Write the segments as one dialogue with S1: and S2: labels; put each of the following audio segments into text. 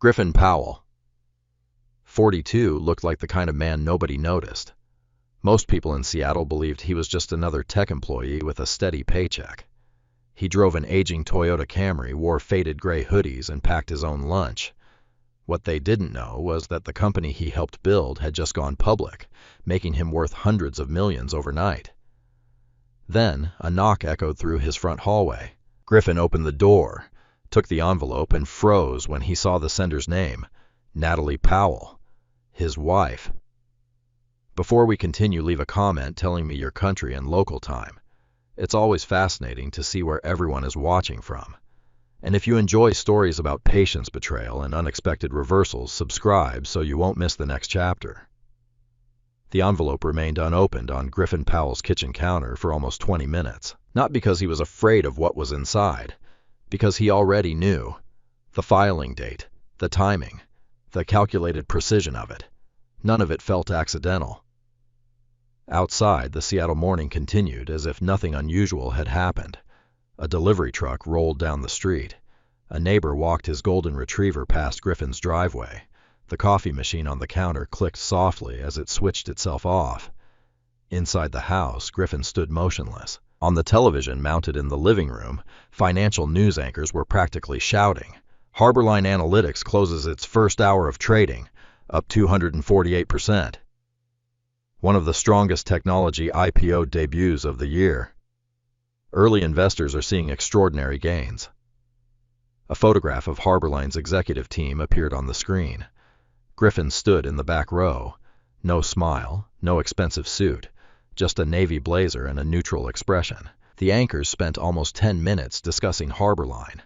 S1: Griffin Powell, 42, looked like the kind of man nobody noticed. Most people in Seattle believed he was just another tech employee with a steady paycheck. He drove an aging Toyota Camry, wore faded gray hoodies, and packed his own lunch. What they didn't know was that the company he helped build had just gone public, making him worth hundreds of millions overnight. Then, a knock echoed through his front hallway. Griffin opened the door, took the envelope, and froze when he saw the sender's name, Natalie Powell, his wife. Before we continue, leave a comment telling me your country and local time. It's always fascinating to see where everyone is watching from. And if you enjoy stories about patience betrayal and unexpected reversals, subscribe so you won't miss the next chapter. The envelope remained unopened on Griffin Powell's kitchen counter for almost 20 minutes, not because he was afraid of what was inside, because he already knew the filing date, the timing, the calculated precision of it. None of it felt accidental. Outside, the Seattle morning continued as if nothing unusual had happened. A delivery truck rolled down the street. A neighbor walked his golden retriever past Griffin's driveway. The coffee machine on the counter clicked softly as it switched itself off. Inside the house, Griffin stood motionless. On the television mounted in the living room, financial news anchors were practically shouting. Harborline Analytics closes its first hour of trading, up 248%. One of the strongest technology IPO debuts of the year. Early investors are seeing extraordinary gains. A photograph of Harborline's executive team appeared on the screen. Griffin stood in the back row. No smile, no expensive suit, just a navy blazer and a neutral expression. The anchors spent almost 10 minutes discussing Harborline.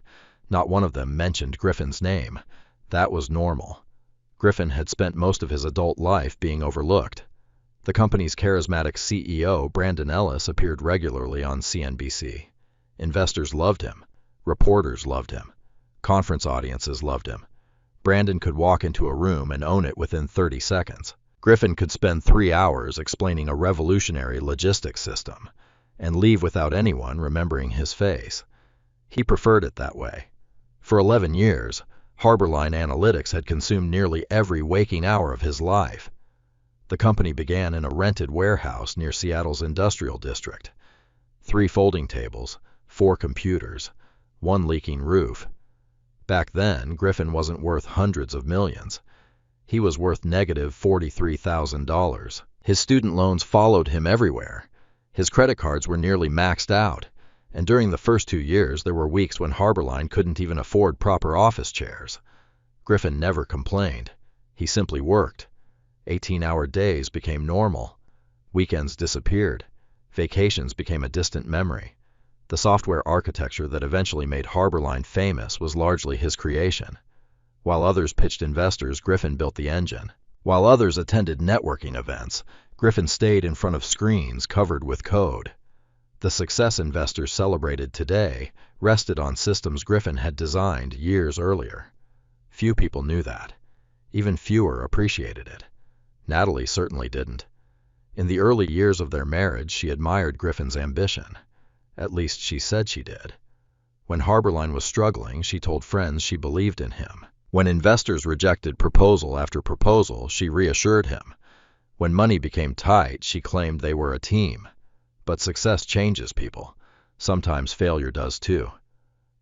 S1: Not one of them mentioned Griffin's name. That was normal. Griffin had spent most of his adult life being overlooked. The company's charismatic CEO, Brandon Ellis, appeared regularly on CNBC. Investors loved him. Reporters loved him. Conference audiences loved him. Brandon could walk into a room and own it within 30 seconds. Griffin could spend 3 hours explaining a revolutionary logistics system and leave without anyone remembering his face. He preferred it that way. For 11 years, Harborline Analytics had consumed nearly every waking hour of his life. The company began in a rented warehouse near Seattle's industrial district. 3 folding tables, 4 computers, 1 leaking roof. Back then, Griffin wasn't worth hundreds of millions. He was worth negative $43,000. His student loans followed him everywhere. His credit cards were nearly maxed out. And during the first 2 years, there were weeks when Harborline couldn't even afford proper office chairs. Griffin never complained. He simply worked. 18-hour days became normal. Weekends disappeared. Vacations became a distant memory. The software architecture that eventually made Harborline famous was largely his creation. While others pitched investors, Griffin built the engine. While others attended networking events, Griffin stayed in front of screens covered with code. The success investors celebrated today rested on systems Griffin had designed years earlier. Few people knew that. Even fewer appreciated it. Natalie certainly didn't. In the early years of their marriage, she admired Griffin's ambition. At least she said she did. When Harborline was struggling, she told friends she believed in him. When investors rejected proposal after proposal, she reassured him. When money became tight, she claimed they were a team. But success changes people. Sometimes failure does too.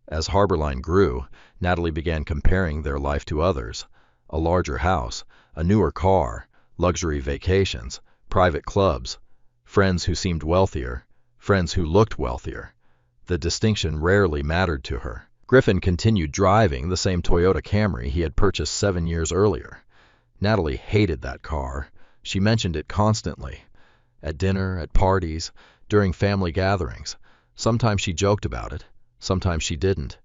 S1: As Harborline grew, Natalie began comparing their life to others. A larger house, a newer car, luxury vacations, private clubs, friends who seemed wealthier, friends who looked wealthier. The distinction rarely mattered to her. Griffin continued driving the same Toyota Camry he had purchased 7 years earlier. Natalie hated that car. She mentioned it constantly. At dinner, at parties, during family gatherings. Sometimes she joked about it. Sometimes she didn't.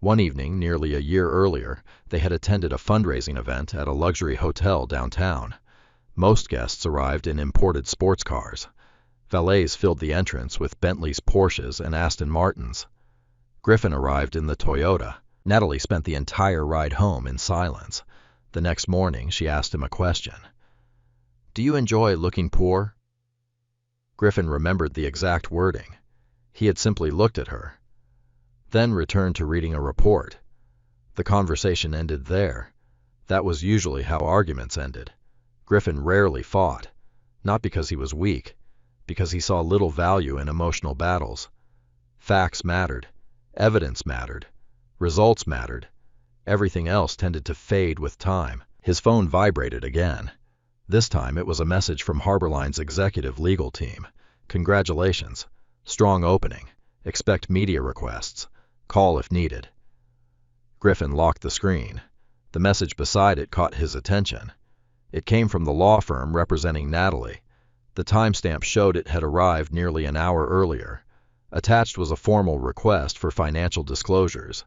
S1: One evening, nearly a year earlier, they had attended a fundraising event at a luxury hotel downtown. Most guests arrived in imported sports cars. Valets filled the entrance with Bentleys, Porsches, and Aston Martins. Griffin arrived in the Toyota. Natalie spent the entire ride home in silence. The next morning, she asked him a question. "Do you enjoy looking poor?" Griffin remembered the exact wording. He had simply looked at her, then returned to reading a report. The conversation ended there. That was usually how arguments ended. Griffin rarely fought, not because he was weak, because he saw little value in emotional battles. Facts mattered, evidence mattered, results mattered. Everything else tended to fade with time. His phone vibrated again. This time it was a message from Harborline's executive legal team. Congratulations. Strong opening. Expect media requests. Call if needed. Griffin locked the screen. The message beside it caught his attention. It came from the law firm representing Natalie. The timestamp showed it had arrived nearly an hour earlier. Attached was a formal request for financial disclosures,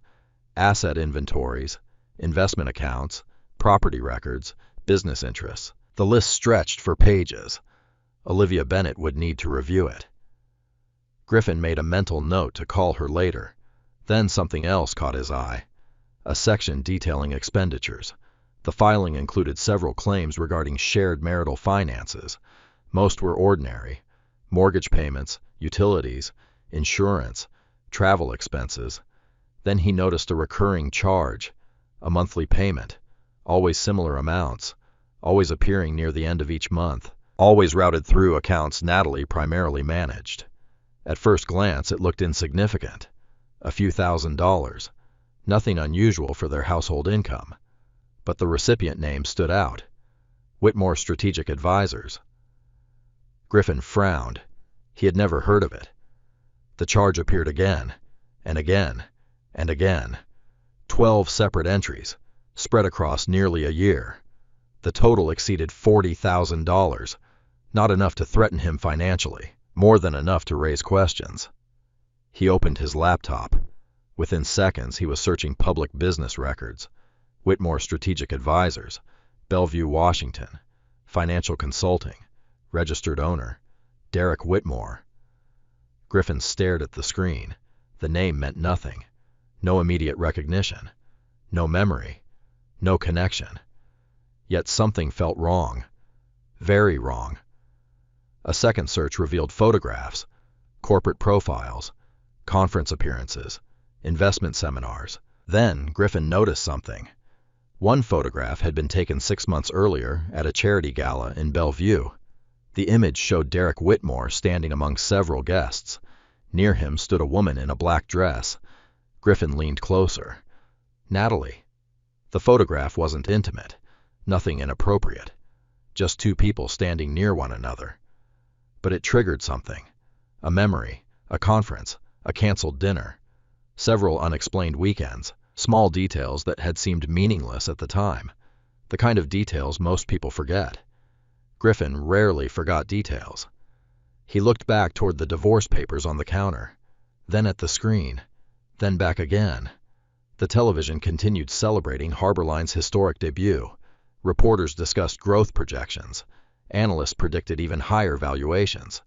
S1: asset inventories, investment accounts, property records, business interests. The list stretched for pages. Olivia Bennett would need to review it. Griffin made a mental note to call her later. Then something else caught his eye. A section detailing expenditures. The filing included several claims regarding shared marital finances. Most were ordinary: mortgage payments, utilities, insurance, travel expenses. Then he noticed a recurring charge, a monthly payment, always similar amounts, always appearing near the end of each month, always routed through accounts Natalie primarily managed. At first glance it looked insignificant, a few $1,000s, nothing unusual for their household income. But the recipient name stood out: Whitmore Strategic Advisors. Griffin frowned. He had never heard of it. The charge appeared again, and again, and again. 12 separate entries, spread across nearly a year. The total exceeded $40,000, not enough to threaten him financially, more than enough to raise questions. He opened his laptop. Within seconds, he was searching public business records. Whitmore Strategic Advisors, Bellevue, Washington, financial consulting, registered owner, Derek Whitmore. Griffin stared at the screen. The name meant nothing. No immediate recognition. No memory. No connection. Yet something felt wrong. Very wrong. A second search revealed photographs, corporate profiles, conference appearances, investment seminars. Then Griffin noticed something. One photograph had been taken 6 months earlier at a charity gala in Bellevue. The image showed Derek Whitmore standing among several guests. Near him stood a woman in a black dress. Griffin leaned closer. Natalie. The photograph wasn't intimate, nothing inappropriate, just two people standing near one another. But it triggered something. A memory, a conference, a canceled dinner, several unexplained weekends, small details that had seemed meaningless at the time, the kind of details most people forget. Griffin rarely forgot details. He looked back toward the divorce papers on the counter, then at the screen, then back again. The television continued celebrating Harborline's historic debut. Reporters discussed growth projections. Analysts predicted even higher valuations.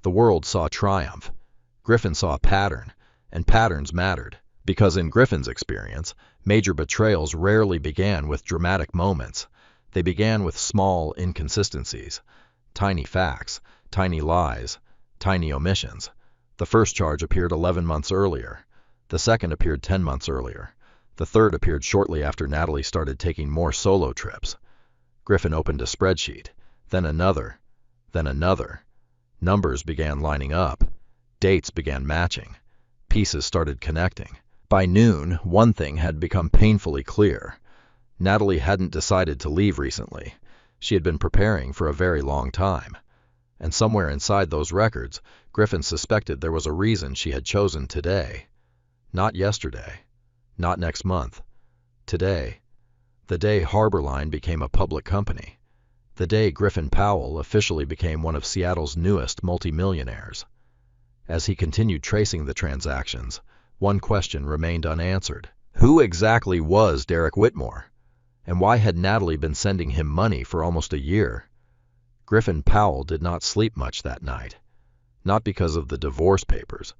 S1: The world saw triumph. Griffin saw a pattern, and patterns mattered, because in Griffin's experience, major betrayals rarely began with dramatic moments. They began with small inconsistencies, tiny facts, tiny lies, tiny omissions. The first charge appeared 11 months earlier. The second appeared 10 months earlier. The third appeared shortly after Natalie started taking more solo trips. Griffin opened a spreadsheet, then another, then another. Numbers began lining up. Dates began matching. Pieces started connecting. By noon, one thing had become painfully clear. Natalie hadn't decided to leave recently. She had been preparing for a very long time. And somewhere inside those records, Griffin suspected there was a reason she had chosen today. Not yesterday. Not next month. Today. The day Harborline became a public company. The day Griffin Powell officially became one of Seattle's newest multimillionaires. As he continued tracing the transactions, one question remained unanswered. Who exactly was Derek Whitmore? And why had Natalie been sending him money for almost a year? Griffin Powell did not sleep much that night. Not because of the divorce papers.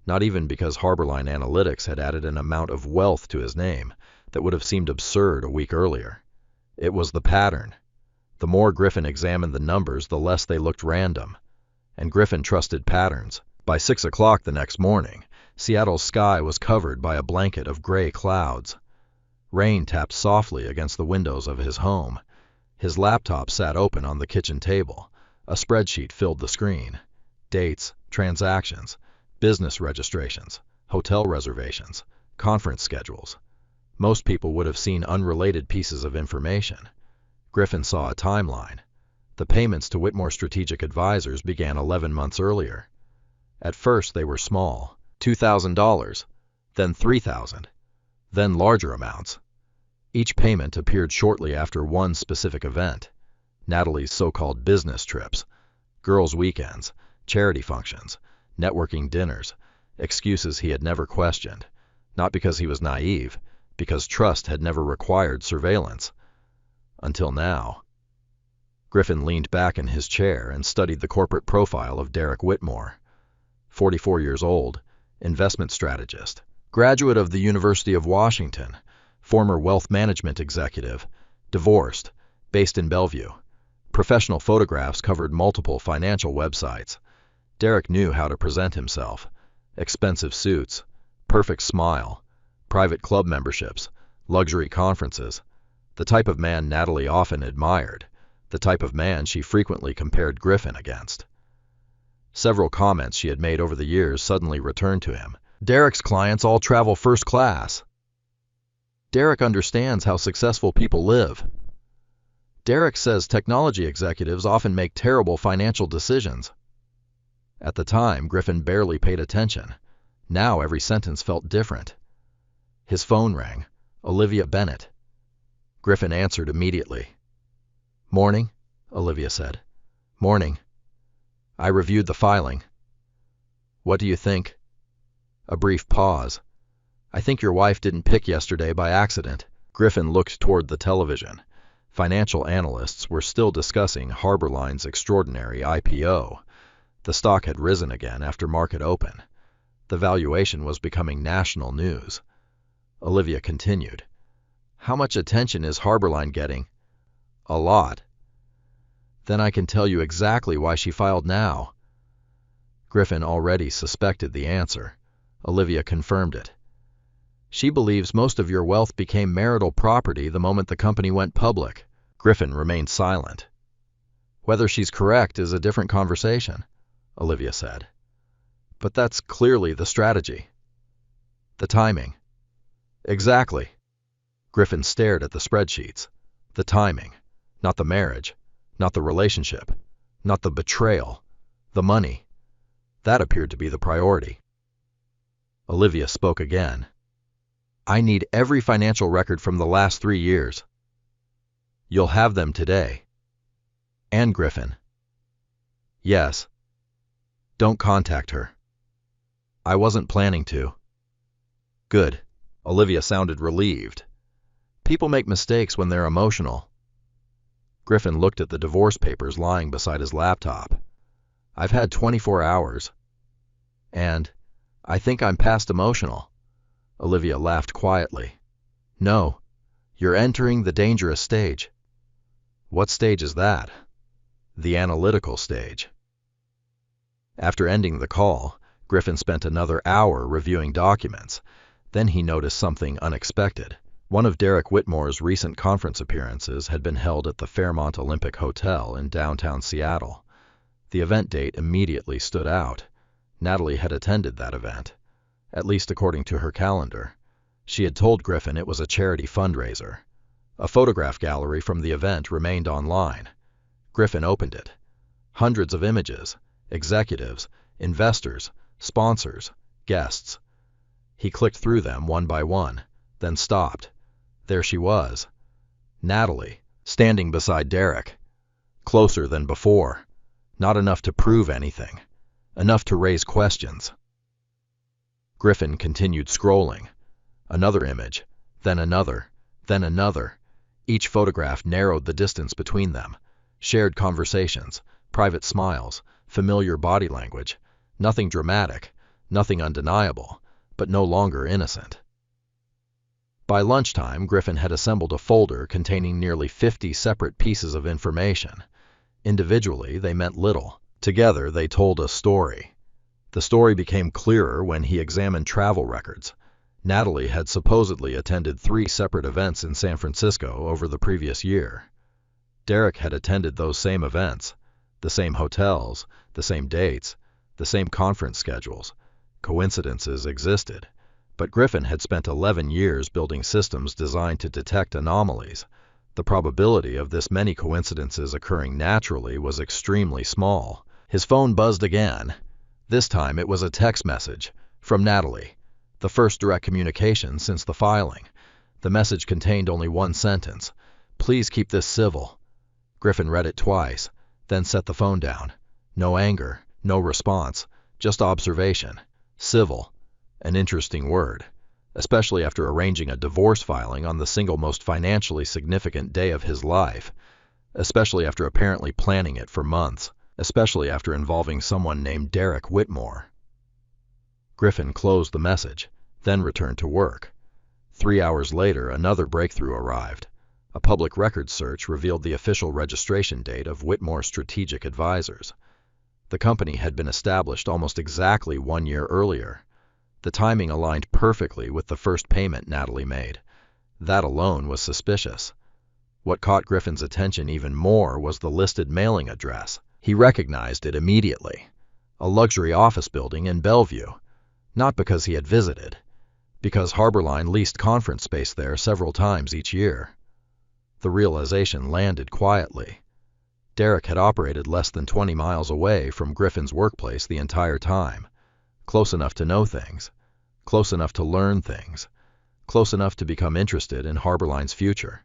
S1: Not even because Harborline Analytics had added an amount of wealth to his name that would have seemed absurd a week earlier. It was the pattern. The more Griffin examined the numbers, the less they looked random. And Griffin trusted patterns. By 6 o'clock the next morning, Seattle's sky was covered by a blanket of gray clouds. Rain tapped softly against the windows of his home. His laptop sat open on the kitchen table. A spreadsheet filled the screen. Dates, transactions, business registrations, hotel reservations, conference schedules. Most people would have seen unrelated pieces of information. Griffin saw a timeline. The payments to Whitmore Strategic Advisors began 11 months earlier. At first they were small, $2,000, then $3,000, then larger amounts. Each payment appeared shortly after one specific event: Natalie's so-called business trips, girls' weekends, charity functions, networking dinners, excuses he had never questioned, not because he was naive, because trust had never required surveillance. Until now. Griffin leaned back in his chair and studied the corporate profile of Derek Whitmore. 44 years old, investment strategist, graduate of the University of Washington, former wealth management executive, divorced, based in Bellevue. Professional photographs covered multiple financial websites. Derek knew how to present himself: expensive suits, perfect smile, private club memberships, luxury conferences. The type of man Natalie often admired, the type of man she frequently compared Griffin against. Several comments she had made over the years suddenly returned to him. Derek's clients all travel first class. Derek understands how successful people live. Derek says technology executives often make terrible financial decisions. At the time, Griffin barely paid attention. Now every sentence felt different. His phone rang. Olivia Bennett. Griffin answered immediately. "Morning," Olivia said. "Morning. I reviewed the filing." "What do you think?" A brief pause. "I think your wife didn't pick yesterday by accident." Griffin looked toward the television. Financial analysts were still discussing Harborline's extraordinary IPO. The stock had risen again after market open. The valuation was becoming national news. Olivia continued. "How much attention is Harborline getting?" "A lot." "Then I can tell you exactly why she filed now." Griffin already suspected the answer. Olivia confirmed it. "She believes most of your wealth became marital property the moment the company went public." Griffin remained silent. "Whether she's correct is a different conversation," Olivia said. "But that's clearly the strategy." "The timing." "Exactly." Griffin stared at the spreadsheets. The timing. Not the marriage. Not the relationship. Not the betrayal. The money. That appeared to be the priority. Olivia spoke again. "I need every financial record from the last 3 years." "You'll have them today." "And Griffin." "Yes." "Don't contact her." "I wasn't planning to." "Good." Olivia sounded relieved. "People make mistakes when they're emotional." Griffin looked at the divorce papers lying beside his laptop. "I've had 24 hours. And I think I'm past emotional." Olivia laughed quietly. "No, you're entering the dangerous stage." "What stage is that?" "The analytical stage." After ending the call, Griffin spent another hour reviewing documents. Then he noticed something unexpected. One of Derek Whitmore's recent conference appearances had been held at the Fairmont Olympic Hotel in downtown Seattle. The event date immediately stood out. Natalie had attended that event, at least according to her calendar. She had told Griffin it was a charity fundraiser. A photograph gallery from the event remained online. Griffin opened it. Hundreds of images, executives, investors, sponsors, guests. He clicked through them one by one, then stopped. There she was, Natalie, standing beside Derek. Closer than before. Not enough to prove anything. Enough to raise questions. Griffin continued scrolling. Another image, then another, then another. Each photograph narrowed the distance between them. Shared conversations, private smiles, familiar body language. Nothing dramatic, nothing undeniable, but no longer innocent. By lunchtime, Griffin had assembled a folder containing nearly 50 separate pieces of information. Individually, they meant little. Together, they told a story. The story became clearer when he examined travel records. Natalie had supposedly attended 3 separate events in San Francisco over the previous year. Derek had attended those same events, the same hotels, the same dates, the same conference schedules. Coincidences existed, but Griffin had spent 11 years building systems designed to detect anomalies. The probability of this many coincidences occurring naturally was extremely small. His phone buzzed again. This time it was a text message from Natalie, the first direct communication since the filing. The message contained only one sentence: "Please keep this civil." Griffin read it twice, then set the phone down. No anger, no response, just observation. Civil. An interesting word, especially after arranging a divorce filing on the single most financially significant day of his life, especially after apparently planning it for months, especially after involving someone named Derek Whitmore. Griffin closed the message, then returned to work. 3 hours later, another breakthrough arrived. A public records search revealed the official registration date of Whitmore Strategic Advisors. The company had been established almost exactly 1 year earlier. The timing aligned perfectly with the first payment Natalie made. That alone was suspicious. What caught Griffin's attention even more was the listed mailing address. He recognized it immediately. A luxury office building in Bellevue. Not because he had visited, because Harborline leased conference space there several times each year. The realization landed quietly. Derek had operated less than 20 miles away from Griffin's workplace the entire time. Close enough to know things, close enough to learn things, close enough to become interested in Harborline's future.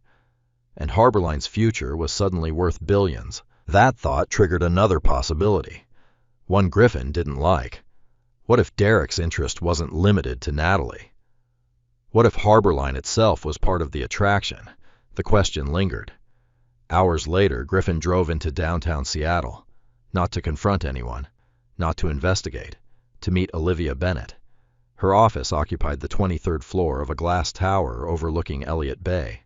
S1: And Harborline's future was suddenly worth billions. That thought triggered another possibility, one Griffin didn't like. What if Derek's interest wasn't limited to Natalie? What if Harborline itself was part of the attraction? The question lingered. Hours later, Griffin drove into downtown Seattle, not to confront anyone, not to investigate, to meet Olivia Bennett. Her office occupied the 23rd floor of a glass tower overlooking Elliott Bay.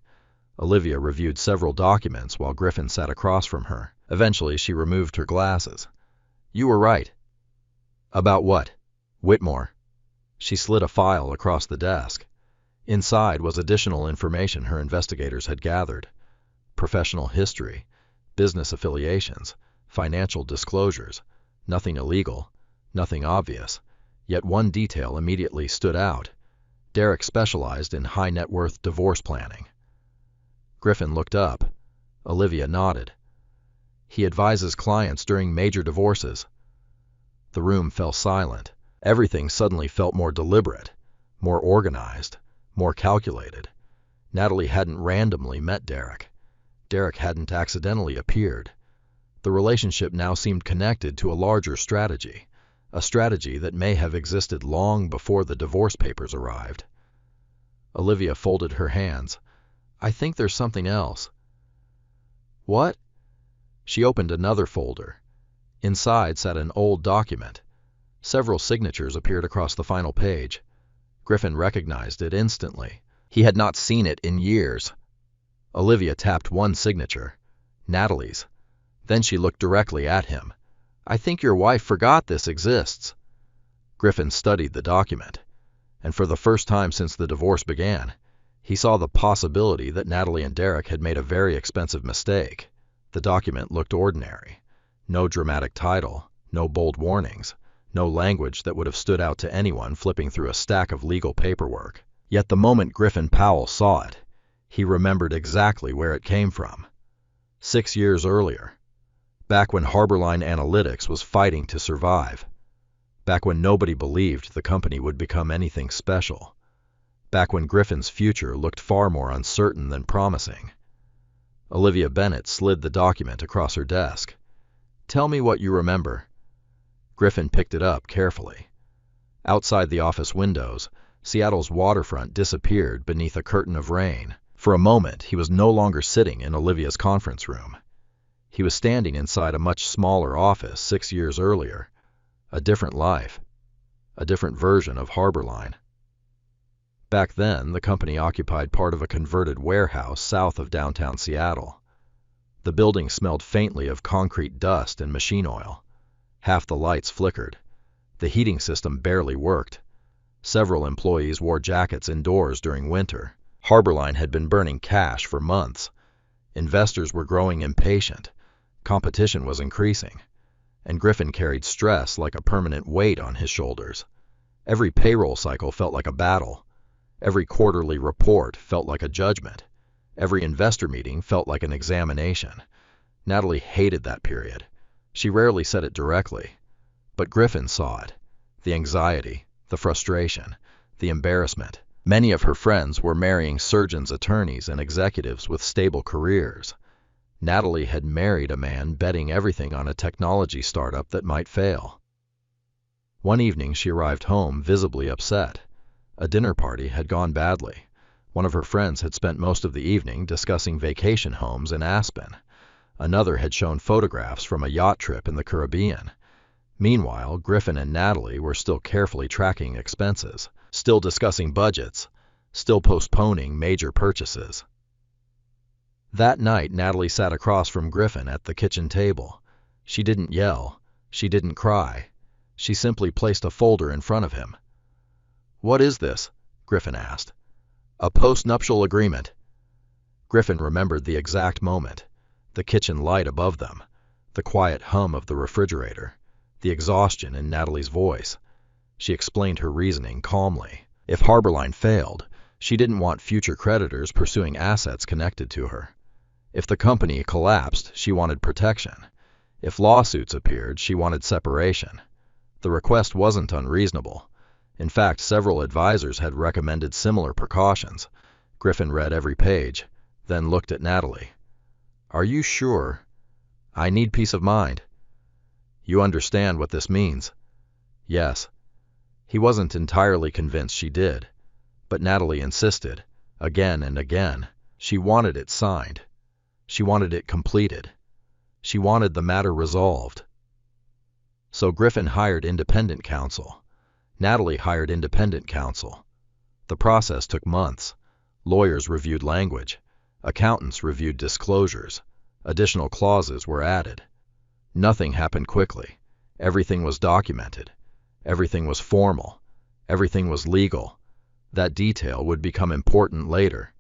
S1: Olivia reviewed several documents while Griffin sat across from her. Eventually, she removed her glasses. "You were right." "About what?" "Whitmore." She slid a file across the desk. Inside was additional information her investigators had gathered: professional history, business affiliations, financial disclosures. Nothing illegal, nothing obvious. Yet one detail immediately stood out. Derek specialized in high-net-worth divorce planning. Griffin looked up. Olivia nodded. "He advises clients during major divorces." The room fell silent. Everything suddenly felt more deliberate, more organized, more calculated. Natalie hadn't randomly met Derek. Derek hadn't accidentally appeared. The relationship now seemed connected to a larger strategy, a strategy that may have existed long before the divorce papers arrived. Olivia folded her hands. "I think there's something else." "What?" She opened another folder. Inside sat an old document. Several signatures appeared across the final page. Griffin recognized it instantly. He had not seen it in years. Olivia tapped one signature, Natalie's. Then she looked directly at him. "I think your wife forgot this exists." Griffin studied the document, and for the first time since the divorce began, he saw the possibility that Natalie and Derek had made a very expensive mistake. The document looked ordinary. No dramatic title, no bold warnings, no language that would have stood out to anyone flipping through a stack of legal paperwork. Yet the moment Griffin Powell saw it, he remembered exactly where it came from. 6 years earlier, back when Harborline Analytics was fighting to survive, back when nobody believed the company would become anything special, back when Griffin's future looked far more uncertain than promising. Olivia Bennett slid the document across her desk. "Tell me what you remember." Griffin picked it up carefully. Outside the office windows, Seattle's waterfront disappeared beneath a curtain of rain. For a moment, he was no longer sitting in Olivia's conference room. He was standing inside a much smaller office 6 years earlier. A different life. A different version of Harborline. Back then, the company occupied part of a converted warehouse south of downtown Seattle. The building smelled faintly of concrete dust and machine oil. Half the lights flickered. The heating system barely worked. Several employees wore jackets indoors during winter. Harborline had been burning cash for months. Investors were growing impatient. Competition was increasing. And Griffin carried stress like a permanent weight on his shoulders. Every payroll cycle felt like a battle. Every quarterly report felt like a judgment. Every investor meeting felt like an examination. Natalie hated that period. She rarely said it directly, but Griffin saw it. The anxiety, the frustration, the embarrassment. Many of her friends were marrying surgeons, attorneys, and executives with stable careers. Natalie had married a man betting everything on a technology startup that might fail. One evening she arrived home visibly upset. A dinner party had gone badly. One of her friends had spent most of the evening discussing vacation homes in Aspen. Another had shown photographs from a yacht trip in the Caribbean. Meanwhile, Griffin and Natalie were still carefully tracking expenses, still discussing budgets, still postponing major purchases. That night, Natalie sat across from Griffin at the kitchen table. She didn't yell. She didn't cry. She simply placed a folder in front of him. "What is this?" Griffin asked. "A post-nuptial agreement." Griffin remembered the exact moment, the kitchen light above them, the quiet hum of the refrigerator, the exhaustion in Natalie's voice. She explained her reasoning calmly. If Harborline failed, she didn't want future creditors pursuing assets connected to her. If the company collapsed, she wanted protection. If lawsuits appeared, she wanted separation. The request wasn't unreasonable. In fact, several advisors had recommended similar precautions. Griffin read every page, then looked at Natalie. "Are you sure? I need peace of mind. You understand what this means?" Yes. He wasn't entirely convinced she did, but Natalie insisted, again and again. She wanted it signed. She wanted it completed. She wanted the matter resolved. So Griffin hired independent counsel. Natalie hired independent counsel. The process took months. Lawyers reviewed language. Accountants reviewed disclosures. Additional clauses were added. Nothing happened quickly. Everything was documented. Everything was formal. Everything was legal. That detail would become important later.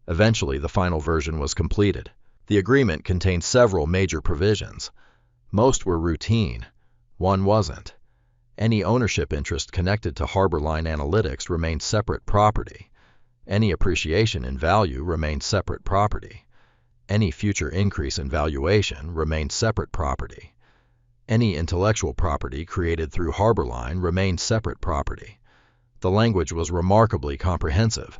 S1: Eventually, the final version was completed. The agreement contained several major provisions. Most were routine. One wasn't. Any ownership interest connected to Harborline Analytics remained separate property. Any appreciation in value remained separate property. Any future increase in valuation remained separate property. Any intellectual property created through Harborline remained separate property. The language was remarkably comprehensive.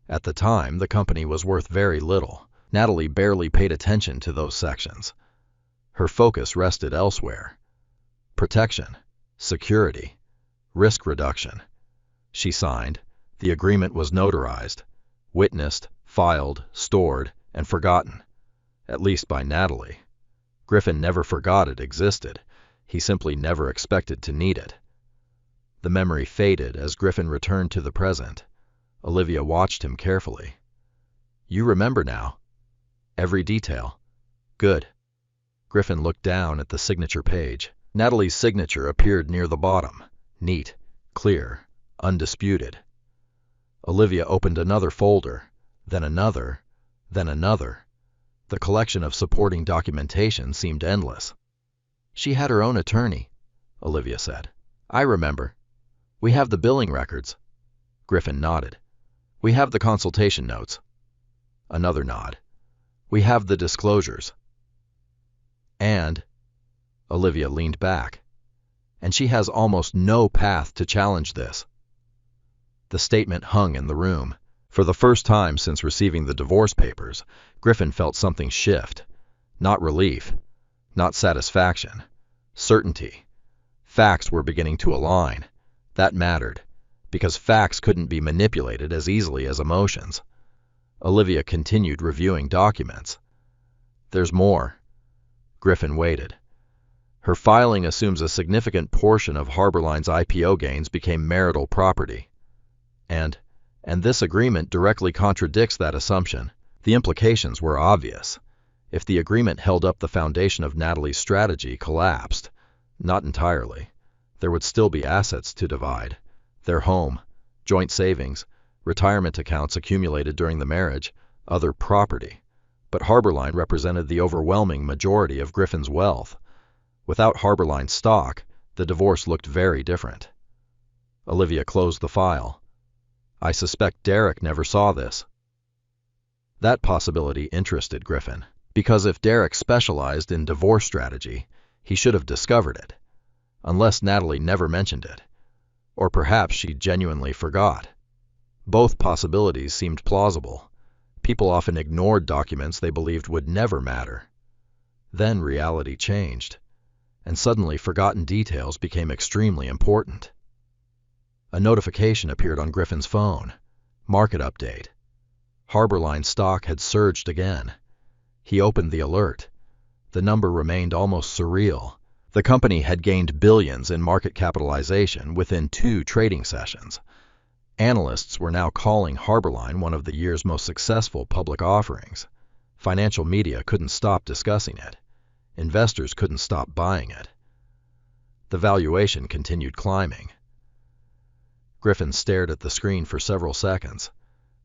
S1: At the time, the company was worth very little. Natalie barely paid attention to those sections. Her focus rested elsewhere. Protection, security, risk reduction. She signed. The agreement was notarized, witnessed, filed, stored, and forgotten. At least by Natalie. Griffin never forgot it existed. He simply never expected to need it. The memory faded as Griffin returned to the present. Olivia watched him carefully. "You remember now? Every detail. Good." Griffin looked down at the signature page. Natalie's signature appeared near the bottom, neat, clear, undisputed. Olivia opened another folder, then another, then another. The collection of supporting documentation seemed endless. "She had her own attorney," Olivia said. "I remember. We have the billing records." Griffin nodded. "We have the consultation notes." Another nod. "We have the disclosures." And Olivia leaned back. "And she has almost no path to challenge this." The statement hung in the room. For the first time since receiving the divorce papers, Griffin felt something shift. Not relief, not satisfaction, certainty. Facts were beginning to align. That mattered, because facts couldn't be manipulated as easily as emotions. Olivia continued reviewing documents. "There's more." Griffin waited. "Her filing assumes a significant portion of Harborline's IPO gains became marital property. And this agreement directly contradicts that assumption." The implications were obvious. If the agreement held up, the foundation of Natalie's strategy collapsed. Not entirely. There would still be assets to divide. Their home, joint savings, retirement accounts accumulated during the marriage, other property. But Harborline represented the overwhelming majority of Griffin's wealth. Without Harborline stock, the divorce looked very different. Olivia closed the file. I suspect Derek never saw this. That possibility interested Griffin, because if Derek specialized in divorce strategy, he should have discovered it, unless Natalie never mentioned it. Or perhaps she genuinely forgot. Both possibilities seemed plausible. People often ignored documents they believed would never matter. Then reality changed, and suddenly forgotten details became extremely important. A notification appeared on Griffin's phone. Market update. Harborline stock had surged again. He opened the alert. The number remained almost surreal. The company had gained billions in market capitalization within 2 trading sessions. Analysts were now calling Harborline one of the year's most successful public offerings. Financial media couldn't stop discussing it. Investors couldn't stop buying it. The valuation continued climbing. Griffin stared at the screen for several seconds.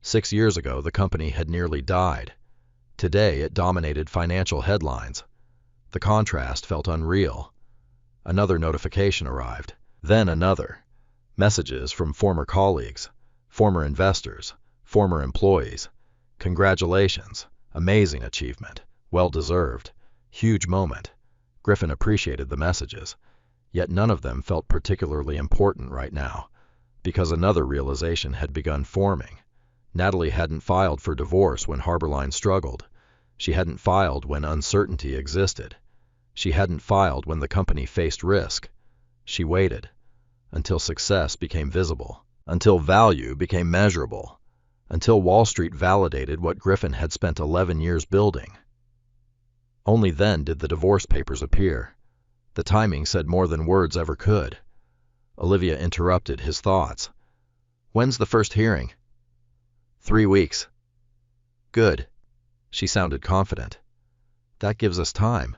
S1: 6 years ago, the company had nearly died. Today, it dominated financial headlines. The contrast felt unreal. Another notification arrived. Then another. Messages from former colleagues, former investors, former employees. Congratulations. Amazing achievement. Well-deserved. Huge moment. Griffin appreciated the messages, yet none of them felt particularly important right now, because another realization had begun forming. Natalie hadn't filed for divorce when Harborline struggled. She hadn't filed when uncertainty existed. She hadn't filed when the company faced risk. She waited until success became visible, until value became measurable, until Wall Street validated what Griffin had spent 11 years building. Only then did the divorce papers appear. The timing said more than words ever could. Olivia interrupted his thoughts. When's the first hearing? 3 weeks. Good. She sounded confident. That gives us time.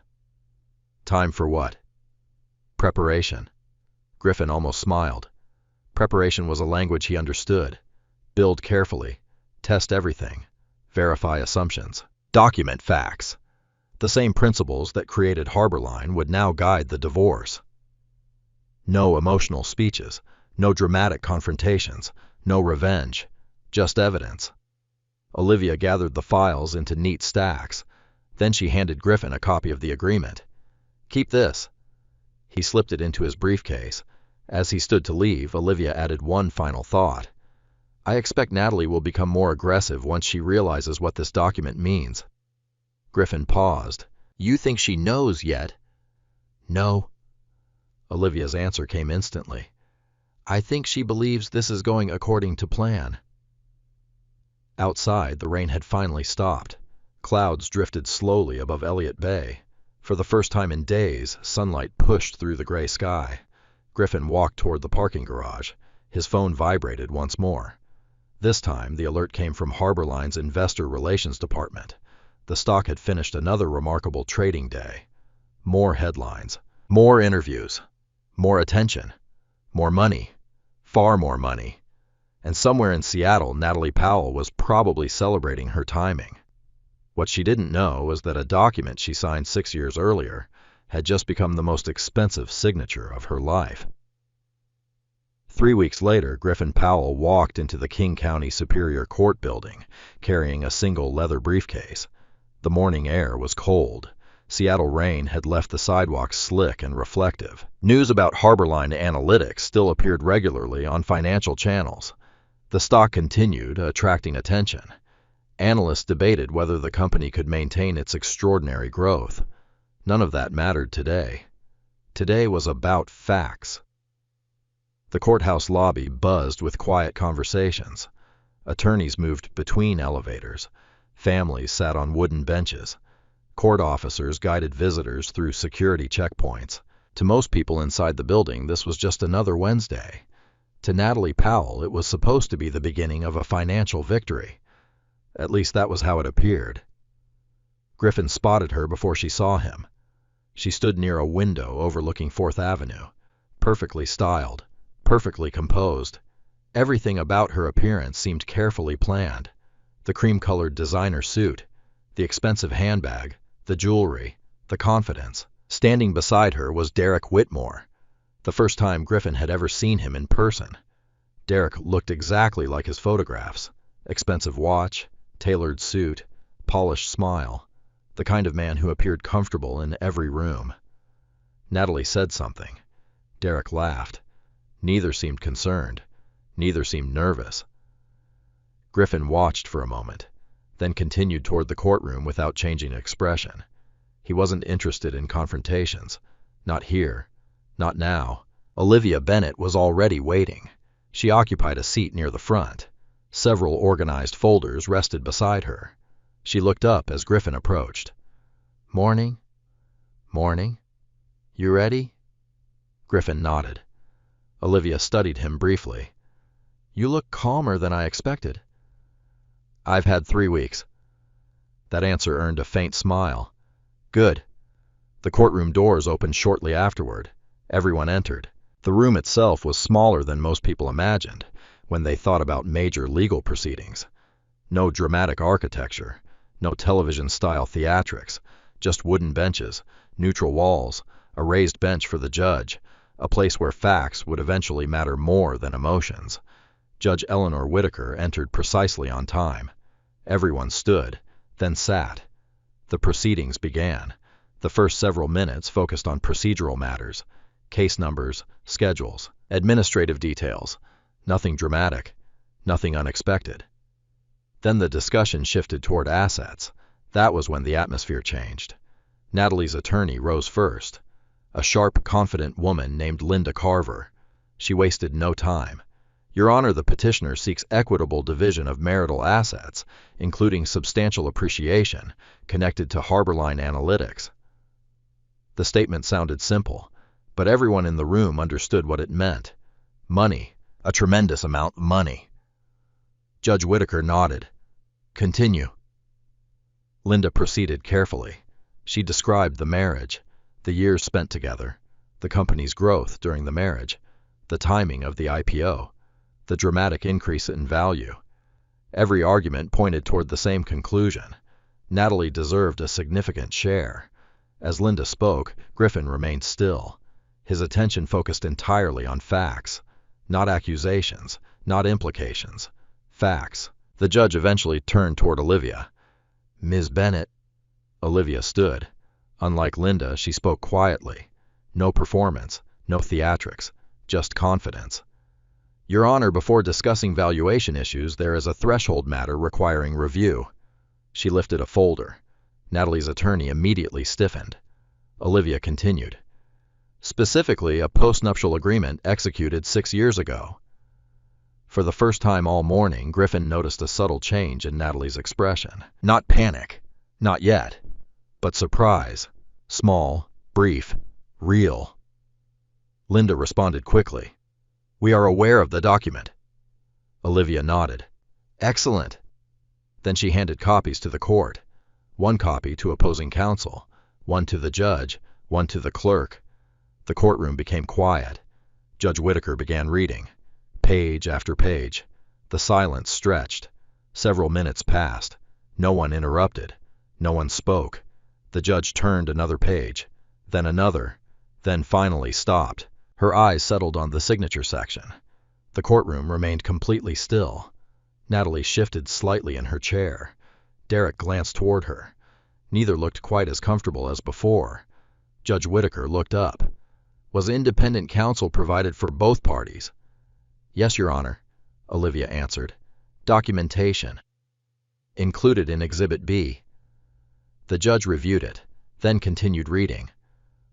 S1: Time for what? Preparation. Griffin almost smiled. Preparation was a language he understood. Build carefully. Test everything. Verify assumptions. Document facts. The same principles that created Harborline would now guide the divorce. No emotional speeches. No dramatic confrontations. No revenge. Just evidence. Olivia gathered the files into neat stacks. Then she handed Griffin a copy of the agreement. Keep this. He slipped it into his briefcase. As he stood to leave, Olivia added one final thought. I expect Natalie will become more aggressive once she realizes what this document means. Griffin paused. You think she knows yet? No. Olivia's answer came instantly. I think she believes this is going according to plan. Outside, the rain had finally stopped. Clouds drifted slowly above Elliott Bay. For the first time in days, sunlight pushed through the gray sky. Griffin walked toward the parking garage. His phone vibrated once more. This time, the alert came from Harborline's Investor Relations Department. The stock had finished another remarkable trading day. More headlines, more interviews, more attention, more money, far more money. And somewhere in Seattle, Natalie Powell was probably celebrating her timing. What she didn't know was that a document she signed 6 years earlier had just become the most expensive signature of her life. 3 weeks later, Griffin Powell walked into the King County Superior Court building, carrying a single leather briefcase. The morning air was cold. Seattle rain had left the sidewalks slick and reflective. News about Harborline Analytics still appeared regularly on financial channels. The stock continued, attracting attention. Analysts debated whether the company could maintain its extraordinary growth. None of that mattered today. Today was about facts. The courthouse lobby buzzed with quiet conversations. Attorneys moved between elevators. Families sat on wooden benches. Court officers guided visitors through security checkpoints. To most people inside the building, this was just another Wednesday. To Natalie Powell, it was supposed to be the beginning of a financial victory. At least that was how it appeared. Griffin spotted her before she saw him. She stood near a window overlooking 4th Avenue, perfectly styled, perfectly composed, Everything about her appearance seemed carefully planned. The cream-colored designer suit, the expensive handbag, the jewelry, the confidence. Standing beside her was Derek Whitmore, the first time Griffin had ever seen him in person. Derek looked exactly like his photographs. Expensive watch, tailored suit, polished smile, the kind of man who appeared comfortable in every room. Natalie said something. Derek laughed. Neither seemed concerned. Neither seemed nervous. Griffin watched for a moment, then continued toward the courtroom without changing expression. He wasn't interested in confrontations. Not here. Not now. Olivia Bennett was already waiting. She occupied a seat near the front. Several organized folders rested beside her. She looked up as Griffin approached. "Morning? Morning. You ready?" Griffin nodded. Olivia studied him briefly. "You look calmer than I expected." "I've had 3 weeks." That answer earned a faint smile. "Good." The courtroom doors opened shortly afterward. Everyone entered. The room itself was smaller than most people imagined when they thought about major legal proceedings. No dramatic architecture, no television-style theatrics, just wooden benches, neutral walls, a raised bench for the judge, a place where facts would eventually matter more than emotions. Judge Eleanor Whitaker entered precisely on time. Everyone stood, then sat. The proceedings began. The first several minutes focused on procedural matters, case numbers, schedules, administrative details. Nothing dramatic, nothing unexpected. Then the discussion shifted toward assets. That was when the atmosphere changed. Natalie's attorney rose first. A sharp, confident woman named Linda Carver. She wasted no time. "Your Honor, the petitioner seeks equitable division of marital assets, including substantial appreciation, connected to Harborline Analytics." The statement sounded simple, but everyone in the room understood what it meant. Money. A tremendous amount of money. Judge Whitaker nodded. "Continue." Linda proceeded carefully. She described the marriage, the years spent together, the company's growth during the marriage, the timing of the IPO, the dramatic increase in value. Every argument pointed toward the same conclusion. Natalie deserved a significant share. As Linda spoke, Griffin remained still. His attention focused entirely on facts. Not accusations, not implications. Facts. The judge eventually turned toward Olivia. "Ms. Bennett." Olivia stood. Unlike Linda, she spoke quietly. No performance, no theatrics, just confidence. "Your Honor, before discussing valuation issues, there is a threshold matter requiring review." She lifted a folder. Natalie's attorney immediately stiffened. Olivia continued. "Specifically, a postnuptial agreement executed 6 years ago." For the first time all morning, Griffin noticed a subtle change in Natalie's expression. Not panic. Not yet. But surprise. Small, brief, real. Linda responded quickly. "We are aware of the document." Olivia nodded. "Excellent." Then she handed copies to the court. One copy to opposing counsel, one to the judge, one to the clerk. The courtroom became quiet. Judge Whitaker began reading. Page after page. The silence stretched. Several minutes passed. No one interrupted. No one spoke. The judge turned another page, then another, then finally stopped. Her eyes settled on the signature section. The courtroom remained completely still. Natalie shifted slightly in her chair. Derek glanced toward her. Neither looked quite as comfortable as before. Judge Whitaker looked up. "Was independent counsel provided for both parties?" "Yes, Your Honor," Olivia answered. "Documentation. Included in Exhibit B." The judge reviewed it, then continued reading.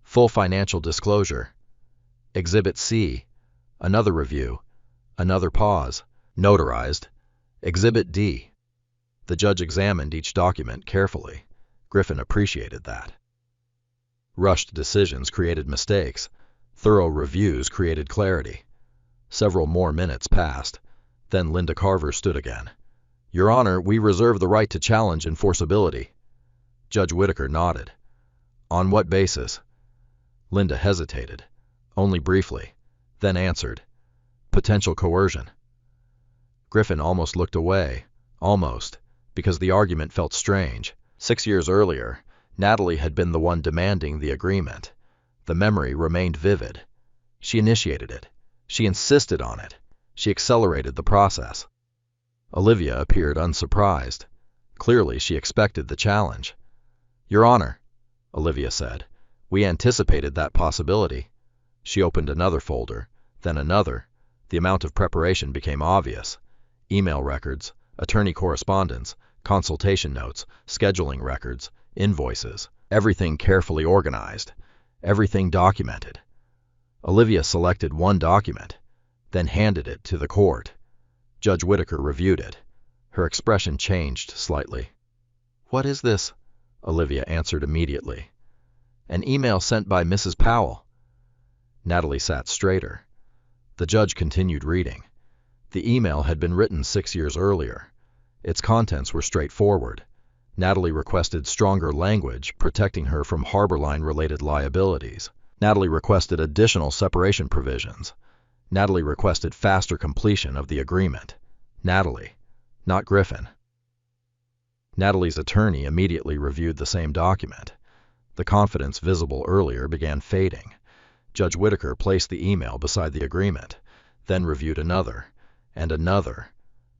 S1: "Full financial disclosure. Exhibit C." Another review. Another pause. "Notarized. Exhibit D." The judge examined each document carefully. Griffin appreciated that. Rushed decisions created mistakes. Thorough reviews created clarity. Several more minutes passed. Then Linda Carver stood again. "Your Honor, we reserve the right to challenge enforceability." Judge Whitaker nodded. "On what basis?" Linda hesitated, only briefly, then answered. "Potential coercion." Griffin almost looked away. Almost. Because the argument felt strange. 6 years earlier, Natalie had been the one demanding the agreement. The memory remained vivid. She initiated it. She insisted on it. She accelerated the process. Olivia appeared unsurprised. Clearly, she expected the challenge. "Your Honor," Olivia said, "we anticipated that possibility." She opened another folder, then another. The amount of preparation became obvious. Email records, attorney correspondence, consultation notes, scheduling records, invoices, everything carefully organized, everything documented. Olivia selected one document, then handed it to the court. Judge Whitaker reviewed it. Her expression changed slightly. "What is this?" Olivia answered immediately. "An email sent by Mrs. Powell." Natalie sat straighter. The judge continued reading. The email had been written 6 years earlier. Its contents were straightforward. Natalie requested stronger language, protecting her from Harborline-related liabilities. Natalie requested additional separation provisions. Natalie requested faster completion of the agreement. Natalie, not Griffin. Natalie's attorney immediately reviewed the same document. The confidence visible earlier began fading. Judge Whitaker placed the email beside the agreement, then reviewed another, and another.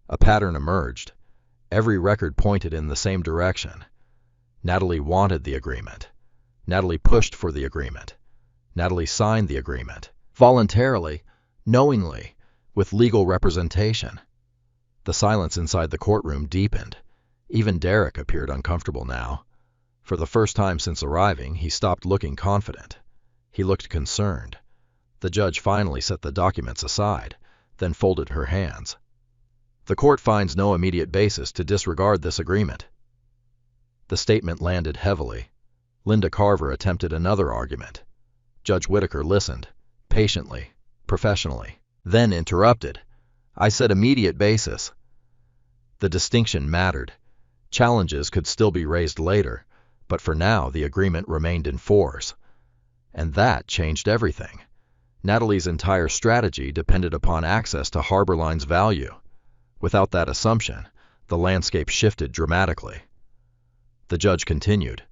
S1: A pattern emerged. Every record pointed in the same direction. Natalie wanted the agreement. Natalie pushed for the agreement. Natalie signed the agreement, voluntarily, knowingly, with legal representation. The silence inside the courtroom deepened. Even Derek appeared uncomfortable now. For the first time since arriving, he stopped looking confident. He looked concerned. The judge finally set the documents aside, then folded her hands. "The court finds no immediate basis to disregard this agreement." The statement landed heavily. Linda Carver attempted another argument. Judge Whitaker listened, patiently, professionally, then interrupted. "I said immediate basis." The distinction mattered. Challenges could still be raised later, but for now the agreement remained in force. And that changed everything. Natalie's entire strategy depended upon access to Harborline's value. Without that assumption, the landscape shifted dramatically. The judge continued.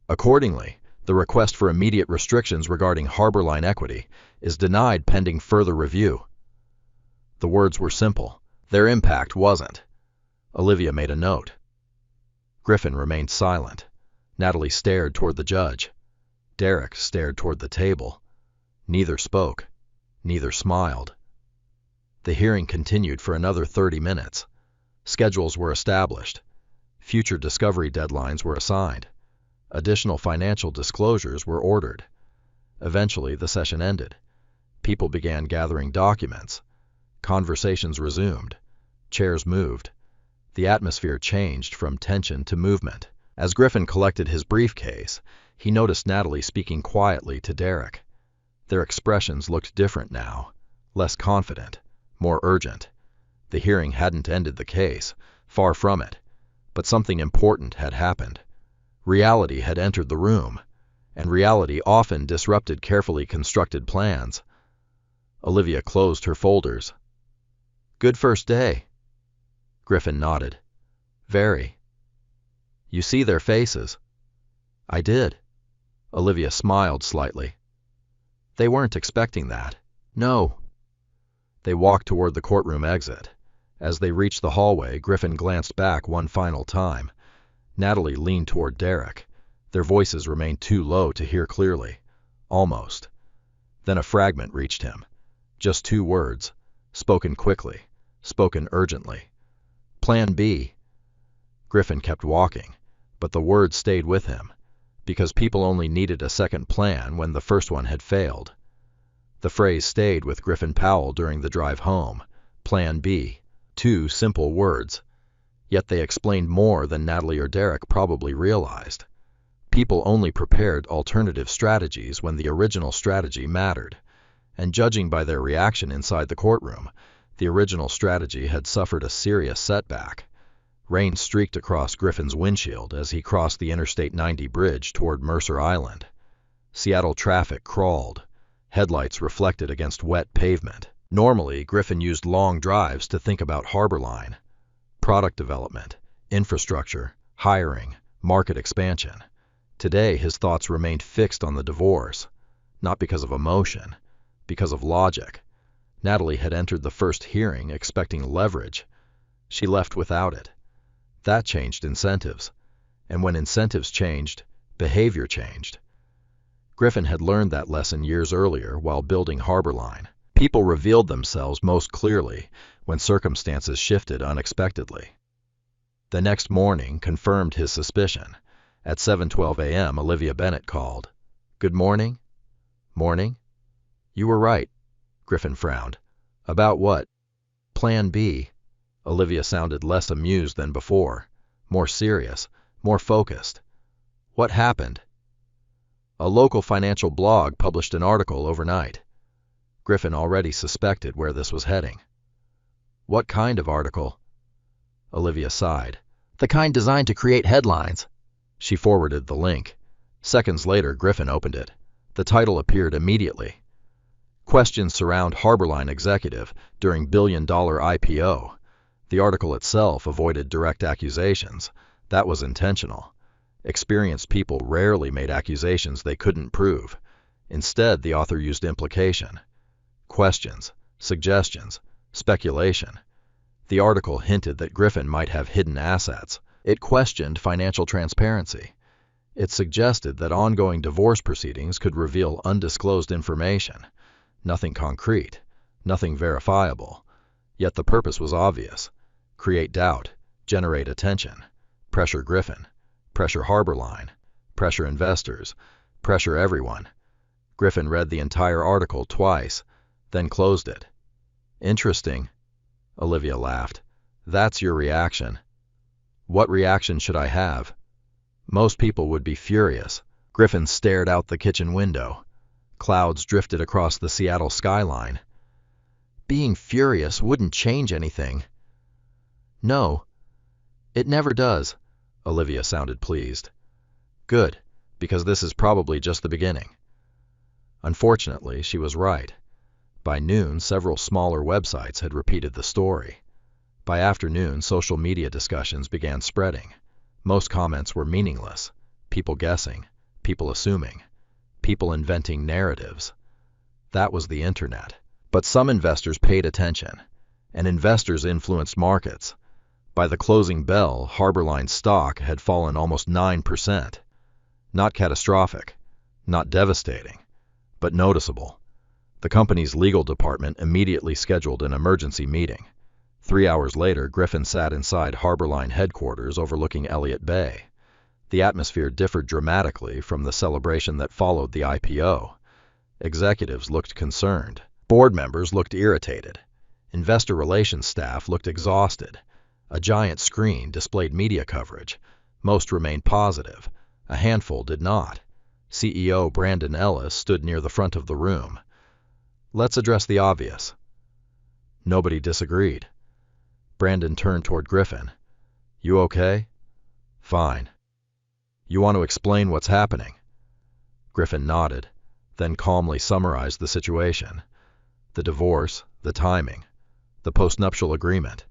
S1: "Accordingly, the request for immediate restrictions regarding Harborline equity is denied pending further review." The words were simple. Their impact wasn't. Olivia made a note. Griffin remained silent. Natalie stared toward the judge. Derek stared toward the table. Neither spoke. Neither smiled. The hearing continued for another 30 minutes. Schedules were established. Future discovery deadlines were assigned. Additional financial disclosures were ordered. Eventually, the session ended. People began gathering documents. Conversations resumed. Chairs moved. The atmosphere changed from tension to movement. As Griffin collected his briefcase, he noticed Natalie speaking quietly to Derek. Their expressions looked different now, less confident, more urgent. The hearing hadn't ended the case, far from it, but something important had happened. Reality had entered the room, and reality often disrupted carefully constructed plans. Olivia closed her folders. "Good first day." Griffin nodded. "Very." "You see their faces." "I did." Olivia smiled slightly. "They weren't expecting that." "No." They walked toward the courtroom exit. As they reached the hallway, Griffin glanced back one final time. Natalie leaned toward Derek. Their voices remained too low to hear clearly. Almost. Then a fragment reached him. Just 2 words, spoken quickly, spoken urgently. "Plan B." Griffin kept walking, but the words stayed with him, because people only needed a second plan when the first one had failed. The phrase stayed with Griffin Powell during the drive home. Plan B. 2 simple words. Yet they explained more than Natalie or Derek probably realized. People only prepared alternative strategies when the original strategy mattered, and judging by their reaction inside the courtroom, the original strategy had suffered a serious setback. Rain streaked across Griffin's windshield as he crossed the Interstate 90 bridge toward Mercer Island. Seattle traffic crawled. Headlights reflected against wet pavement. Normally, Griffin used long drives to think about Harborline, product development, infrastructure, hiring, market expansion. Today, his thoughts remained fixed on the divorce, not because of emotion, because of logic. Natalie had entered the first hearing expecting leverage. She left without it. That changed incentives. And when incentives changed, behavior changed. Griffin had learned that lesson years earlier while building Harborline. People revealed themselves most clearly when circumstances shifted unexpectedly. The next morning confirmed his suspicion. At 7:12 a.m., Olivia Bennett called. "Good morning?" "Morning?" "You were right." Griffin frowned. "About what?" "Plan B." Olivia sounded less amused than before, more serious, more focused. "What happened?" "A local financial blog published an article overnight." Griffin already suspected where this was heading. "What kind of article?" Olivia sighed. "The kind designed to create headlines." She forwarded the link. Seconds later, Griffin opened it. The title appeared immediately. Questions surround Harborline executive during billion-dollar IPO. The article itself avoided direct accusations. That was intentional. Experienced people rarely made accusations they couldn't prove. Instead, the author used implication. Questions, suggestions, speculation. The article hinted that Griffin might have hidden assets. It questioned financial transparency. It suggested that ongoing divorce proceedings could reveal undisclosed information. Nothing concrete, nothing verifiable. Yet the purpose was obvious. Create doubt, generate attention, pressure Griffin, pressure Harborline, pressure investors, pressure everyone. Griffin read the entire article twice, then closed it. "Interesting," Olivia laughed. "That's your reaction." "What reaction should I have?" "Most people would be furious." Griffin stared out the kitchen window. Clouds drifted across the Seattle skyline. "Being furious wouldn't change anything." "No, it never does." Olivia sounded pleased. "Good, because this is probably just the beginning." Unfortunately, she was right. By noon, several smaller websites had repeated the story. By afternoon, social media discussions began spreading. Most comments were meaningless. People guessing, people assuming, people inventing narratives. That was the internet. But some investors paid attention, and investors influenced markets. By the closing bell, Harborline stock had fallen almost 9%. Not catastrophic, not devastating, but noticeable. The company's legal department immediately scheduled an emergency meeting. 3 hours later, Griffin sat inside Harborline headquarters overlooking Elliott Bay. The atmosphere differed dramatically from the celebration that followed the IPO. Executives looked concerned. Board members looked irritated. Investor relations staff looked exhausted. A giant screen displayed media coverage. Most remained positive. A handful did not. CEO Brandon Ellis stood near the front of the room. "Let's address the obvious." Nobody disagreed. Brandon turned toward Griffin. "You okay?" "Fine." "You want to explain what's happening?" Griffin nodded, then calmly summarized the situation. The divorce, the timing, the postnuptial agreement,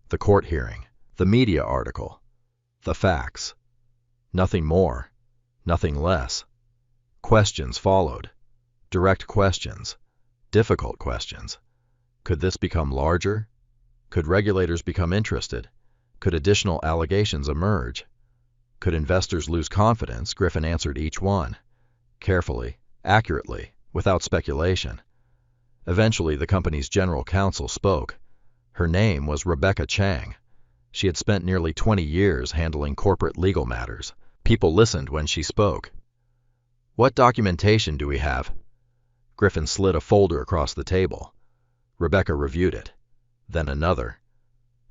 S1: the court hearing, the media article, the facts. Nothing more, nothing less. Questions followed. Direct questions. Difficult questions. Could this become larger? Could regulators become interested? Could additional allegations emerge? Could investors lose confidence? Griffin answered each one. Carefully, accurately, without speculation. Eventually, the company's general counsel spoke. Her name was Rebecca Chang. She had spent nearly 20 years handling corporate legal matters. People listened when she spoke. "What documentation do we have?" Griffin slid a folder across the table. Rebecca reviewed it. Then another.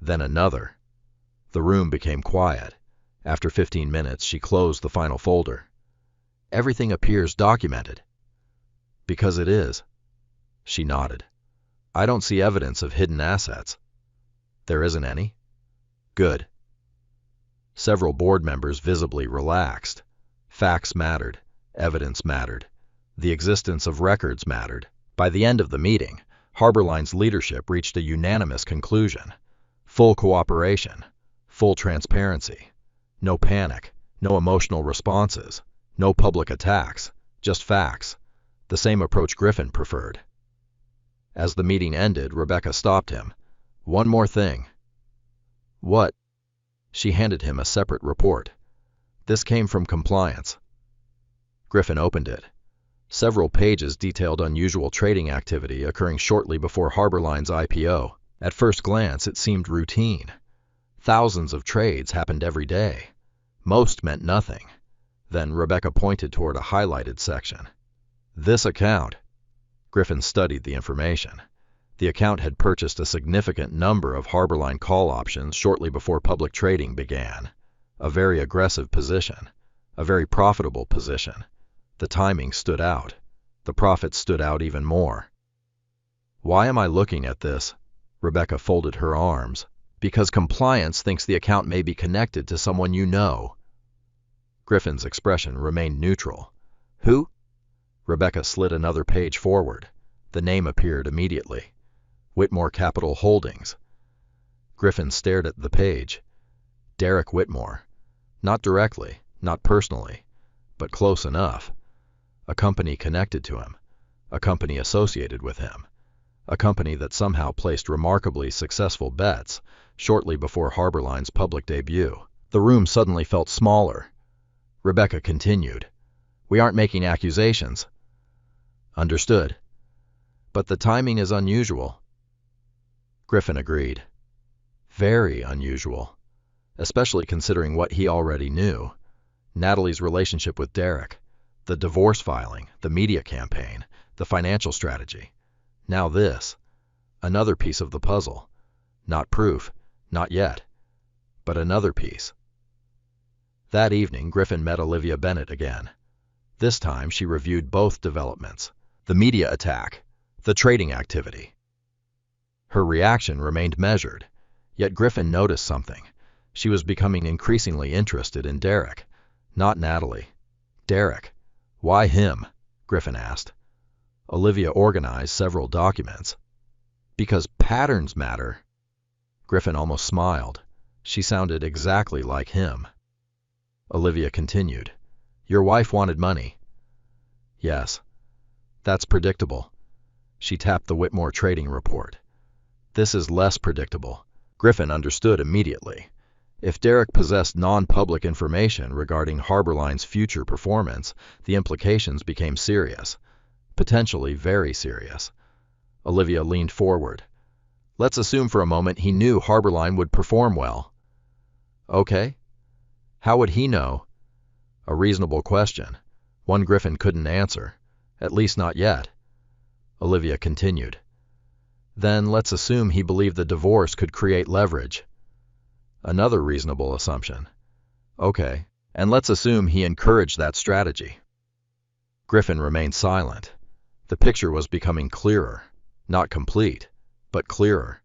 S1: Then another. The room became quiet. After 15 minutes, she closed the final folder. "Everything appears documented." "Because it is." She nodded. "I don't see evidence of hidden assets." "There isn't any?" "Good." Several board members visibly relaxed. Facts mattered. Evidence mattered. The existence of records mattered. By the end of the meeting, Harborline's leadership reached a unanimous conclusion. Full cooperation, full transparency, no panic, no emotional responses, no public attacks, just facts, the same approach Griffin preferred. As the meeting ended, Rebecca stopped him. "One more thing." "What?" She handed him a separate report. "This came from compliance." Griffin opened it. Several pages detailed unusual trading activity occurring shortly before Harborline's IPO. At first glance, it seemed routine. Thousands of trades happened every day. Most meant nothing. Then Rebecca pointed toward a highlighted section. "This account." Griffin studied the information. The account had purchased a significant number of Harborline call options shortly before public trading began. A very aggressive position. A very profitable position. The timing stood out. The profit stood out even more. "Why am I looking at this?" Rebecca folded her arms. "Because compliance thinks the account may be connected to someone you know." Griffin's expression remained neutral. "Who?" Rebecca slid another page forward. The name appeared immediately. Whitmore Capital Holdings. Griffin stared at the page. Derek Whitmore. Not directly, not personally, but close enough. A company connected to him. A company associated with him. A company that somehow placed remarkably successful bets shortly before Harborline's public debut. The room suddenly felt smaller. Rebecca continued. "We aren't making accusations." "Understood. But the timing is unusual." Griffin agreed. Very unusual, especially considering what he already knew. Natalie's relationship with Derek, the divorce filing, the media campaign, the financial strategy. Now this, another piece of the puzzle. Not proof, not yet, but another piece. That evening, Griffin met Olivia Bennett again. This time, she reviewed both developments, the media attack, the trading activity. Her reaction remained measured, yet Griffin noticed something. She was becoming increasingly interested in Derek, not Natalie. Derek. Why him? Griffin asked. Olivia organized several documents. Because patterns matter. Griffin almost smiled. She sounded exactly like him. Olivia continued. Your wife wanted money. Yes. That's predictable. She tapped the Whitmore trading report. This is less predictable. Griffin understood immediately. If Derek possessed non-public information regarding Harborline's future performance, the implications became serious. Potentially very serious. Olivia leaned forward. Let's assume for a moment he knew Harborline would perform well. Okay. How would he know? A reasonable question. One Griffin couldn't answer. At least not yet. Olivia continued. Then let's assume he believed the divorce could create leverage. Another reasonable assumption. Okay. And let's assume he encouraged that strategy. Griffin remained silent. The picture was becoming clearer. Not complete, but clearer.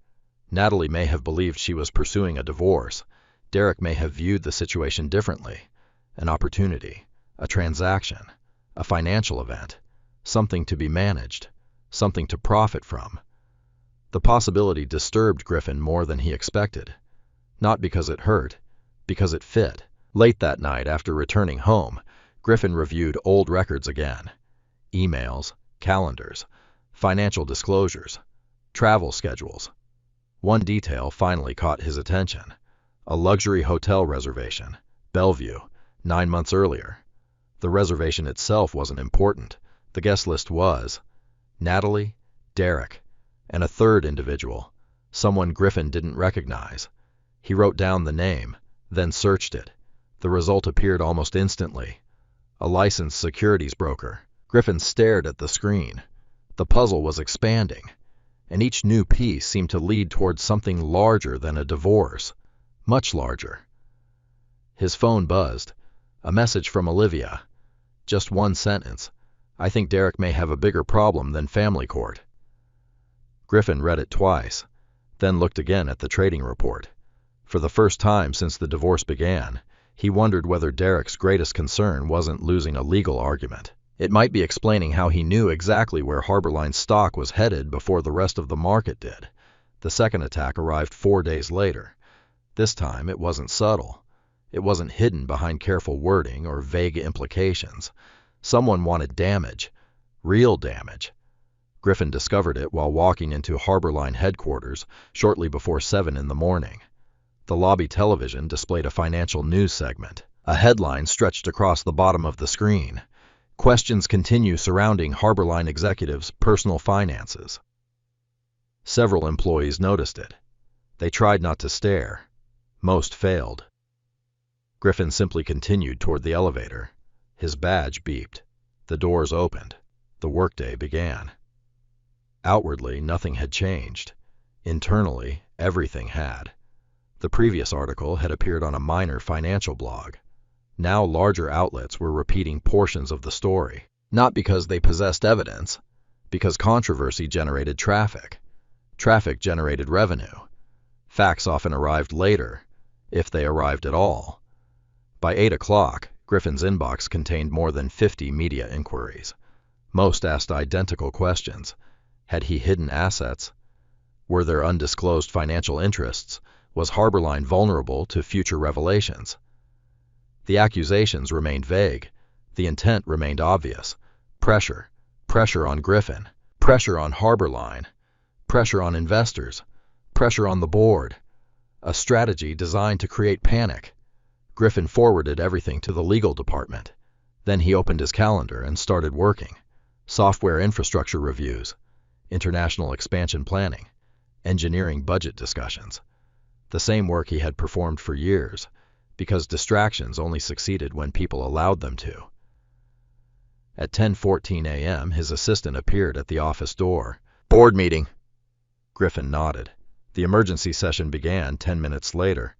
S1: Natalie may have believed she was pursuing a divorce. Derek may have viewed the situation differently. An opportunity, a transaction, a financial event, something to be managed, something to profit from. The possibility disturbed Griffin more than he expected. Not because it hurt, because it fit. Late that night, after returning home, Griffin reviewed old records again. Emails, calendars, financial disclosures, travel schedules. One detail finally caught his attention. A luxury hotel reservation, Bellevue, 9 months earlier. The reservation itself wasn't important. The guest list was Natalie, Derek, and a third individual, someone Griffin didn't recognize. He wrote down the name, then searched it. The result appeared almost instantly. A licensed securities broker. Griffin stared at the screen. The puzzle was expanding, and each new piece seemed to lead towards something larger than a divorce. Much larger. His phone buzzed. A message from Olivia. Just one sentence. I think Derek may have a bigger problem than family court. Griffin read it twice, then looked again at the trading report. For the first time since the divorce began, he wondered whether Derek's greatest concern wasn't losing a legal argument. It might be explaining how he knew exactly where Harborline's stock was headed before the rest of the market did. The second attack arrived 4 days later. This time it wasn't subtle. It wasn't hidden behind careful wording or vague implications. Someone wanted damage, real damage. Griffin discovered it while walking into Harborline headquarters shortly before 7 in the morning. The lobby television displayed a financial news segment. A headline stretched across the bottom of the screen. Questions continue surrounding Harborline executives' personal finances. Several employees noticed it. They tried not to stare. Most failed. Griffin simply continued toward the elevator. His badge beeped. The doors opened. The workday began. Outwardly, nothing had changed. Internally, everything had. The previous article had appeared on a minor financial blog. Now larger outlets were repeating portions of the story, not because they possessed evidence, because controversy generated traffic. Traffic generated revenue. Facts often arrived later, if they arrived at all. By 8 o'clock, Griffin's inbox contained more than 50 media inquiries. Most asked identical questions. Had he hidden assets? Were there undisclosed financial interests? Was Harborline vulnerable to future revelations? The accusations remained vague. The intent remained obvious. Pressure. Pressure on Griffin. Pressure on Harborline. Pressure on investors. Pressure on the board. A strategy designed to create panic. Griffin forwarded everything to the legal department. Then he opened his calendar and started working. Software infrastructure reviews. International expansion planning. Engineering budget discussions. The same work he had performed for years, because distractions only succeeded when people allowed them to. At 10:14 a.m., his assistant appeared at the office door. "Board meeting." Griffin nodded. The emergency session began 10 minutes later.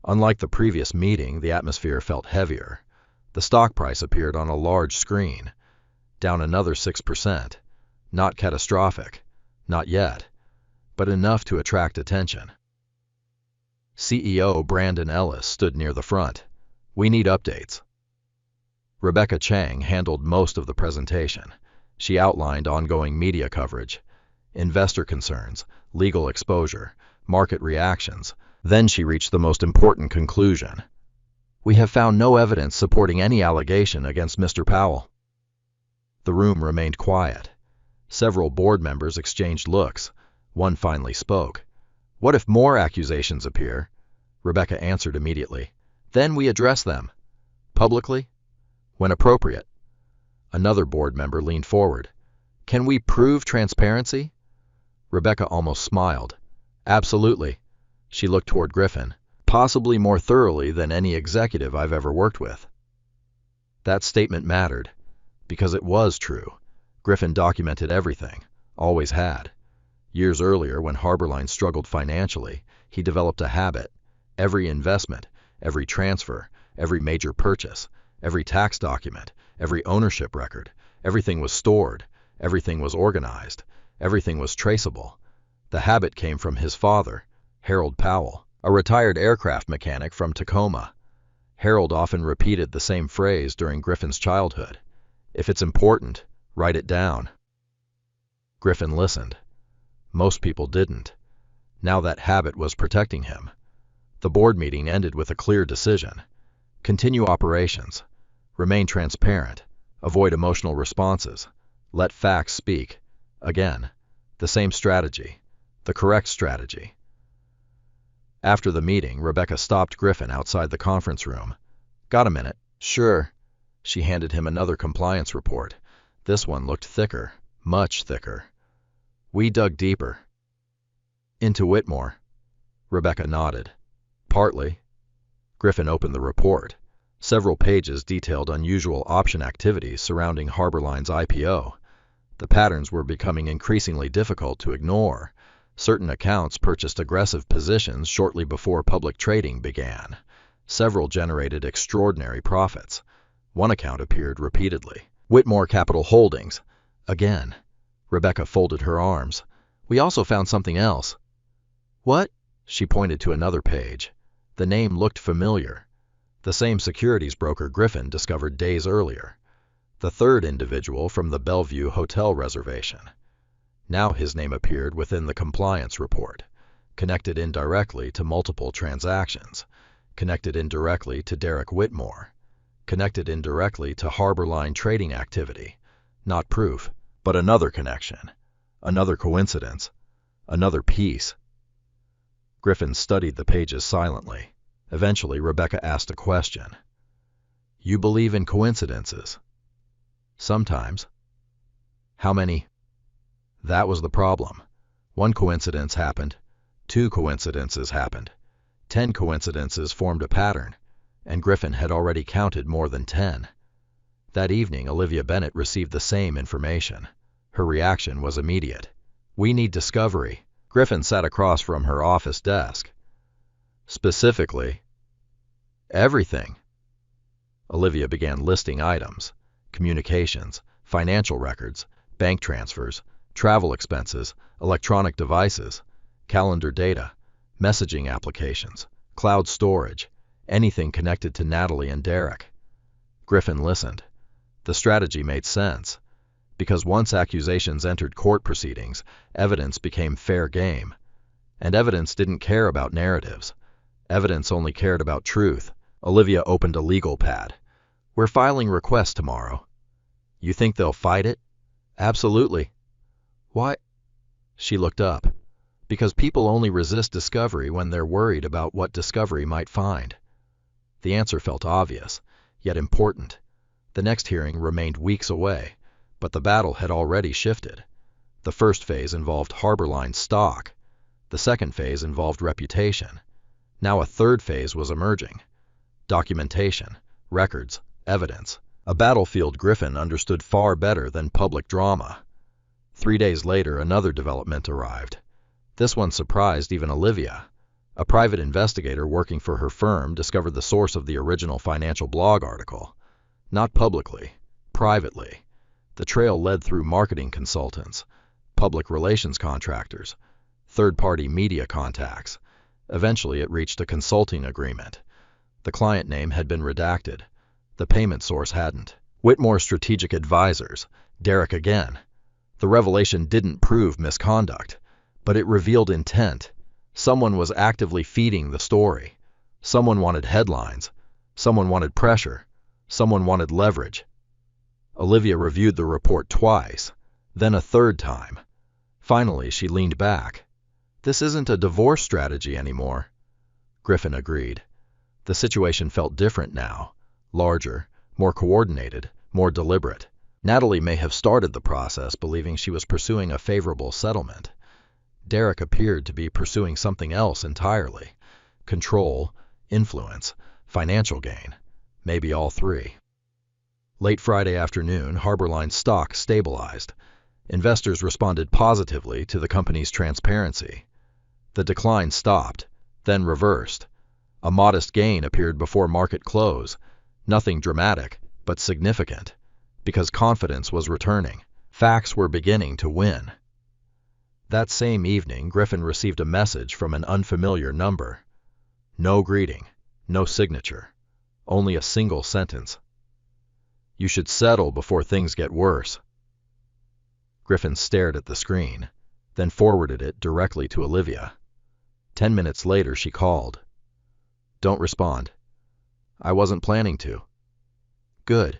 S1: Unlike the previous meeting, the atmosphere felt heavier. The stock price appeared on a large screen, down another 6%. Not catastrophic, not yet, but enough to attract attention. CEO Brandon Ellis stood near the front. "We need updates." Rebecca Chang handled most of the presentation. She outlined ongoing media coverage, investor concerns, legal exposure, market reactions. Then she reached the most important conclusion. "We have found no evidence supporting any allegation against Mr. Powell." The room remained quiet. Several board members exchanged looks. One finally spoke. "What if more accusations appear?" Rebecca answered immediately. "Then we address them. Publicly? When appropriate." Another board member leaned forward. "Can we prove transparency?" Rebecca almost smiled. "Absolutely." She looked toward Griffin. "Possibly more thoroughly than any executive I've ever worked with." That statement mattered, because it was true. Griffin documented everything, always had. Years earlier, when Harborline struggled financially, he developed a habit. Every investment, every transfer, every major purchase, every tax document, every ownership record, everything was stored, everything was organized, everything was traceable. The habit came from his father, Harold Powell, a retired aircraft mechanic from Tacoma. Harold often repeated the same phrase during Griffin's childhood. "If it's important, write it down." Griffin listened. Most people didn't. Now that habit was protecting him. The board meeting ended with a clear decision. Continue operations. Remain transparent. Avoid emotional responses. Let facts speak. Again, the same strategy. The correct strategy. After the meeting, Rebecca stopped Griffin outside the conference room. "Got a minute?" "Sure." She handed him another compliance report. This one looked thicker, much thicker. "We dug deeper." "Into Whitmore?" Rebecca nodded. "Partly." Griffin opened the report. Several pages detailed unusual option activities surrounding Harborline's IPO. The patterns were becoming increasingly difficult to ignore. Certain accounts purchased aggressive positions shortly before public trading began. Several generated extraordinary profits. One account appeared repeatedly. "Whitmore Capital Holdings." Again. Rebecca folded her arms. "We also found something else." "What?" She pointed to another page. The name looked familiar. The same securities broker Griffin discovered days earlier. The third individual from the Bellevue Hotel reservation. Now his name appeared within the compliance report, connected indirectly to multiple transactions, connected indirectly to Derek Whitmore, connected indirectly to Harborline trading activity. Not proof, but another connection, another coincidence, another piece. Griffin studied the pages silently. Eventually, Rebecca asked a question. You believe in coincidences? Sometimes. How many? That was the problem. One coincidence happened. 2 coincidences happened. 10 coincidences formed a pattern, and Griffin had already counted more than 10. That evening, Olivia Bennett received the same information. Her reaction was immediate. We need discovery. Griffin sat across from her office desk. Specifically, everything. Olivia began listing items: communications, financial records, bank transfers, travel expenses, electronic devices, calendar data, messaging applications, cloud storage, anything connected to Natalie and Derek. Griffin listened. The strategy made sense, because once accusations entered court proceedings, evidence became fair game. And evidence didn't care about narratives. Evidence only cared about truth. Olivia opened a legal pad. We're filing requests tomorrow. You think they'll fight it? Absolutely. Why? She looked up. Because people only resist discovery when they're worried about what discovery might find. The answer felt obvious, yet important. The next hearing remained weeks away, but the battle had already shifted. The first phase involved Harborline stock. The second phase involved reputation. Now a third phase was emerging. Documentation, records, evidence. A battlefield Griffin understood far better than public drama. 3 days later, another development arrived. This one surprised even Olivia. A private investigator working for her firm discovered the source of the original financial blog article. Not publicly, privately. The trail led through marketing consultants, public relations contractors, third-party media contacts. Eventually, it reached a consulting agreement. The client name had been redacted. The payment source hadn't. Whitmore Strategic Advisors, Derek again. The revelation didn't prove misconduct, but it revealed intent. Someone was actively feeding the story. Someone wanted headlines. Someone wanted pressure. Someone wanted leverage. Olivia reviewed the report twice, then a third time. Finally, she leaned back. This isn't a divorce strategy anymore. Griffin agreed. The situation felt different now. Larger, more coordinated, more deliberate. Natalie may have started the process believing she was pursuing a favorable settlement. Derek appeared to be pursuing something else entirely. Control, influence, financial gain. Maybe all three. Late Friday afternoon, Harborline stock stabilized. Investors responded positively to the company's transparency. The decline stopped, then reversed. A modest gain appeared before market close. Nothing dramatic, but significant. Because confidence was returning. Facts were beginning to win. That same evening, Griffin received a message from an unfamiliar number. No greeting, no signature, only a single sentence. You should settle before things get worse. Griffin stared at the screen, then forwarded it directly to Olivia. 10 minutes later, she called. Don't respond. I wasn't planning to. Good.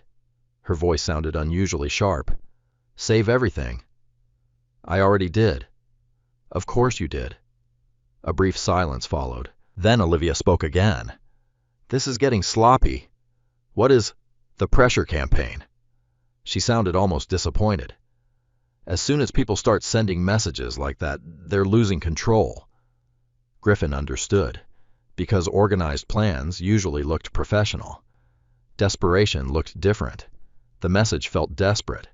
S1: Her voice sounded unusually sharp. Save everything. I already did. Of course you did. A brief silence followed. Then Olivia spoke again. This is getting sloppy. What is the pressure campaign? She sounded almost disappointed. As soon as people start sending messages like that, they're losing control. Griffin understood, because organized plans usually looked professional. Desperation looked different. The message felt desperate.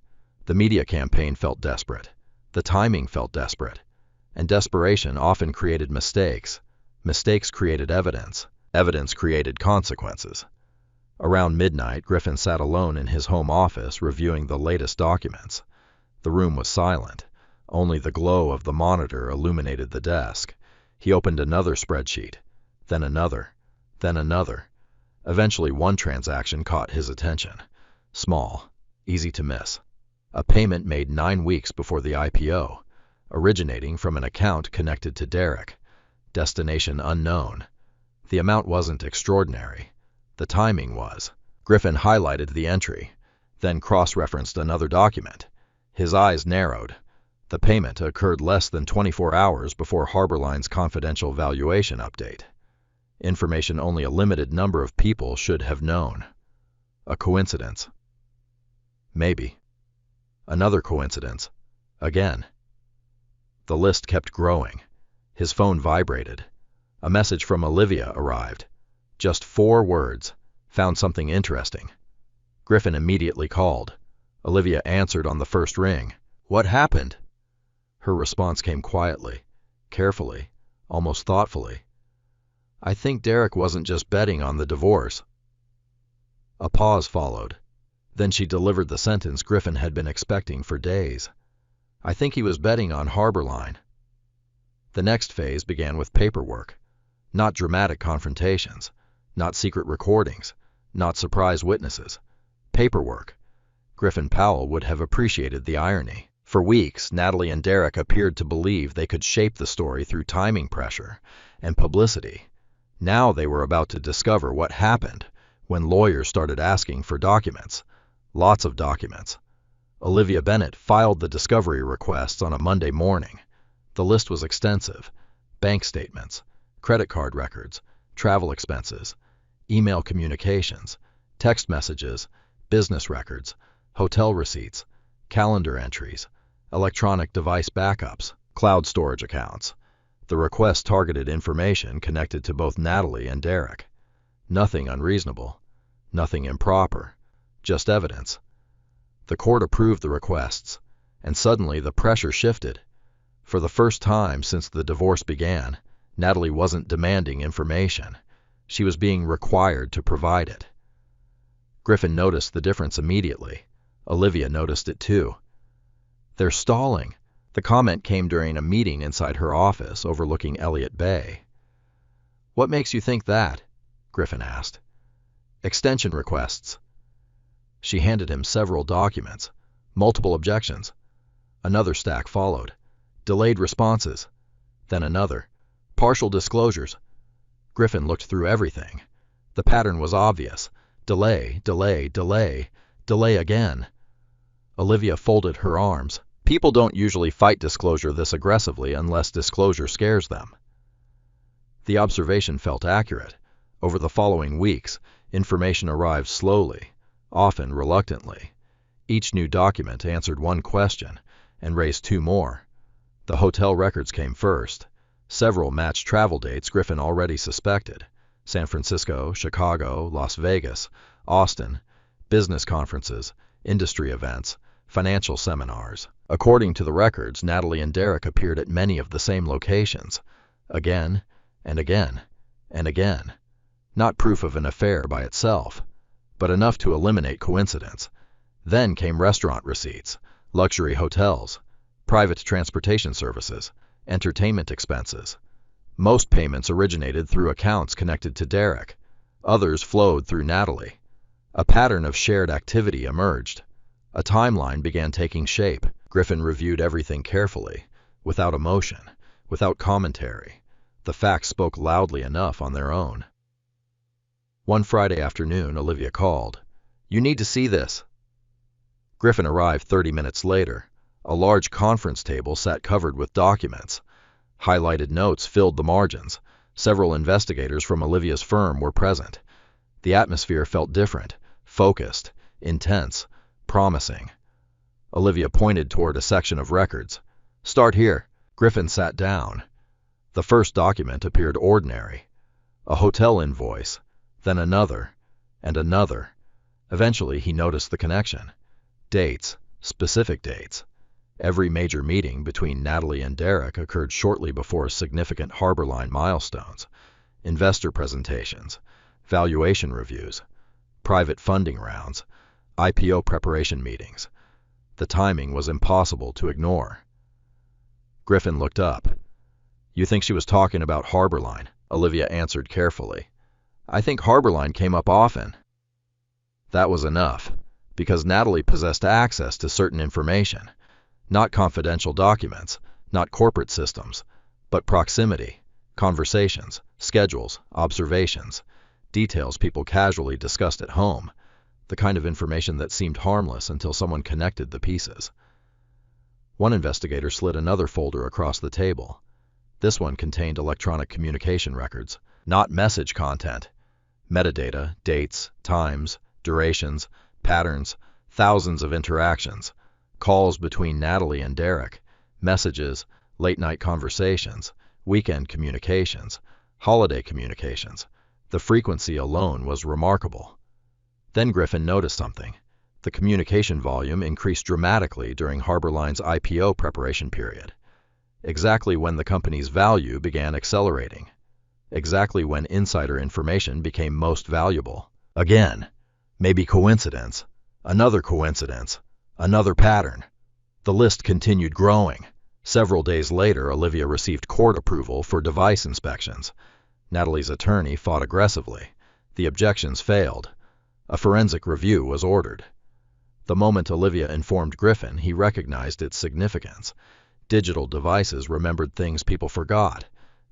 S1: The media campaign felt desperate. The timing felt desperate. And desperation often created mistakes. Mistakes created evidence. Evidence created consequences. Around midnight, Griffin sat alone in his home office reviewing the latest documents. The room was silent. Only the glow of the monitor illuminated the desk. He opened another spreadsheet, then another, then another. Eventually, one transaction caught his attention. Small, Easy to miss. A payment made 9 weeks before the IPO, originating from an account connected to Derek. Destination unknown. The amount wasn't extraordinary. The timing was. Griffin highlighted the entry, then cross-referenced another document. His eyes narrowed. The payment occurred less than 24 hours before Harborline's confidential valuation update. Information only a limited number of people should have known. A coincidence? Maybe. Another coincidence. Again. The list kept growing. His phone vibrated. A message from Olivia arrived. Just 4 words. Found something interesting. Griffin immediately called. Olivia answered on the first ring. What happened? Her response came quietly, carefully, almost thoughtfully. I think Derek wasn't just betting on the divorce. A pause followed. Then she delivered the sentence Griffin had been expecting for days. I think he was betting on Harborline. The next phase began with paperwork. Not dramatic confrontations, not secret recordings, not surprise witnesses. Paperwork. Griffin Powell would have appreciated the irony. For weeks, Natalie and Derek appeared to believe they could shape the story through timing pressure and publicity. Now they were about to discover what happened when lawyers started asking for documents. Lots of documents. Olivia Bennett filed the discovery requests on a Monday morning. The list was extensive. Bank statements, credit card records, travel expenses, email communications, text messages, business records, hotel receipts, calendar entries, electronic device backups, cloud storage accounts. The request targeted information connected to both Natalie and Derek. Nothing unreasonable, nothing improper, just evidence. The court approved the requests, and suddenly the pressure shifted. For the first time since the divorce began, Natalie wasn't demanding information. She was being required to provide it. Griffin noticed the difference immediately. Olivia noticed it too. They're stalling. The comment came during a meeting inside her office overlooking Elliott Bay. What makes you think that? Griffin asked. Extension requests. She handed him several documents, multiple objections. Another stack followed. Delayed responses. Then another. Partial disclosures. Griffin looked through everything. The pattern was obvious. Delay, delay, delay, delay again. Olivia folded her arms. People don't usually fight disclosure this aggressively unless disclosure scares them. The observation felt accurate. Over the following weeks, information arrived slowly, often reluctantly. Each new document answered one question and raised 2 more. The hotel records came first. Several matched travel dates Griffin already suspected. San Francisco, Chicago, Las Vegas, Austin, business conferences, industry events, financial seminars. According to the records, Natalie and Derek appeared at many of the same locations, again and again and again. Not proof of an affair by itself, but enough to eliminate coincidence. Then came restaurant receipts, luxury hotels, private transportation services, entertainment expenses. Most payments originated through accounts connected to Derek. Others flowed through Natalie. A pattern of shared activity emerged. A timeline began taking shape. Griffin reviewed everything carefully, without emotion, without commentary. The facts spoke loudly enough on their own. One Friday afternoon, Olivia called. You need to see this. Griffin arrived 30 minutes later. A large conference table sat covered with documents. Highlighted notes filled the margins. Several investigators from Olivia's firm were present. The atmosphere felt different, focused, intense, promising. Olivia pointed toward a section of records. Start here. Griffin sat down. The first document appeared ordinary. A hotel invoice, then another, and another. Eventually he noticed the connection. Dates, specific dates. Every major meeting between Natalie and Derek occurred shortly before significant Harborline milestones. Investor presentations, valuation reviews, private funding rounds, IPO preparation meetings. The timing was impossible to ignore. Griffin looked up. You think she was talking about Harborline? Olivia answered carefully. I think Harborline came up often. That was enough. because Natalie possessed access to certain information, not confidential documents, not corporate systems, but proximity, conversations, schedules, observations, details people casually discussed at home, the kind of information that seemed harmless until someone connected the pieces. One investigator slid another folder across the table. This one contained electronic communication records, not message content. Metadata, dates, times, durations, patterns, thousands of interactions, calls between Natalie and Derek, messages, late-night conversations, weekend communications, holiday communications. The frequency alone was remarkable. Then Griffin noticed something. The communication volume increased dramatically during HarborLine's IPO preparation period, exactly when the company's value began accelerating, exactly when insider information became most valuable. Again, maybe coincidence, another coincidence, another pattern. The list continued growing. Several days later, Olivia received court approval for device inspections. Natalie's attorney fought aggressively. The objections failed. A forensic review was ordered. The moment Olivia informed Griffin, he recognized its significance. Digital devices remembered things people forgot.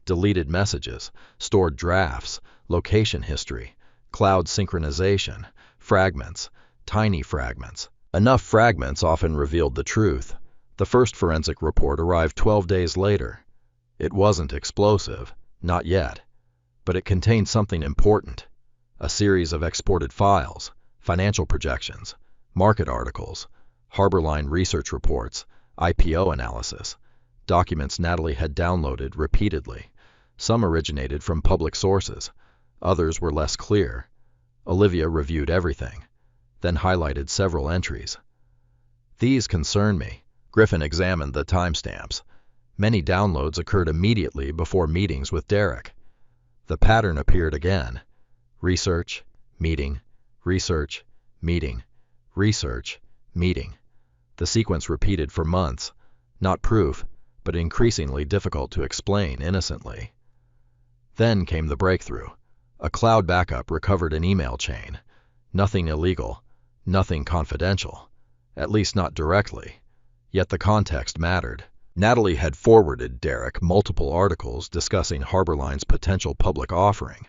S1: Deleted messages, stored drafts, location history, cloud synchronization, fragments, tiny fragments. Enough fragments often revealed the truth. The first forensic report arrived 12 days later. It wasn't explosive, not yet, but it contained something important. A series of exported files, financial projections, market articles, HarborLine research reports, IPO analysis, documents Natalie had downloaded repeatedly. Some originated from public sources, others were less clear. Olivia reviewed everything, then highlighted several entries. These concern me. Griffin examined the timestamps. Many downloads occurred immediately before meetings with Derek. The pattern appeared again. Research, meeting, research, meeting, research, meeting. The sequence repeated for months, not proof, but increasingly difficult to explain innocently. Then came the breakthrough. A cloud backup recovered an email chain. Nothing illegal, nothing confidential, at least not directly. Yet the context mattered. Natalie had forwarded Derek multiple articles discussing HarborLine's potential public offering.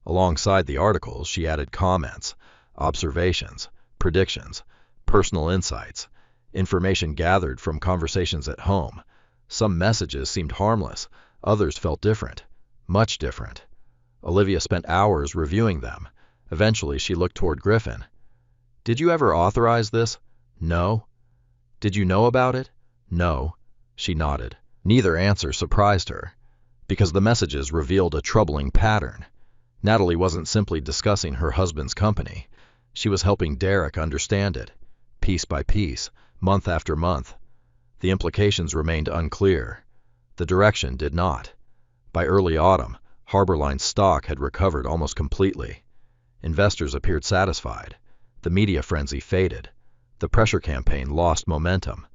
S1: Alongside the articles, she added comments, observations, predictions, personal insights, information gathered from conversations at home. Some messages seemed harmless, others felt different, much different. Olivia spent hours reviewing them. Eventually, she looked toward Griffin. "Did you ever authorize this?" "No." "Did you know about it?" "No." She nodded. Neither answer surprised her, because the messages revealed a troubling pattern. Natalie wasn't simply discussing her husband's company. She was helping Derek understand it, piece by piece, month after month. The implications remained unclear. The direction did not. By early autumn, HarborLine's stock had recovered almost completely. Investors appeared satisfied. The media frenzy faded. The pressure campaign lost momentum.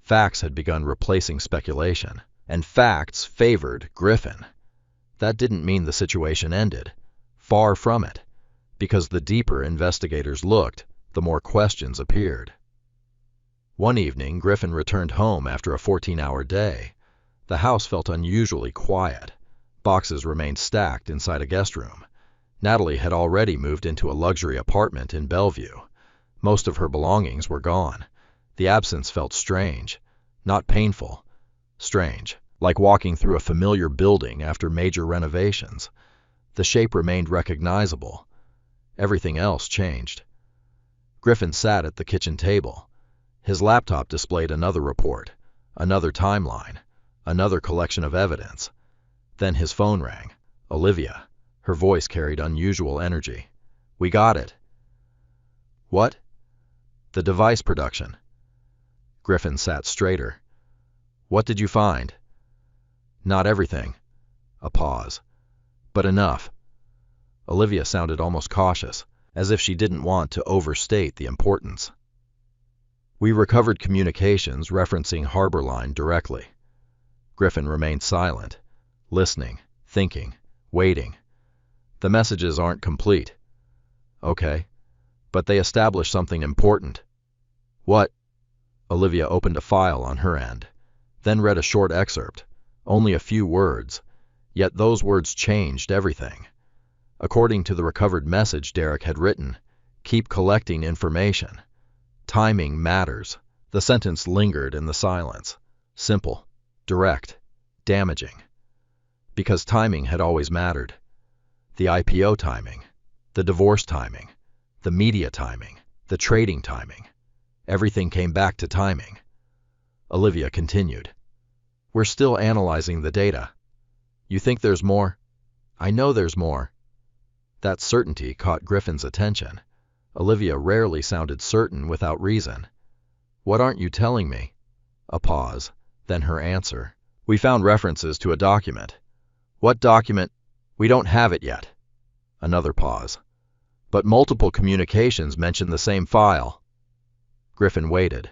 S1: Facts had begun replacing speculation, and facts favored Griffin. That didn't mean the situation ended. Far from it, because the deeper investigators looked, the more questions appeared. One evening, Griffin returned home after a 14-hour day. The house felt unusually quiet. Boxes remained stacked inside a guest room. Natalie had already moved into a luxury apartment in Bellevue. Most of her belongings were gone. The absence felt strange, not painful, strange, like walking through a familiar building after major renovations. The shape remained recognizable. Everything else changed. Griffin sat at the kitchen table. His laptop displayed another report, another timeline, another collection of evidence. Then his phone rang. Olivia. Her voice carried unusual energy. "We got it." "What?" "The device production." Griffin sat straighter. "What did you find?" "Not everything." A pause. "But enough." Olivia sounded almost cautious, as if she didn't want to overstate the importance. "We recovered communications referencing HarborLine directly." Griffin remained silent, listening, thinking, waiting. "The messages aren't complete." "Okay. But they established something important. What? Olivia opened a file on her end, then read a short excerpt, only a few words, yet those words changed everything. According to the recovered message Derek had written, keep collecting information. Timing matters. The sentence lingered in the silence. Simple, direct, damaging. Because timing had always mattered. The IPO timing, the divorce timing, the media timing, the trading timing. Everything came back to timing. Olivia continued. We're still analyzing the data. You think there's more? I know there's more. That certainty caught Griffin's attention. Olivia rarely sounded certain without reason. What aren't you telling me? A pause, then her answer. We found references to a document. What document? We don't have it yet. Another pause. But multiple communications mention the same file. Griffin waited.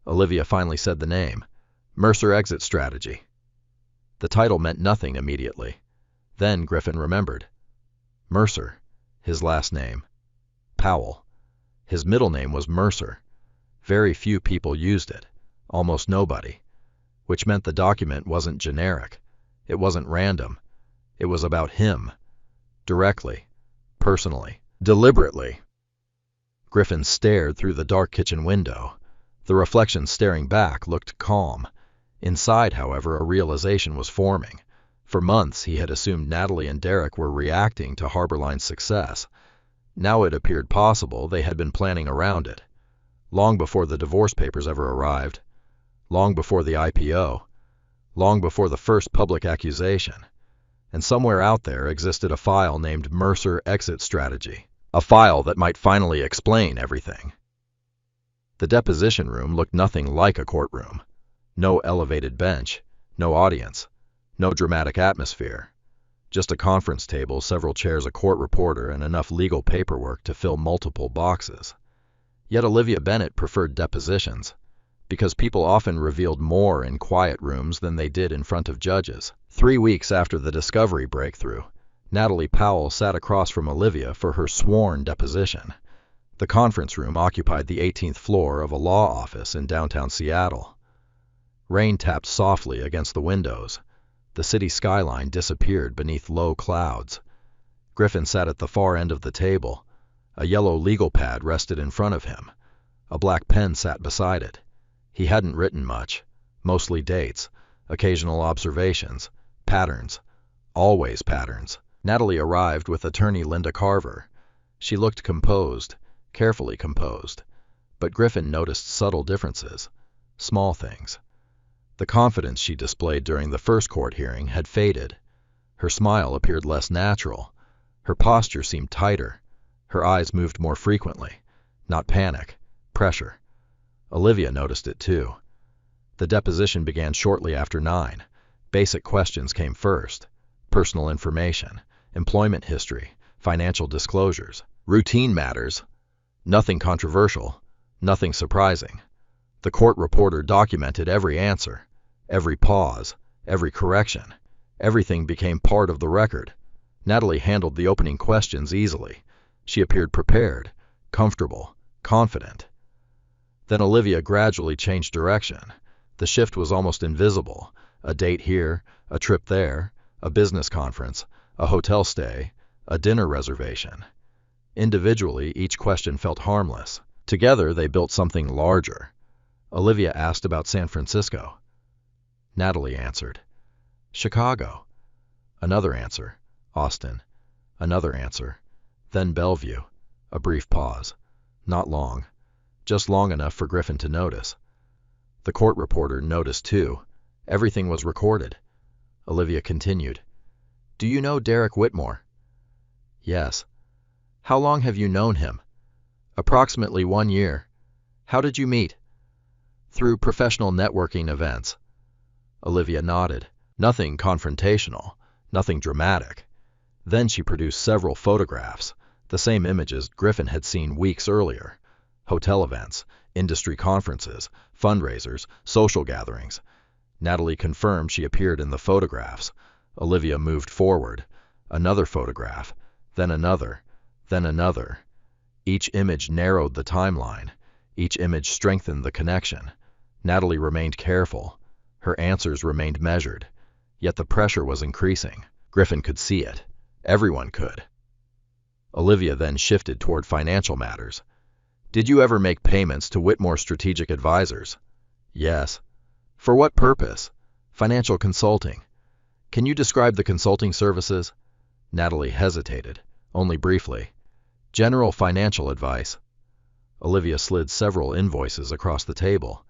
S1: Olivia finally said the name. Mercer Exit Strategy. The title meant nothing immediately. Then Griffin remembered. Mercer, his last name. Powell. His middle name was Mercer. Very few people used it, almost nobody, which meant the document wasn't generic. It wasn't random. It was about him. Directly. Personally. Deliberately. Griffin stared through the dark kitchen window. The reflection staring back looked calm. Inside, however, a realization was forming. For months, he had assumed Natalie and Derek were reacting to Harborline's success. Now it appeared possible they had been planning around it. Long before the divorce papers ever arrived. Long before the IPO. Long before the first public accusation. And somewhere out there existed a file named Mercer Exit Strategy. A file that might finally explain everything. The deposition room looked nothing like a courtroom. No elevated bench, no audience, no dramatic atmosphere. Just a conference table, several chairs, a court reporter, and enough legal paperwork to fill multiple boxes. Yet Olivia Bennett preferred depositions, because people often revealed more in quiet rooms than they did in front of judges. 3 weeks after the discovery breakthrough, Natalie Powell sat across from Olivia for her sworn deposition. The conference room occupied the 18th floor of a law office in downtown Seattle. Rain tapped softly against the windows. The city skyline disappeared beneath low clouds. Griffin sat at the far end of the table. A yellow legal pad rested in front of him. A black pen sat beside it. He hadn't written much, mostly dates, occasional observations, patterns, always patterns. Natalie arrived with attorney Linda Carver. She looked composed, carefully composed, but Griffin noticed subtle differences, small things. The confidence she displayed during the first court hearing had faded. Her smile appeared less natural. Her posture seemed tighter. Her eyes moved more frequently. Not panic, pressure. Olivia noticed it too. The deposition began shortly after 9. Basic questions came first. Personal information, employment history, financial disclosures, routine matters. Nothing controversial, nothing surprising. The court reporter documented every answer, every pause, every correction. Everything became part of the record. Natalie handled the opening questions easily. She appeared prepared, comfortable, confident. Then Olivia gradually changed direction. The shift was almost invisible. A date here, a trip there, a business conference, a hotel stay, a dinner reservation. Individually, each question felt harmless. Together, they built something larger. Olivia asked about San Francisco. Natalie answered, Chicago. Another answer, Austin. Another answer, then Bellevue. A brief pause. Not long. Just long enough for Griffin to notice. The court reporter noticed too. Everything was recorded. Olivia continued, Do you know Derek Whitmore? Yes. How long have you known him? Approximately 1 year. How did you meet? Through professional networking events. Olivia nodded. Nothing confrontational, nothing dramatic. Then she produced several photographs, the same images Griffin had seen weeks earlier. Hotel events, industry conferences, fundraisers, social gatherings. Natalie confirmed she appeared in the photographs. Olivia moved forward. Another photograph, then another, then another. Each image narrowed the timeline. Each image strengthened the connection. Natalie remained careful. Her answers remained measured. Yet the pressure was increasing. Griffin could see it. Everyone could. Olivia then shifted toward financial matters. Did you ever make payments to Whitmore Strategic Advisors? Yes. For what purpose? Financial consulting. Can you describe the consulting services? Natalie hesitated, only briefly. General financial advice. Olivia slid several invoices across the table.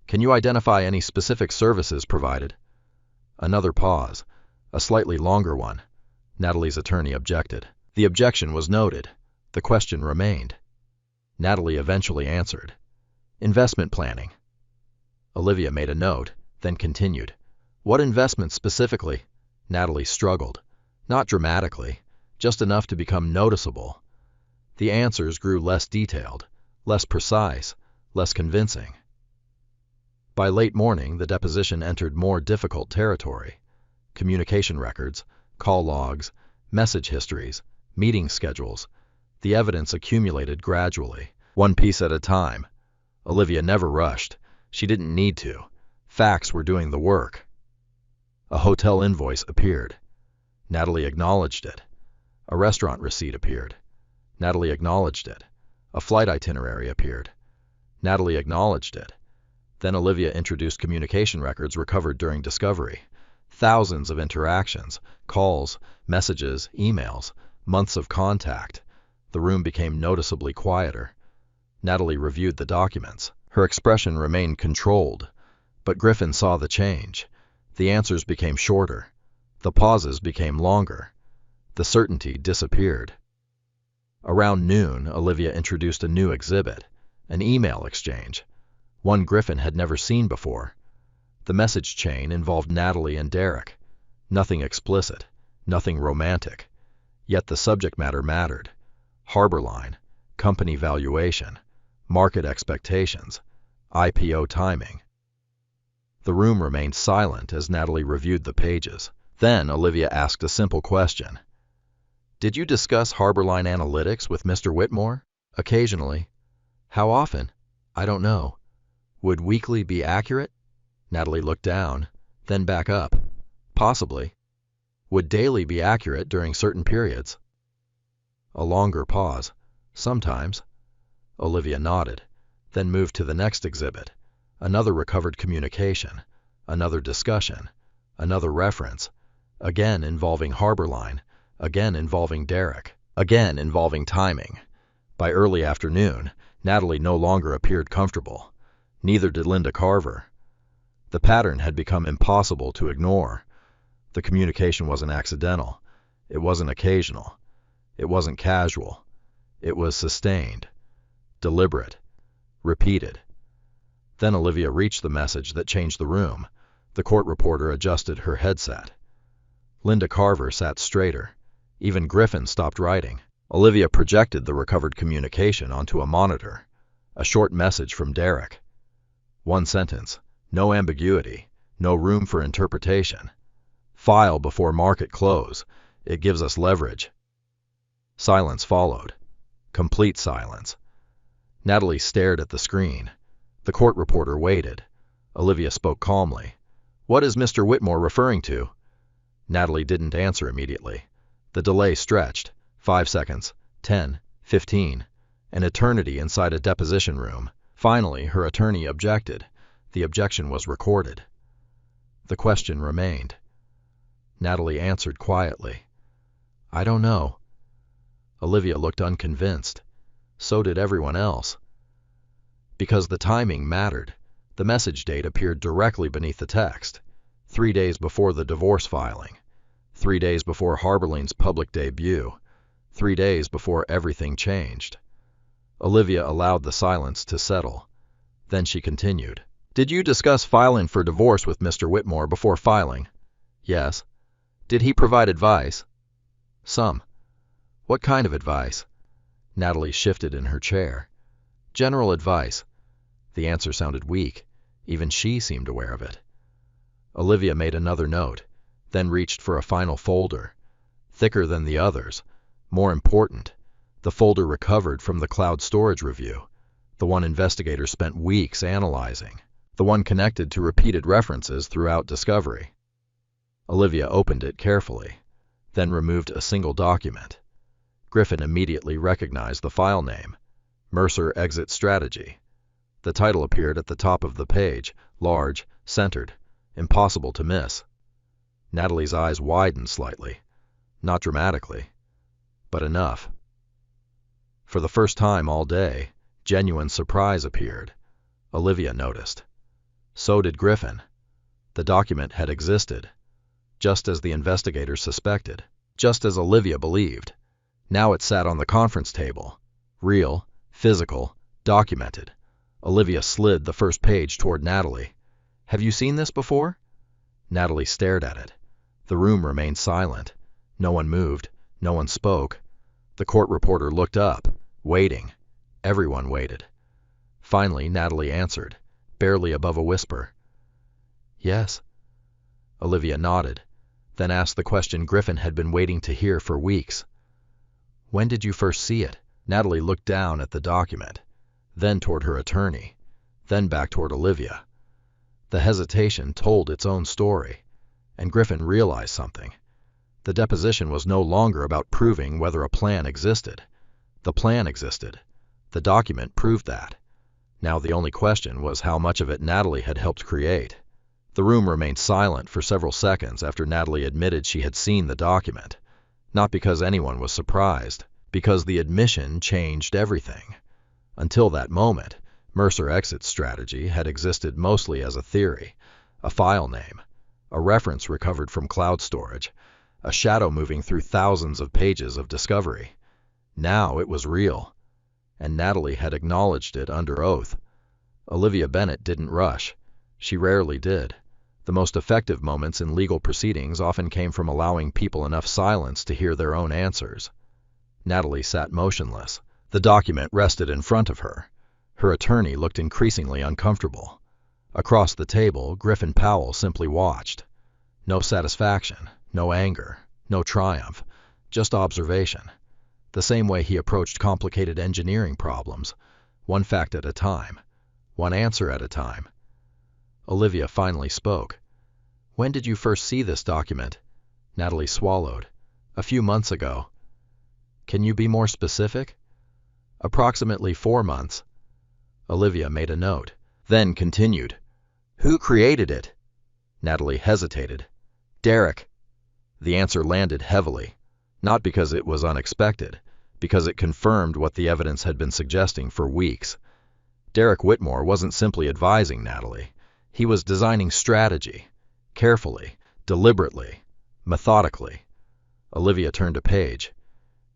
S1: Can you identify any specific services provided? Another pause, a slightly longer one. Natalie's attorney objected. The objection was noted. The question remained. Natalie eventually answered. Investment planning. Olivia made a note, then continued. What investments specifically? Natalie struggled. Not dramatically, just enough to become noticeable. The answers grew less detailed, less precise, less convincing. By late morning, the deposition entered more difficult territory. Communication records, call logs, message histories, meeting schedules. The evidence accumulated gradually, one piece at a time. Olivia never rushed. She didn't need to. Facts were doing the work. A hotel invoice appeared. Natalie acknowledged it. A restaurant receipt appeared. Natalie acknowledged it. A flight itinerary appeared. Natalie acknowledged it. Then Olivia introduced communication records recovered during discovery. Thousands of interactions, calls, messages, emails, months of contact. The room became noticeably quieter. Natalie reviewed the documents. Her expression remained controlled, but Griffin saw the change. The answers became shorter. The pauses became longer. The certainty disappeared. Around noon, Olivia introduced a new exhibit, an email exchange, one Griffin had never seen before. The message chain involved Natalie and Derek. Nothing explicit, nothing romantic. Yet the subject matter mattered. Harborline, company valuation, market expectations, IPO timing. The room remained silent as Natalie reviewed the pages. Then Olivia asked a simple question. Did you discuss Harborline Analytics with Mr. Whitmore? Occasionally. How often? I don't know. Would weekly be accurate? Natalie looked down, then back up. Possibly. Would daily be accurate during certain periods? A longer pause. Sometimes. Olivia nodded, then moved to the next exhibit. Another recovered communication, another discussion, another reference, again involving Harborline, again involving Derek, again involving timing. By early afternoon, Natalie no longer appeared comfortable. Neither did Linda Carver. The pattern had become impossible to ignore. The communication wasn't accidental. It wasn't occasional. It wasn't casual. It was sustained, deliberate, repeated. Then Olivia reached the message that changed the room. The court reporter adjusted her headset. Linda Carver sat straighter. Even Griffin stopped writing. Olivia projected the recovered communication onto a monitor. A short message from Derek. One sentence. No ambiguity. No room for interpretation. File before market close. It gives us leverage. Silence followed. Complete silence. Natalie stared at the screen. The court reporter waited. Olivia spoke calmly. What is Mr. Whitmore referring to? Natalie didn't answer immediately. The delay stretched. 5 seconds, 10, 15, an eternity inside a deposition room. Finally, her attorney objected. The objection was recorded. The question remained. Natalie answered quietly. I don't know. Olivia looked unconvinced. So did everyone else. Because the timing mattered. The message date appeared directly beneath the text. 3 days before the divorce filing. 3 days before Harborline's public debut. 3 days before everything changed. Olivia allowed the silence to settle. Then she continued. Did you discuss filing for divorce with Mr. Whitmore before filing? Yes. Did he provide advice? Some. What kind of advice? Natalie shifted in her chair. General advice. The answer sounded weak. Even she seemed aware of it. Olivia made another note, then reached for a final folder. Thicker than the others. More important. The folder recovered from the cloud storage review, the one investigators spent weeks analyzing, the one connected to repeated references throughout discovery. Olivia opened it carefully, then removed a single document. Griffin immediately recognized the file name, Mercer Exit Strategy. The title appeared at the top of the page, large, centered, impossible to miss. Natalie's eyes widened slightly, not dramatically, but enough. For the first time all day, genuine surprise appeared. Olivia noticed. So did Griffin. The document had existed, just as the investigators suspected, just as Olivia believed. Now it sat on the conference table. Real, physical, documented. Olivia slid the first page toward Natalie. "Have you seen this before?" Natalie stared at it. The room remained silent. No one moved. No one spoke. The court reporter looked up, waiting. Everyone waited. Finally, Natalie answered, barely above a whisper. "Yes." Olivia nodded, then asked the question Griffin had been waiting to hear for weeks. "When did you first see it?" Natalie looked down at the document, then toward her attorney, then back toward Olivia. The hesitation told its own story, and Griffin realized something. The deposition was no longer about proving whether a plan existed. The plan existed. The document proved that. Now the only question was how much of it Natalie had helped create. The room remained silent for several seconds after Natalie admitted she had seen the document, not because anyone was surprised, because the admission changed everything. Until that moment, Mercer Exit Strategy had existed mostly as a theory, a file name, a reference recovered from cloud storage, a shadow moving through thousands of pages of discovery. Now it was real, and Natalie had acknowledged it under oath. Olivia Bennett didn't rush. She rarely did. The most effective moments in legal proceedings often came from allowing people enough silence to hear their own answers. Natalie sat motionless. The document rested in front of her. Her attorney looked increasingly uncomfortable. Across the table, Griffin Powell simply watched. No satisfaction, no anger, no triumph, just observation. The same way he approached complicated engineering problems, one fact at a time, one answer at a time. Olivia finally spoke. "When did you first see this document?" Natalie swallowed. "A few months ago." "Can you be more specific?" "Approximately 4 months." Olivia made a note, then continued. "Who created it?" Natalie hesitated. "Derek." The answer landed heavily, not because it was unexpected, because it confirmed what the evidence had been suggesting for weeks. Derek Whitmore wasn't simply advising Natalie. He was designing strategy, carefully, deliberately, methodically. Olivia turned a page.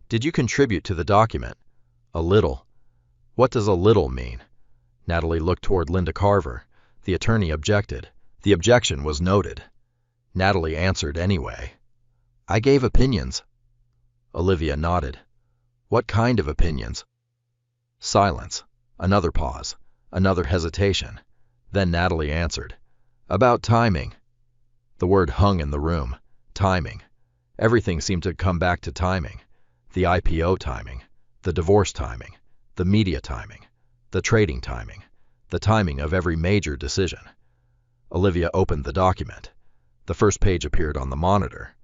S1: "Did you contribute to the document?" "A little." "What does a little mean?" Natalie looked toward Linda Carver. The attorney objected. The objection was noted. Natalie answered anyway. "I gave opinions." Olivia nodded. "What kind of opinions?" Silence. Another pause. Another hesitation. Then Natalie answered. "About timing." The word hung in the room. Timing. Everything seemed to come back to timing. The IPO timing. The divorce timing. The media timing. The trading timing. The timing of every major decision. Olivia opened the document. The first page appeared on the monitor.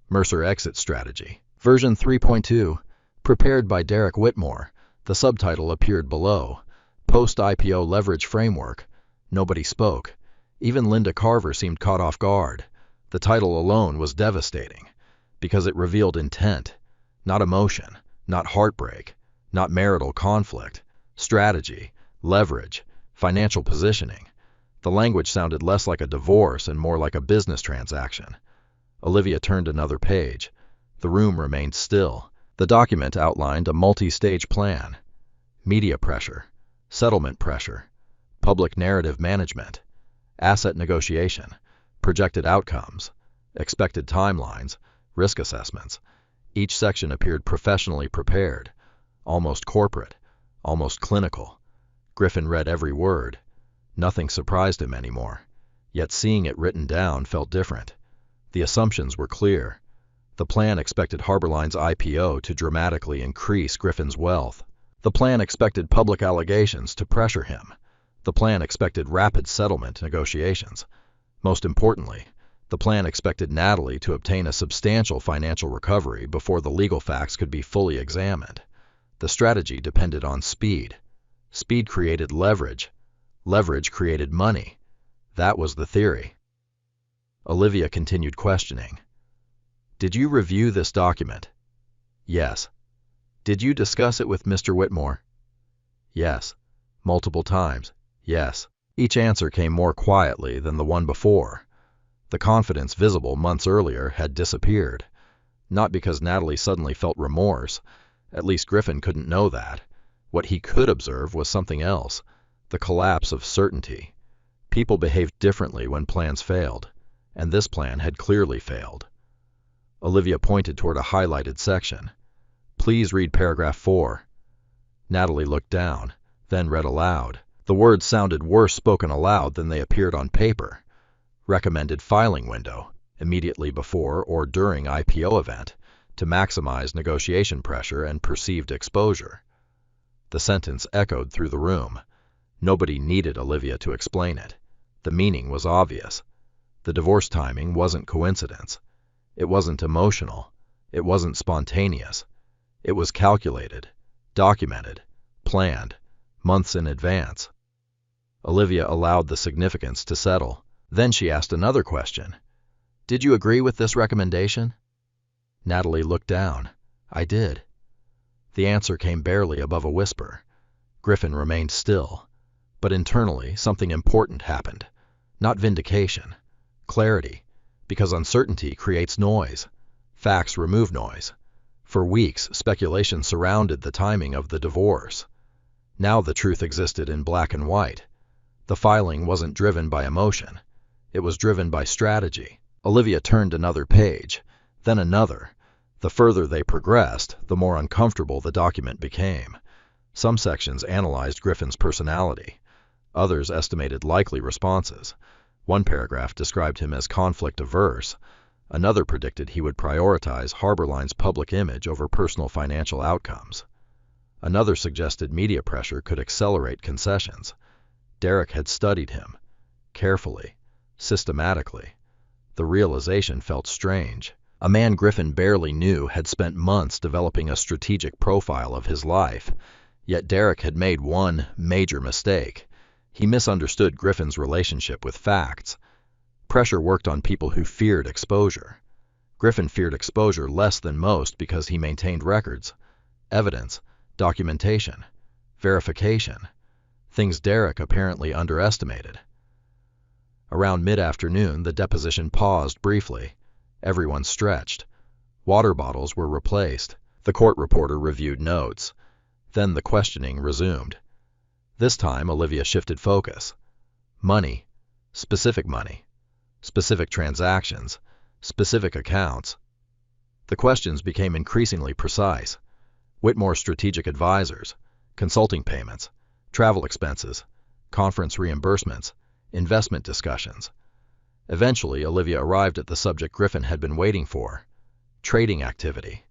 S1: Mercer Exit Strategy, version 3.2, prepared by Derek Whitmore. The subtitle appeared below. Post-IPO Leverage Framework. Nobody spoke. Even Linda Carver seemed caught off guard. The title alone was devastating, because it revealed intent, not emotion, not heartbreak, not marital conflict, strategy, leverage, financial positioning. The language sounded less like a divorce and more like a business transaction. Olivia turned another page. The room remained still. The document outlined a multi-stage plan. Media pressure, settlement pressure, public narrative management, asset negotiation, projected outcomes, expected timelines, risk assessments. Each section appeared professionally prepared, almost corporate, almost clinical. Griffin read every word. Nothing surprised him anymore, yet seeing it written down felt different. The assumptions were clear. The plan expected Harborline's IPO to dramatically increase Griffin's wealth. The plan expected public allegations to pressure him. The plan expected rapid settlement negotiations. Most importantly, the plan expected Natalie to obtain a substantial financial recovery before the legal facts could be fully examined. The strategy depended on speed. Speed created leverage. Leverage created money. That was the theory. Olivia continued questioning. Did you review this document? Yes. Did you discuss it with Mr. Whitmore? Yes. Multiple times. Yes. Each answer came more quietly than the one before. The confidence visible months earlier had disappeared. Not because Natalie suddenly felt remorse. At least Griffin couldn't know that. What he could observe was something else, the collapse of certainty. People behaved differently when plans failed, and this plan had clearly failed. Olivia pointed toward a highlighted section. Please read paragraph 4. Natalie looked down, then read aloud. The words sounded worse spoken aloud than they appeared on paper. Recommended filing window, immediately before or during IPO event, to maximize negotiation pressure and perceived exposure. The sentence echoed through the room. Nobody needed Olivia to explain it. The meaning was obvious. The divorce timing wasn't coincidence. It wasn't emotional. It wasn't spontaneous. It was calculated, documented, planned, months in advance. Olivia allowed the significance to settle. Then she asked another question. Did you agree with this recommendation? Natalie looked down. I did. The answer came barely above a whisper. Griffin remained still. But internally, something important happened. Not vindication. Clarity. Because uncertainty creates noise. Facts remove noise. For weeks, speculation surrounded the timing of the divorce. Now the truth existed in black and white. The filing wasn't driven by emotion. It was driven by strategy. Olivia turned another page, then another. The further they progressed, the more uncomfortable the document became. Some sections analyzed Griffin's personality. Others estimated likely responses. One paragraph described him as conflict-averse. Another predicted he would prioritize Harborline's public image over personal financial outcomes. Another suggested media pressure could accelerate concessions. Derek had studied him, carefully, systematically. The realization felt strange. A man Griffin barely knew had spent months developing a strategic profile of his life, yet Derek had made one major mistake. He misunderstood Griffin's relationship with facts. Pressure worked on people who feared exposure. Griffin feared exposure less than most because he maintained records, evidence, documentation, verification, things Derek apparently underestimated. Around mid-afternoon, the deposition paused briefly. Everyone stretched. Water bottles were replaced. The court reporter reviewed notes. Then the questioning resumed. This time, Olivia shifted focus. Money, specific transactions, specific accounts. The questions became increasingly precise. Whitmore strategic advisors, consulting payments, travel expenses, conference reimbursements, investment discussions. Eventually, Olivia arrived at the subject Griffin had been waiting for: trading activity.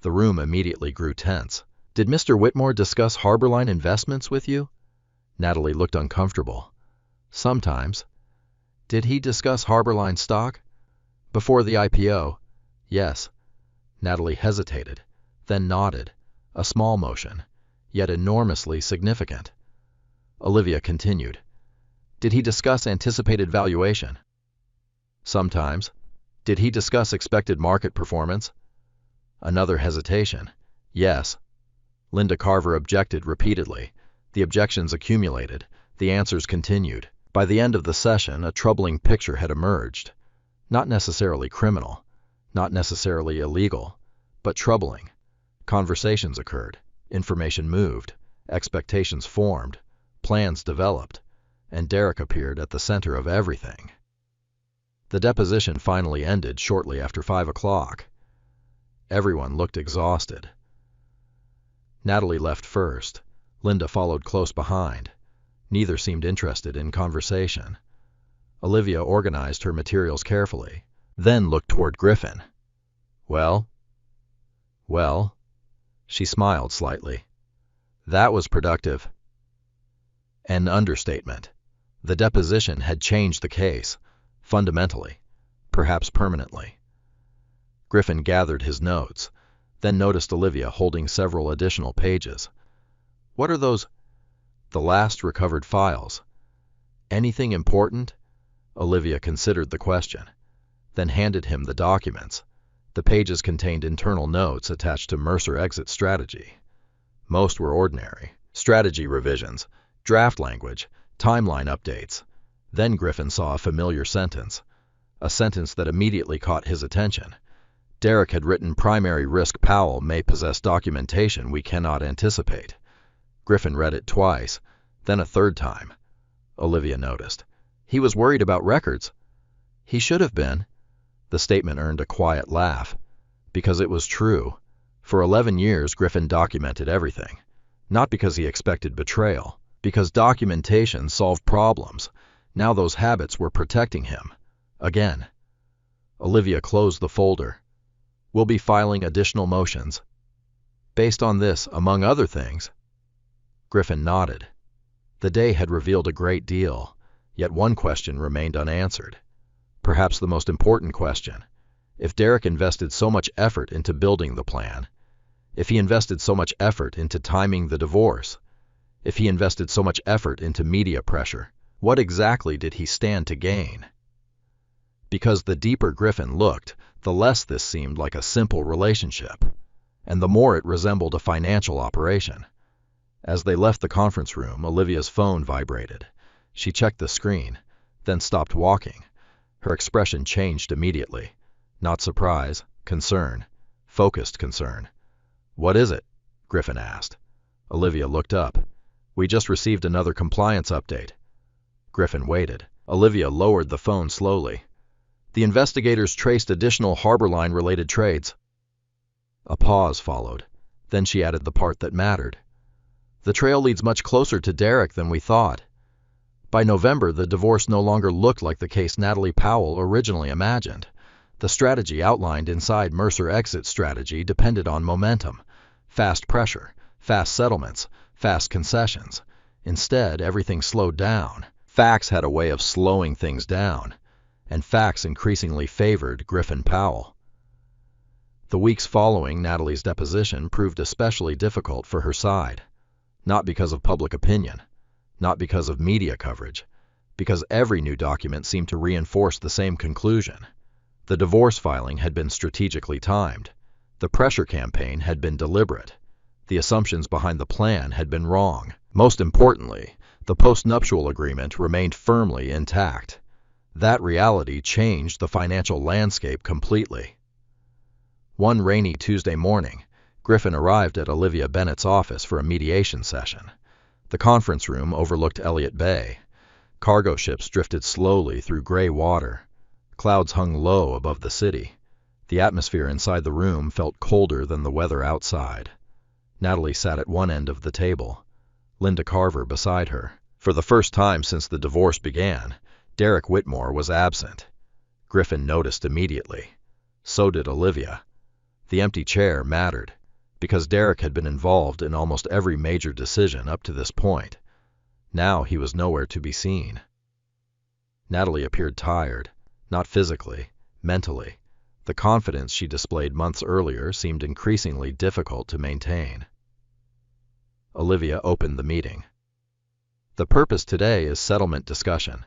S1: The room immediately grew tense. Did Mr. Whitmore discuss Harborline investments with you? Natalie looked uncomfortable. Sometimes. Did he discuss Harborline stock? Before the IPO? Yes. Natalie hesitated, then nodded, a small motion, yet enormously significant. Olivia continued. Did he discuss anticipated valuation? Sometimes. Did he discuss expected market performance? Another hesitation. Yes. Linda Carver objected repeatedly. The objections accumulated. The answers continued. By the end of the session, a troubling picture had emerged. Not necessarily criminal, not necessarily illegal, but troubling. Conversations occurred, information moved, expectations formed, plans developed, and Derek appeared at the center of everything. The deposition finally ended shortly after 5 o'clock. Everyone looked exhausted. Natalie left first. Linda followed close behind. Neither seemed interested in conversation. Olivia organized her materials carefully, then looked toward Griffin. Well? Well? She smiled slightly. That was productive. An understatement. The deposition had changed the case, fundamentally, perhaps permanently. Griffin gathered his notes, then noticed Olivia holding several additional pages. What are those? The last recovered files. Anything important? Olivia considered the question, then handed him the documents. The pages contained internal notes attached to Mercer exit strategy. Most were ordinary. Strategy revisions, draft language, timeline updates. Then Griffin saw a familiar sentence, a sentence that immediately caught his attention. Derek had written, "Primary risk Powell may possess documentation we cannot anticipate." Griffin read it twice, then a third time. Olivia noticed. He was worried about records. He should have been. The statement earned a quiet laugh, because it was true. For 11 years, Griffin documented everything. Not because he expected betrayal, because documentation solved problems. Now those habits were protecting him. Again. Olivia closed the folder. "We'll be filing additional motions. Based on this, among other things." Griffin nodded. The day had revealed a great deal, yet one question remained unanswered. Perhaps the most important question. If Derek invested so much effort into building the plan, if he invested so much effort into timing the divorce, if he invested so much effort into media pressure, what exactly did he stand to gain? Because the deeper Griffin looked, the less this seemed like a simple relationship, and the more it resembled a financial operation. As they left the conference room, Olivia's phone vibrated. She checked the screen, then stopped walking. Her expression changed immediately. Not surprise, concern, focused concern. "What is it?" Griffin asked. Olivia looked up. "We just received another compliance update." Griffin waited. Olivia lowered the phone slowly. "The investigators traced additional Harbor Line-related trades." A pause followed. Then she added the part that mattered. "The trail leads much closer to Derek than we thought." By November, the divorce no longer looked like the case Natalie Powell originally imagined. The strategy outlined inside Mercer exit strategy depended on momentum, fast pressure, fast settlements, fast concessions. Instead, everything slowed down. Facts had a way of slowing things down, and facts increasingly favored Griffin Powell. The weeks following Natalie's deposition proved especially difficult for her side. Not because of public opinion, not because of media coverage, because every new document seemed to reinforce the same conclusion. The divorce filing had been strategically timed. The pressure campaign had been deliberate. The assumptions behind the plan had been wrong. Most importantly, the postnuptial agreement remained firmly intact. That reality changed the financial landscape completely. One rainy Tuesday morning, Griffin arrived at Olivia Bennett's office for a mediation session. The conference room overlooked Elliott Bay. Cargo ships drifted slowly through gray water. Clouds hung low above the city. The atmosphere inside the room felt colder than the weather outside. Natalie sat at one end of the table, Linda Carver beside her. For the first time since the divorce began, Derek Whitmore was absent. Griffin noticed immediately. So did Olivia. The empty chair mattered, because Derek had been involved in almost every major decision up to this point. Now he was nowhere to be seen. Natalie appeared tired, not physically, mentally. The confidence she displayed months earlier seemed increasingly difficult to maintain. Olivia opened the meeting. "The purpose today is settlement discussion."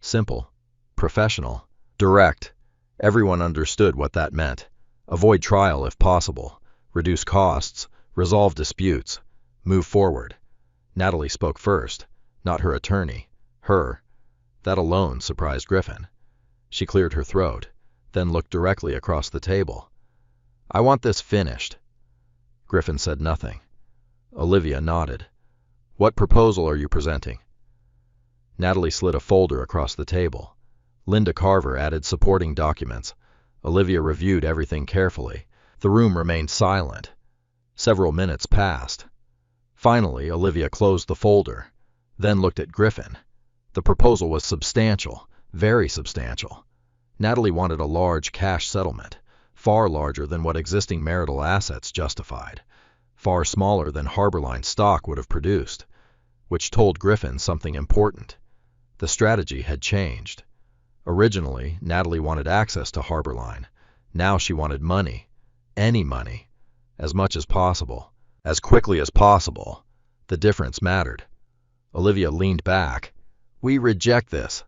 S1: Simple, professional, direct. Everyone understood what that meant. Avoid trial if possible, reduce costs, resolve disputes, move forward. Natalie spoke first, not her attorney, her. That alone surprised Griffin. She cleared her throat, then looked directly across the table. "I want this finished." Griffin said nothing. Olivia nodded. "What proposal are you presenting?" Natalie slid a folder across the table. Linda Carver added supporting documents. Olivia reviewed everything carefully. The room remained silent. Several minutes passed. Finally, Olivia closed the folder, then looked at Griffin. The proposal was substantial, very substantial. Natalie wanted a large cash settlement, far larger than what existing marital assets justified, far smaller than Harborline stock would have produced, which told Griffin something important. The strategy had changed. Originally, Natalie wanted access to Harborline. Now she wanted money. Any money. As much as possible. As quickly as possible. The difference mattered. Olivia leaned back. "We reject this."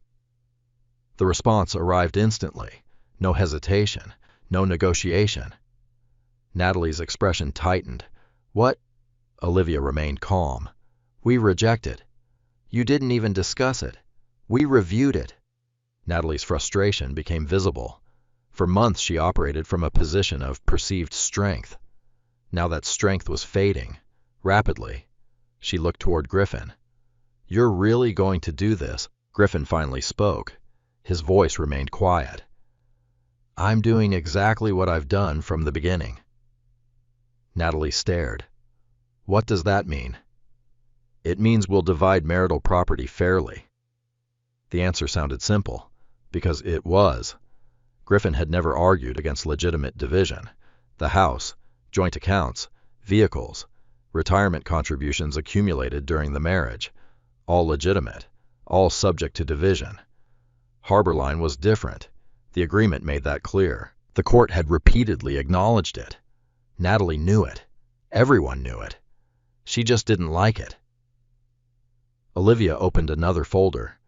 S1: The response arrived instantly. No hesitation. No negotiation. Natalie's expression tightened. "What?" Olivia remained calm. "We reject it. You didn't even discuss it. We reviewed it." Natalie's frustration became visible. For months she operated from a position of perceived strength. Now that strength was fading. Rapidly. She looked toward Griffin. "You're really going to do this?" Griffin finally spoke. His voice remained quiet. "I'm doing exactly what I've done from the beginning." Natalie stared. "What does that mean?" "It means we'll divide marital property fairly." The answer sounded simple, because it was. Griffin had never argued against legitimate division. The house, joint accounts, vehicles, retirement contributions accumulated during the marriage, all legitimate, all subject to division. Harborline was different. The agreement made that clear. The court had repeatedly acknowledged it. Natalie knew it. Everyone knew it. She just didn't like it. Olivia opened another folder,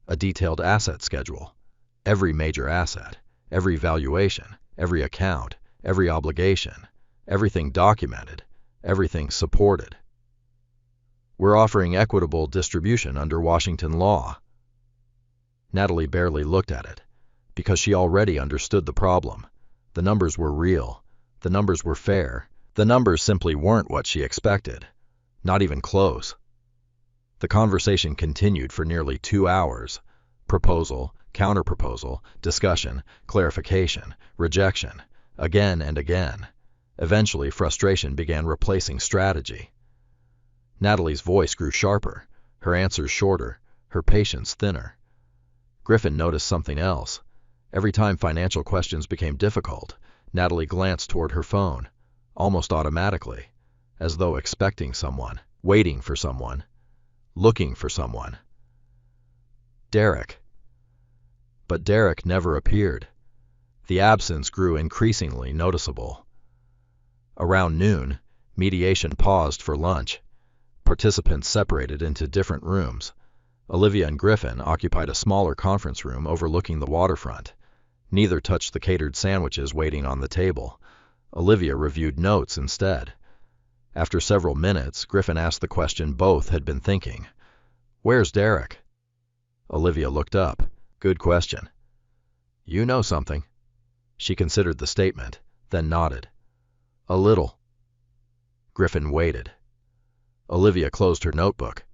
S1: a detailed asset schedule. Every major asset, every valuation, every account, every obligation, everything documented, everything supported. "We're offering equitable distribution under Washington law." Natalie barely looked at it, because she already understood the problem. The numbers were real. The numbers were fair. The numbers simply weren't what she expected. Not even close. The conversation continued for nearly 2 hours. Proposal, counterproposal, discussion, clarification, rejection, again and again. Eventually, frustration began replacing strategy. Natalie's voice grew sharper, her answers shorter, her patience thinner. Griffin noticed something else. Every time financial questions became difficult, Natalie glanced toward her phone, almost automatically, as though expecting someone, waiting for someone, looking for someone. Derek. But Derek never appeared. The absence grew increasingly noticeable. Around noon, mediation paused for lunch. Participants separated into different rooms. Olivia and Griffin occupied a smaller conference room overlooking the waterfront. Neither touched the catered sandwiches waiting on the table. Olivia reviewed notes instead. After several minutes, Griffin asked the question both had been thinking. "Where's Derek?" Olivia looked up. "Good question." "You know something." She considered the statement, then nodded. "A little." Griffin waited. Olivia closed her notebook.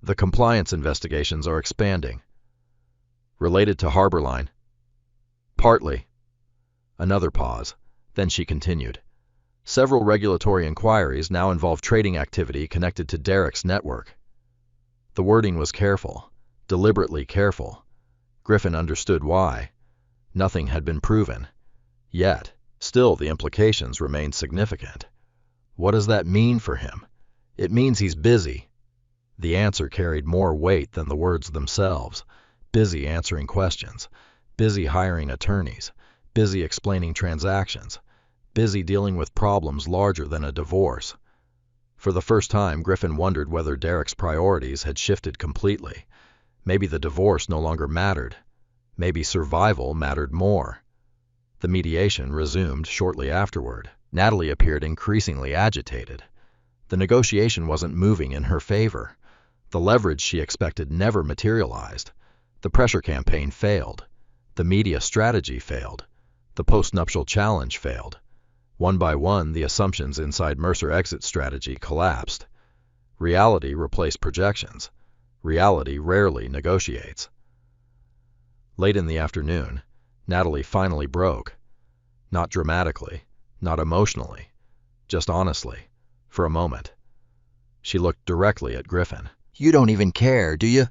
S1: "The compliance investigations are expanding." "Related to Harborline?" "Partly." Another pause. Then she continued. "Several regulatory inquiries now involve trading activity connected to Derek's network." The wording was careful, deliberately careful. Griffin understood why. Nothing had been proven. Yet, still the implications remained significant. What does that mean for him? It means he's busy. The answer carried more weight than the words themselves. Busy answering questions. Busy hiring attorneys. Busy explaining transactions. Busy dealing with problems larger than a divorce. For the first time, Griffin wondered whether Derek's priorities had shifted completely. Maybe the divorce no longer mattered. Maybe survival mattered more. The mediation resumed shortly afterward. Natalie appeared increasingly agitated. The negotiation wasn't moving in her favor. The leverage she expected never materialized. The pressure campaign failed. The media strategy failed. The postnuptial challenge failed. One by one, the assumptions inside Mercer exit strategy collapsed. Reality replaced projections. Reality rarely negotiates. Late in the afternoon, Natalie finally broke. Not dramatically, not emotionally, just honestly, for a moment. She looked directly at Griffin. "You don't even care, do you?"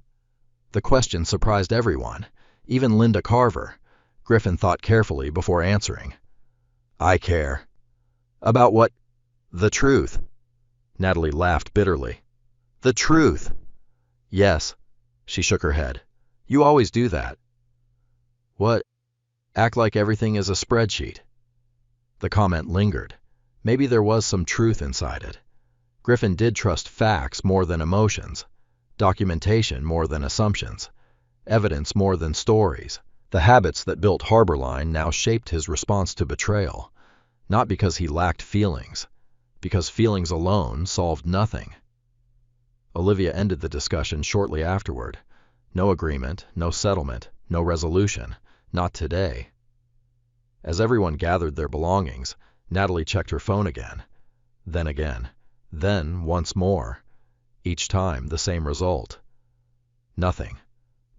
S1: The question surprised everyone, even Linda Carver. Griffin thought carefully before answering. I care. About what? The truth. Natalie laughed bitterly. The truth. Yes. She shook her head. You always do that. What? Act like everything is a spreadsheet. The comment lingered. Maybe there was some truth inside it. Griffin did trust facts more than emotions, documentation more than assumptions, evidence more than stories. The habits that built Harborline now shaped his response to betrayal, not because he lacked feelings, because feelings alone solved nothing. Olivia ended the discussion shortly afterward. No agreement, no settlement, no resolution. Not today. As everyone gathered their belongings, Natalie checked her phone again. Then once more. Each time the same result. Nothing.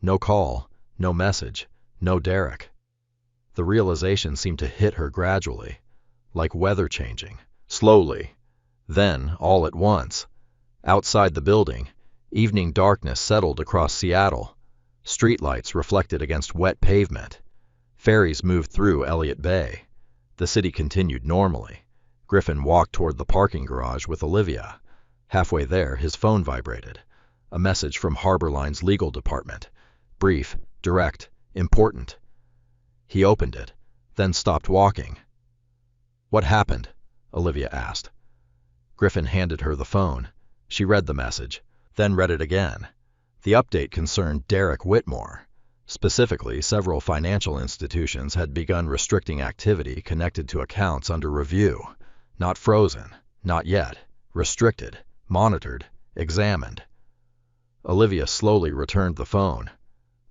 S1: No call, no message, no Derek. The realization seemed to hit her gradually, like weather changing, slowly. Then, all at once, outside the building, evening darkness settled across Seattle. Streetlights reflected against wet pavement. Ferries moved through Elliott Bay. The city continued normally. Griffin walked toward the parking garage with Olivia. Halfway there, his phone vibrated. A message from Harborline's legal department. Brief, direct, important. He opened it, then stopped walking. What happened? Olivia asked. Griffin handed her the phone. She read the message, then read it again. The update concerned Derek Whitmore. Specifically, several financial institutions had begun restricting activity connected to accounts under review. Not frozen, not yet. Restricted, monitored, examined. Olivia slowly returned the phone.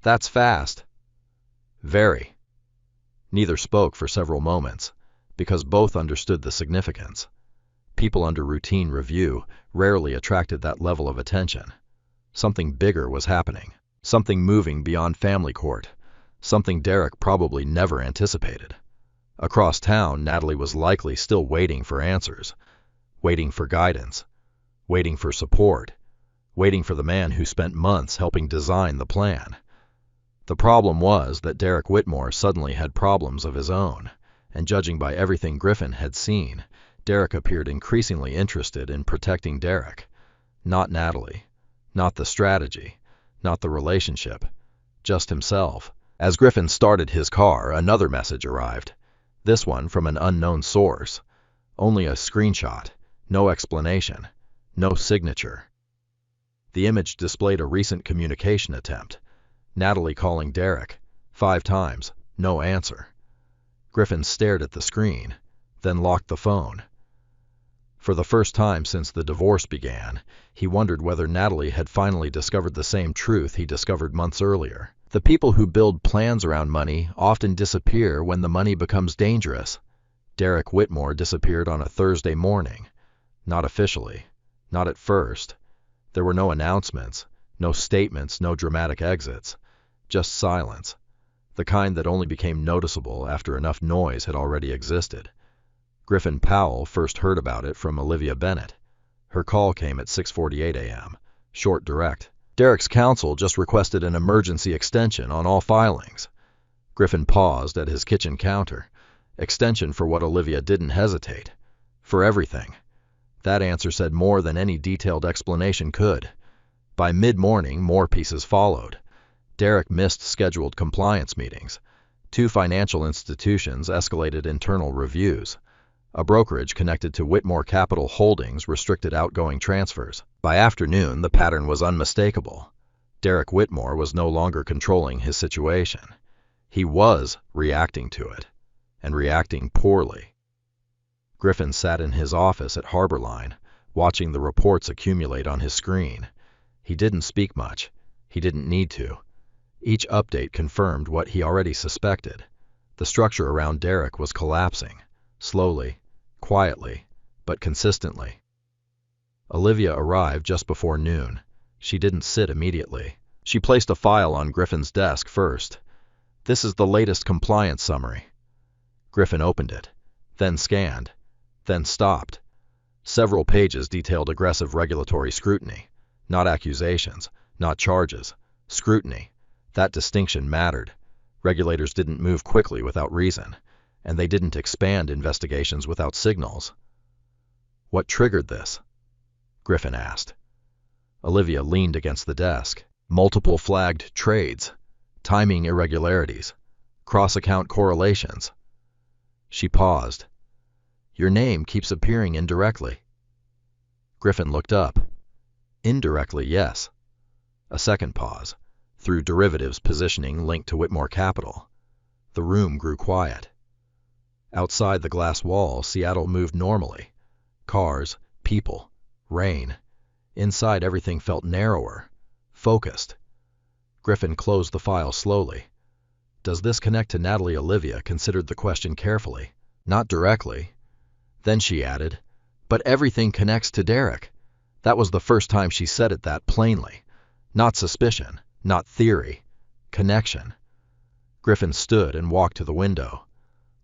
S1: That's fast. Very. Neither spoke for several moments, because both understood the significance. People under routine review rarely attracted that level of attention. Something bigger was happening. Something moving beyond family court. Something Derek probably never anticipated. Across town, Natalie was likely still waiting for answers, waiting for guidance, waiting for support, waiting for the man who spent months helping design the plan. The problem was that Derek Whitmore suddenly had problems of his own, and judging by everything Griffin had seen, Derek appeared increasingly interested in protecting Derek. Not Natalie, not the strategy, not the relationship, just himself. As Griffin started his car, another message arrived. This one from an unknown source. Only a screenshot, no explanation, no signature. The image displayed a recent communication attempt. Natalie calling Derek. 5 times, no answer. Griffin stared at the screen, then locked the phone. For the first time since the divorce began, he wondered whether Natalie had finally discovered the same truth he discovered months earlier. The people who build plans around money often disappear when the money becomes dangerous. Derek Whitmore disappeared on a Thursday morning. Not officially. Not at first. There were no announcements, no statements, no dramatic exits. Just silence. The kind that only became noticeable after enough noise had already existed. Griffin Powell first heard about it from Olivia Bennett. Her call came at 6:48 a.m. Short, direct. Derek's counsel just requested an emergency extension on all filings. Griffin paused at his kitchen counter. Extension for what Olivia didn't hesitate. For everything. That answer said more than any detailed explanation could. By mid-morning, more pieces followed. Derek missed scheduled compliance meetings. 2 financial institutions escalated internal reviews. A brokerage connected to Whitmore Capital Holdings restricted outgoing transfers. By afternoon, the pattern was unmistakable. Derek Whitmore was no longer controlling his situation. He was reacting to it, and reacting poorly. Griffin sat in his office at Harborline, watching the reports accumulate on his screen. He didn't speak much. He didn't need to. Each update confirmed what he already suspected. The structure around Derek was collapsing, slowly, quietly, but consistently. Olivia arrived just before noon. She didn't sit immediately. She placed a file on Griffin's desk first. This is the latest compliance summary. Griffin opened it, then scanned, then stopped. Several pages detailed aggressive regulatory scrutiny. Not accusations, not charges. Scrutiny. That distinction mattered. Regulators didn't move quickly without reason. and they didn't expand investigations without signals. What triggered this? Griffin asked. Olivia leaned against the desk. Multiple flagged trades, timing irregularities, cross-account correlations. She paused. Your name keeps appearing indirectly. Griffin looked up. Indirectly, yes. A second pause. Through derivatives positioning linked to Whitmore Capital. The room grew quiet. Outside the glass wall, Seattle moved normally. Cars, people, rain. Inside, everything felt narrower, focused. Griffin closed the file slowly. Does this connect to Natalie? Olivia considered the question carefully. Not directly. Then she added, but everything connects to Derek. That was the first time she said it that plainly. Not suspicion, not theory. Connection. Griffin stood and walked to the window.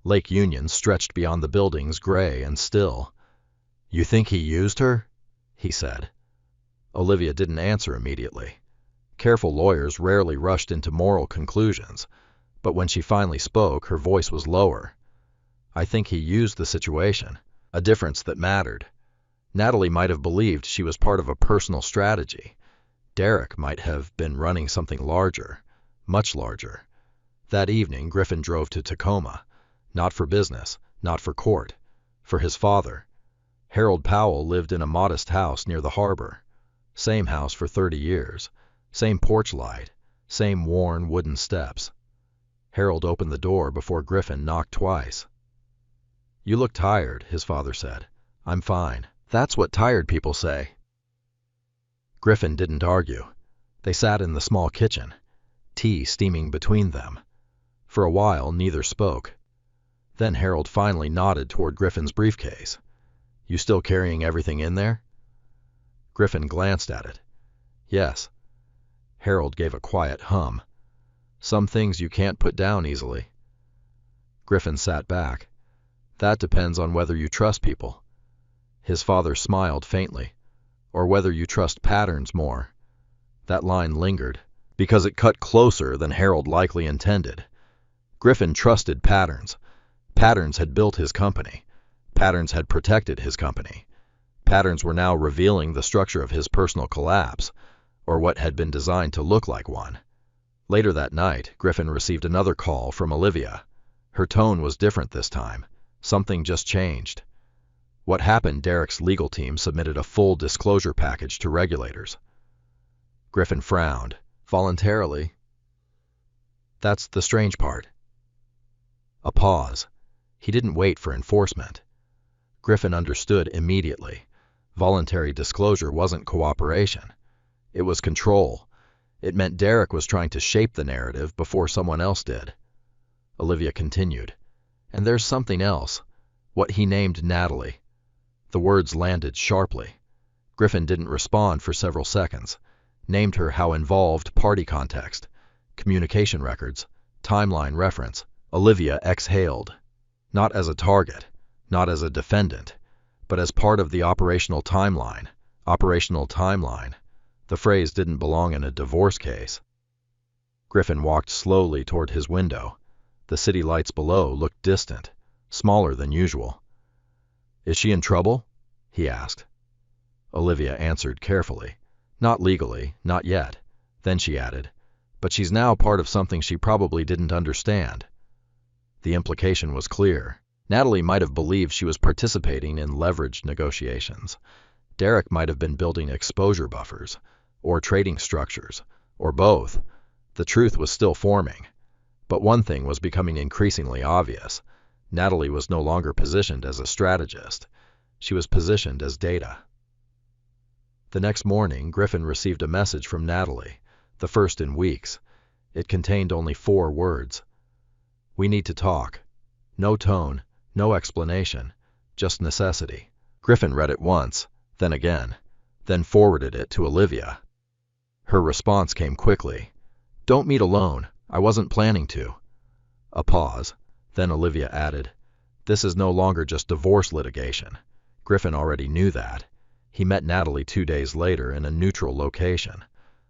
S1: Lake Union stretched beyond the buildings, gray and still. You think he used her? He said. Olivia didn't answer immediately. Careful lawyers rarely rushed into moral conclusions, but when she finally spoke, her voice was lower. I think he used the situation, a difference that mattered. Natalie might have believed she was part of a personal strategy. Derek might have been running something larger, much larger. That evening, Griffin drove to Tacoma, not for business, not for court, for his father. Harold Powell lived in a modest house near the harbor. Same house for 30 years, same porch light, same worn wooden steps. Harold opened the door before Griffin knocked twice. You look tired, his father said. I'm fine. That's what tired people say. Griffin didn't argue. They sat in the small kitchen, tea steaming between them. For a while, neither spoke. Then Harold finally nodded toward Griffin's briefcase. You still carrying everything in there? Griffin glanced at it. Yes. Harold gave a quiet hum. Some things you can't put down easily. Griffin sat back. That depends on whether you trust people. His father smiled faintly. Or whether you trust patterns more. That line lingered, because it cut closer than Harold likely intended. Griffin trusted patterns. Patterns had built his company. Patterns had protected his company. Patterns were now revealing the structure of his personal collapse, or what had been designed to look like one. Later that night, Griffin received another call from Olivia. Her tone was different this time. Something just changed. What happened? Derek's legal team submitted a full disclosure package to regulators. Griffin frowned. Voluntarily? That's the strange part. A pause. He didn't wait for enforcement. Griffin understood immediately. Voluntary disclosure wasn't cooperation. It was control. It meant Derek was trying to shape the narrative before someone else did. Olivia continued. And there's something else. What he named Natalie. The words landed sharply. Griffin didn't respond for several seconds. Named her how involved party context, communication records, timeline reference. Olivia exhaled. Not as a target, not as a defendant, but as part of the operational timeline. Operational timeline. The phrase didn't belong in a divorce case. Griffin walked slowly toward his window. The city lights below looked distant, smaller than usual. Is she in trouble? He asked. Olivia answered carefully. Not legally, not yet. Then she added, but she's now part of something she probably didn't understand. The implication was clear. Natalie might have believed she was participating in leveraged negotiations. Derek might have been building exposure buffers, or trading structures, or both. The truth was still forming. But one thing was becoming increasingly obvious. Natalie was no longer positioned as a strategist. She was positioned as data. The next morning, Griffin received a message from Natalie, the first in weeks. It contained only 4 words. We need to talk. No tone, no explanation, just necessity. Griffin read it once, then again, then forwarded it to Olivia. Her response came quickly. Don't meet alone. I wasn't planning to. A pause. Then Olivia added, this is no longer just divorce litigation. Griffin already knew that. He met Natalie 2 days later in a neutral location,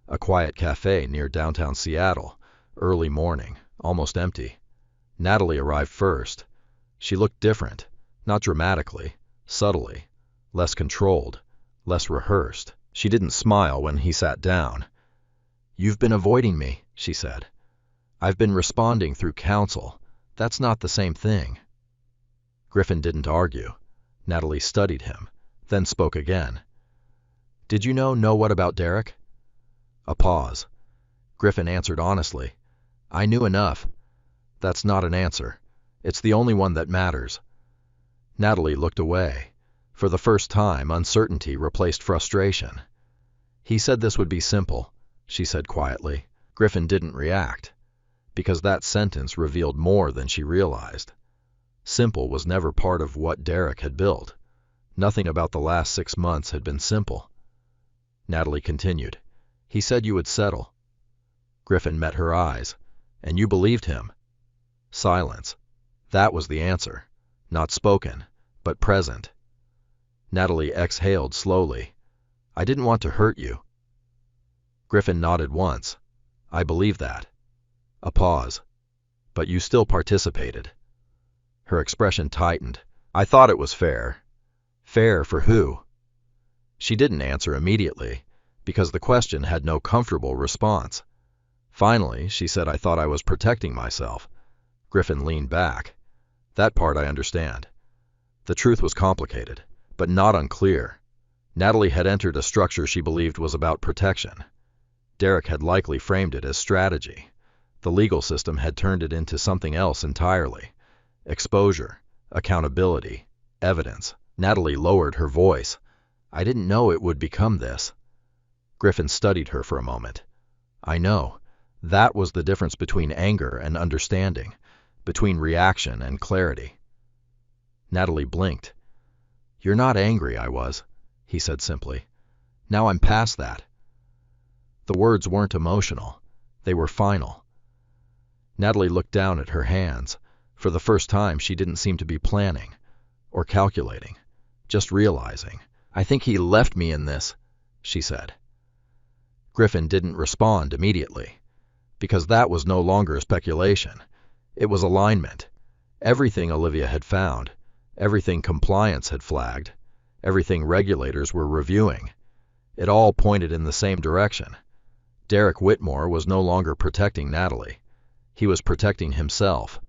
S1: a quiet cafe near downtown Seattle, early morning, almost empty. Natalie arrived first. She looked different, not dramatically, subtly, less controlled, less rehearsed. She didn't smile when he sat down. "You've been avoiding me," she said. "I've been responding through counsel. That's not the same thing." Griffin didn't argue. Natalie studied him, then spoke again. "Did you know what about Derek?" A pause. Griffin answered honestly. "I knew enough." "That's not an answer. It's the only one that matters." Natalie looked away. For the first time, uncertainty replaced frustration. "He said this would be simple," she said quietly. Griffin didn't react, because that sentence revealed more than she realized. Simple was never part of what Derek had built. Nothing about the last 6 months had been simple. Natalie continued. "He said you would settle." Griffin met her eyes. "And you believed him?" Silence. That was the answer. Not spoken, but present. Natalie exhaled slowly. "I didn't want to hurt you." Griffin nodded once. "I believe that." A pause. "But you still participated." Her expression tightened. "I thought it was fair." "Fair for who?" She didn't answer immediately, because the question had no comfortable response. Finally, she said, "I thought I was protecting myself." Griffin leaned back. "That part I understand." The truth was complicated, but not unclear. Natalie had entered a structure she believed was about protection. Derek had likely framed it as strategy. The legal system had turned it into something else entirely. Exposure, accountability, evidence. Natalie lowered her voice. "I didn't know it would become this." Griffin studied her for a moment. "I know. That was the difference between anger and understanding, between reaction and clarity." Natalie blinked. "You're not angry, I was," he said simply. "Now I'm past that." The words weren't emotional. They were final. Natalie looked down at her hands. For the first time, she didn't seem to be planning or calculating, just realizing. "I think he left me in this," she said. Griffin didn't respond immediately, because that was no longer speculation. It was alignment. Everything Olivia had found, everything compliance had flagged, everything regulators were reviewing, it all pointed in the same direction. Derek Whitmore was no longer protecting Natalie. He was protecting himself.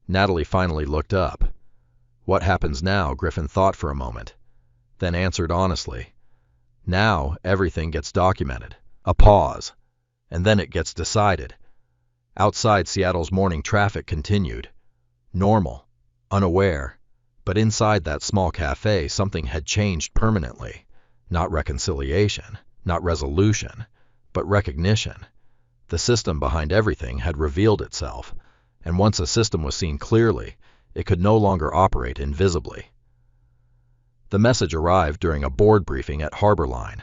S1: Natalie finally looked up. "What happens now?" Griffin thought for a moment, then answered honestly. "Now everything gets documented." A pause. "And then it gets decided." Outside, Seattle's morning traffic continued. Normal, unaware. But inside that small cafe, something had changed permanently. Not reconciliation, not resolution, but recognition. The system behind everything had revealed itself, and once a system was seen clearly, it could no longer operate invisibly. The message arrived during a board briefing at Harborline.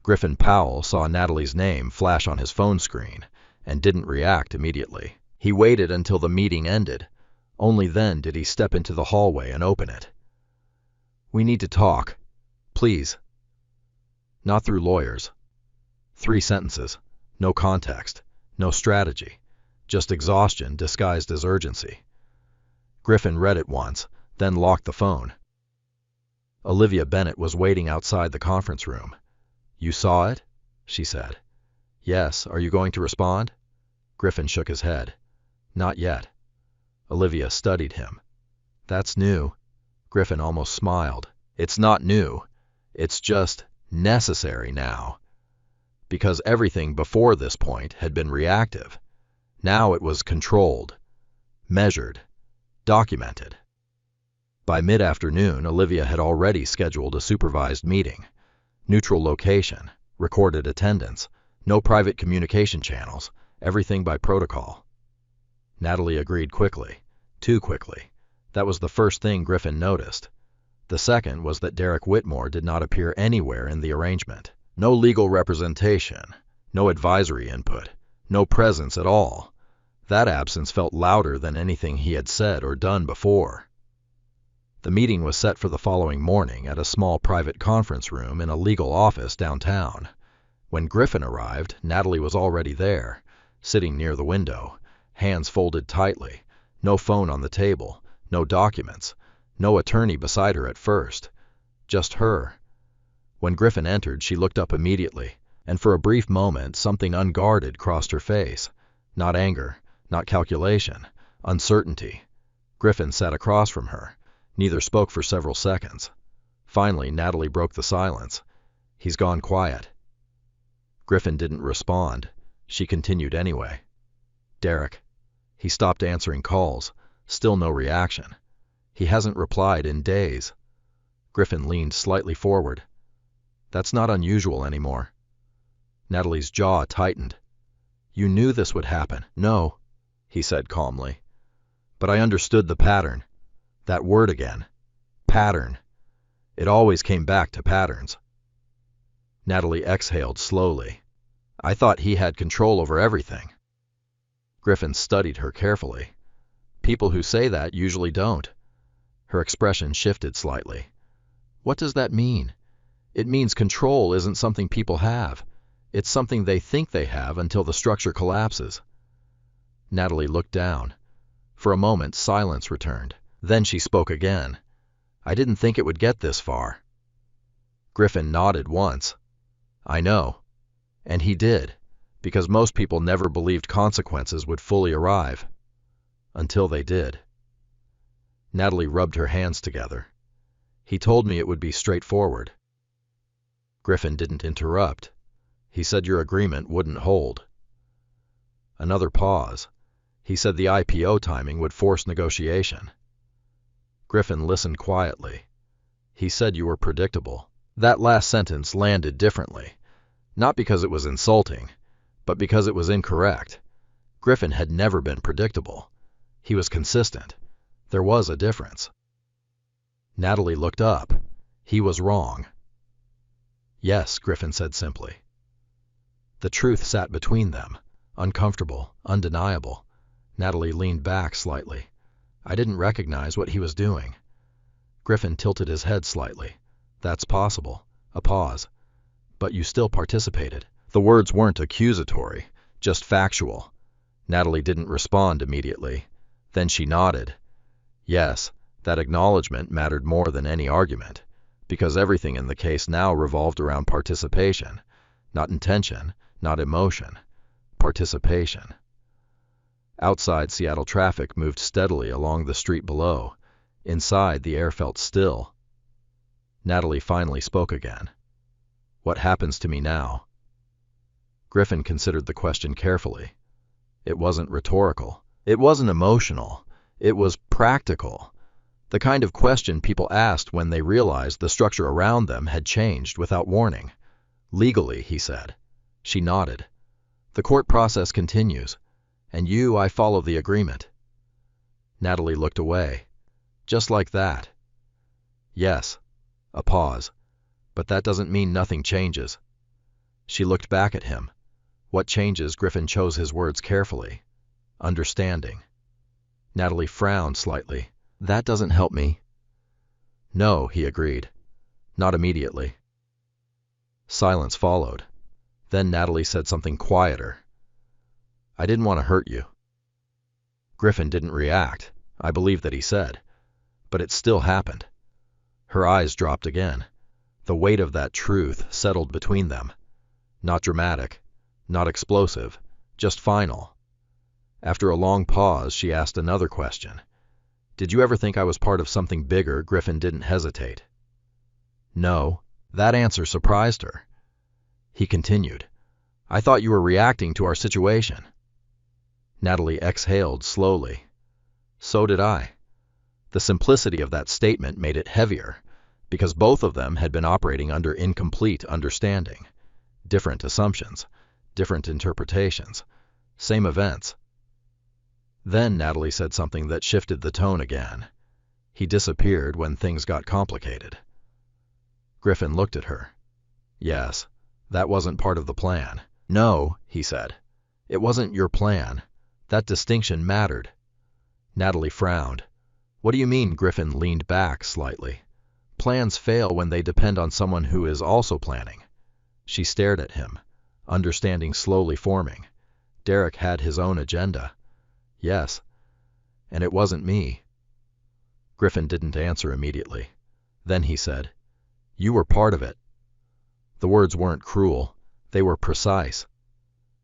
S1: Griffin Powell saw Natalie's name flash on his phone screen and didn't react immediately. He waited until the meeting ended. Only then did he step into the hallway and open it. "We need to talk. Please." Not through lawyers. 3 sentences. No context. No strategy. Just exhaustion disguised as urgency. Griffin read it once, then locked the phone. Olivia Bennett was waiting outside the conference room. "You saw it?" she said. "Yes. Are you going to respond?" Griffin shook his head. "Not yet." Olivia studied him. "That's new." Griffin almost smiled. "It's not new. It's just necessary now." Because everything before this point had been reactive. Now it was controlled, measured, documented. By mid-afternoon, Olivia had already scheduled a supervised meeting. Neutral location, recorded attendance, no private communication channels, everything by protocol. Natalie agreed quickly, too quickly. That was the first thing Griffin noticed. The second was that Derek Whitmore did not appear anywhere in the arrangement. No legal representation, no advisory input, no presence at all. That absence felt louder than anything he had said or done before. The meeting was set for the following morning at a small private conference room in a legal office downtown. When Griffin arrived, Natalie was already there, sitting near the window, hands folded tightly, no phone on the table, No documents. No attorney beside her at first. Just her. When Griffin entered, she looked up immediately, and for a brief moment something unguarded crossed her face. Not anger, not calculation, uncertainty. Griffin sat across from her. Neither spoke for several seconds. Finally, Natalie broke the silence. "He's gone quiet." Griffin didn't respond. She continued anyway. "Derek." He stopped answering calls. Still no reaction. "He hasn't replied in days." Griffin leaned slightly forward. "That's not unusual anymore." Natalie's jaw tightened. "You knew this would happen." "No," he said calmly. "But I understood the pattern." That word again. Pattern. It always came back to patterns. Natalie exhaled slowly. "I thought he had control over everything." Griffin studied her carefully. "People who say that usually don't." Her expression shifted slightly. "What does that mean?" "It means control isn't something people have. It's something they think they have until the structure collapses." Natalie looked down. For a moment, silence returned. Then she spoke again. "I didn't think it would get this far." Griffin nodded once. "I know." And he did, because most people never believed consequences would fully arrive. Until they did. Natalie rubbed her hands together. "He told me it would be straightforward." Griffin didn't interrupt. "He said your agreement wouldn't hold." Another pause. "He said the IPO timing would force negotiation." Griffin listened quietly. "He said you were predictable." That last sentence landed differently. Not because it was insulting, but because it was incorrect. Griffin had never been predictable. He was consistent. There was a difference. Natalie looked up. He was wrong. "Yes," Griffin said simply. The truth sat between them, uncomfortable, undeniable. Natalie leaned back slightly. "I didn't recognize what he was doing." Griffin tilted his head slightly. "That's possible." A pause. "But you still participated." The words weren't accusatory, just factual. Natalie didn't respond immediately. Then she nodded. Yes, that acknowledgement mattered more than any argument, because everything in the case now revolved around participation. Not intention, not emotion. Participation. Outside, Seattle traffic moved steadily along the street below. Inside, the air felt still. Natalie finally spoke again. "What happens to me now?" Griffin considered the question carefully. It wasn't rhetorical. It wasn't emotional. It was practical. The kind of question people asked when they realized the structure around them had changed without warning. "Legally," he said. She nodded. "The court process continues. And I follow the agreement." Natalie looked away. "Just like that?" "Yes." A pause. "But that doesn't mean nothing changes." She looked back at him. "What changes?" Griffin chose his words carefully. "Understanding." Natalie frowned slightly. "That doesn't help me." "No," he agreed. "Not immediately." Silence followed. Then Natalie said something quieter. "I didn't want to hurt you." Griffin didn't react. I believe that he said. But it still happened. Her eyes dropped again. The weight of that truth settled between them. Not dramatic, not explosive, just final. After a long pause, she asked another question. "Did you ever think I was part of something bigger?" Griffin didn't hesitate. "No." That answer surprised her. He continued. "I thought you were reacting to our situation." Natalie exhaled slowly. So did I. The simplicity of that statement made it heavier, because both of them had been operating under incomplete understanding. Different assumptions, different interpretations, same events. Then Natalie said something that shifted the tone again. "He disappeared when things got complicated." Griffin looked at her. "Yes, that wasn't part of the plan." "No," he said. "It wasn't your plan. That distinction mattered." Natalie frowned. "What do you mean?" Griffin leaned back slightly. "Plans fail when they depend on someone who is also planning." She stared at him, understanding slowly forming. Derek had his own agenda. Yes. And it wasn't me. Griffin didn't answer immediately. Then he said, "You were part of it." The words weren't cruel. They were precise.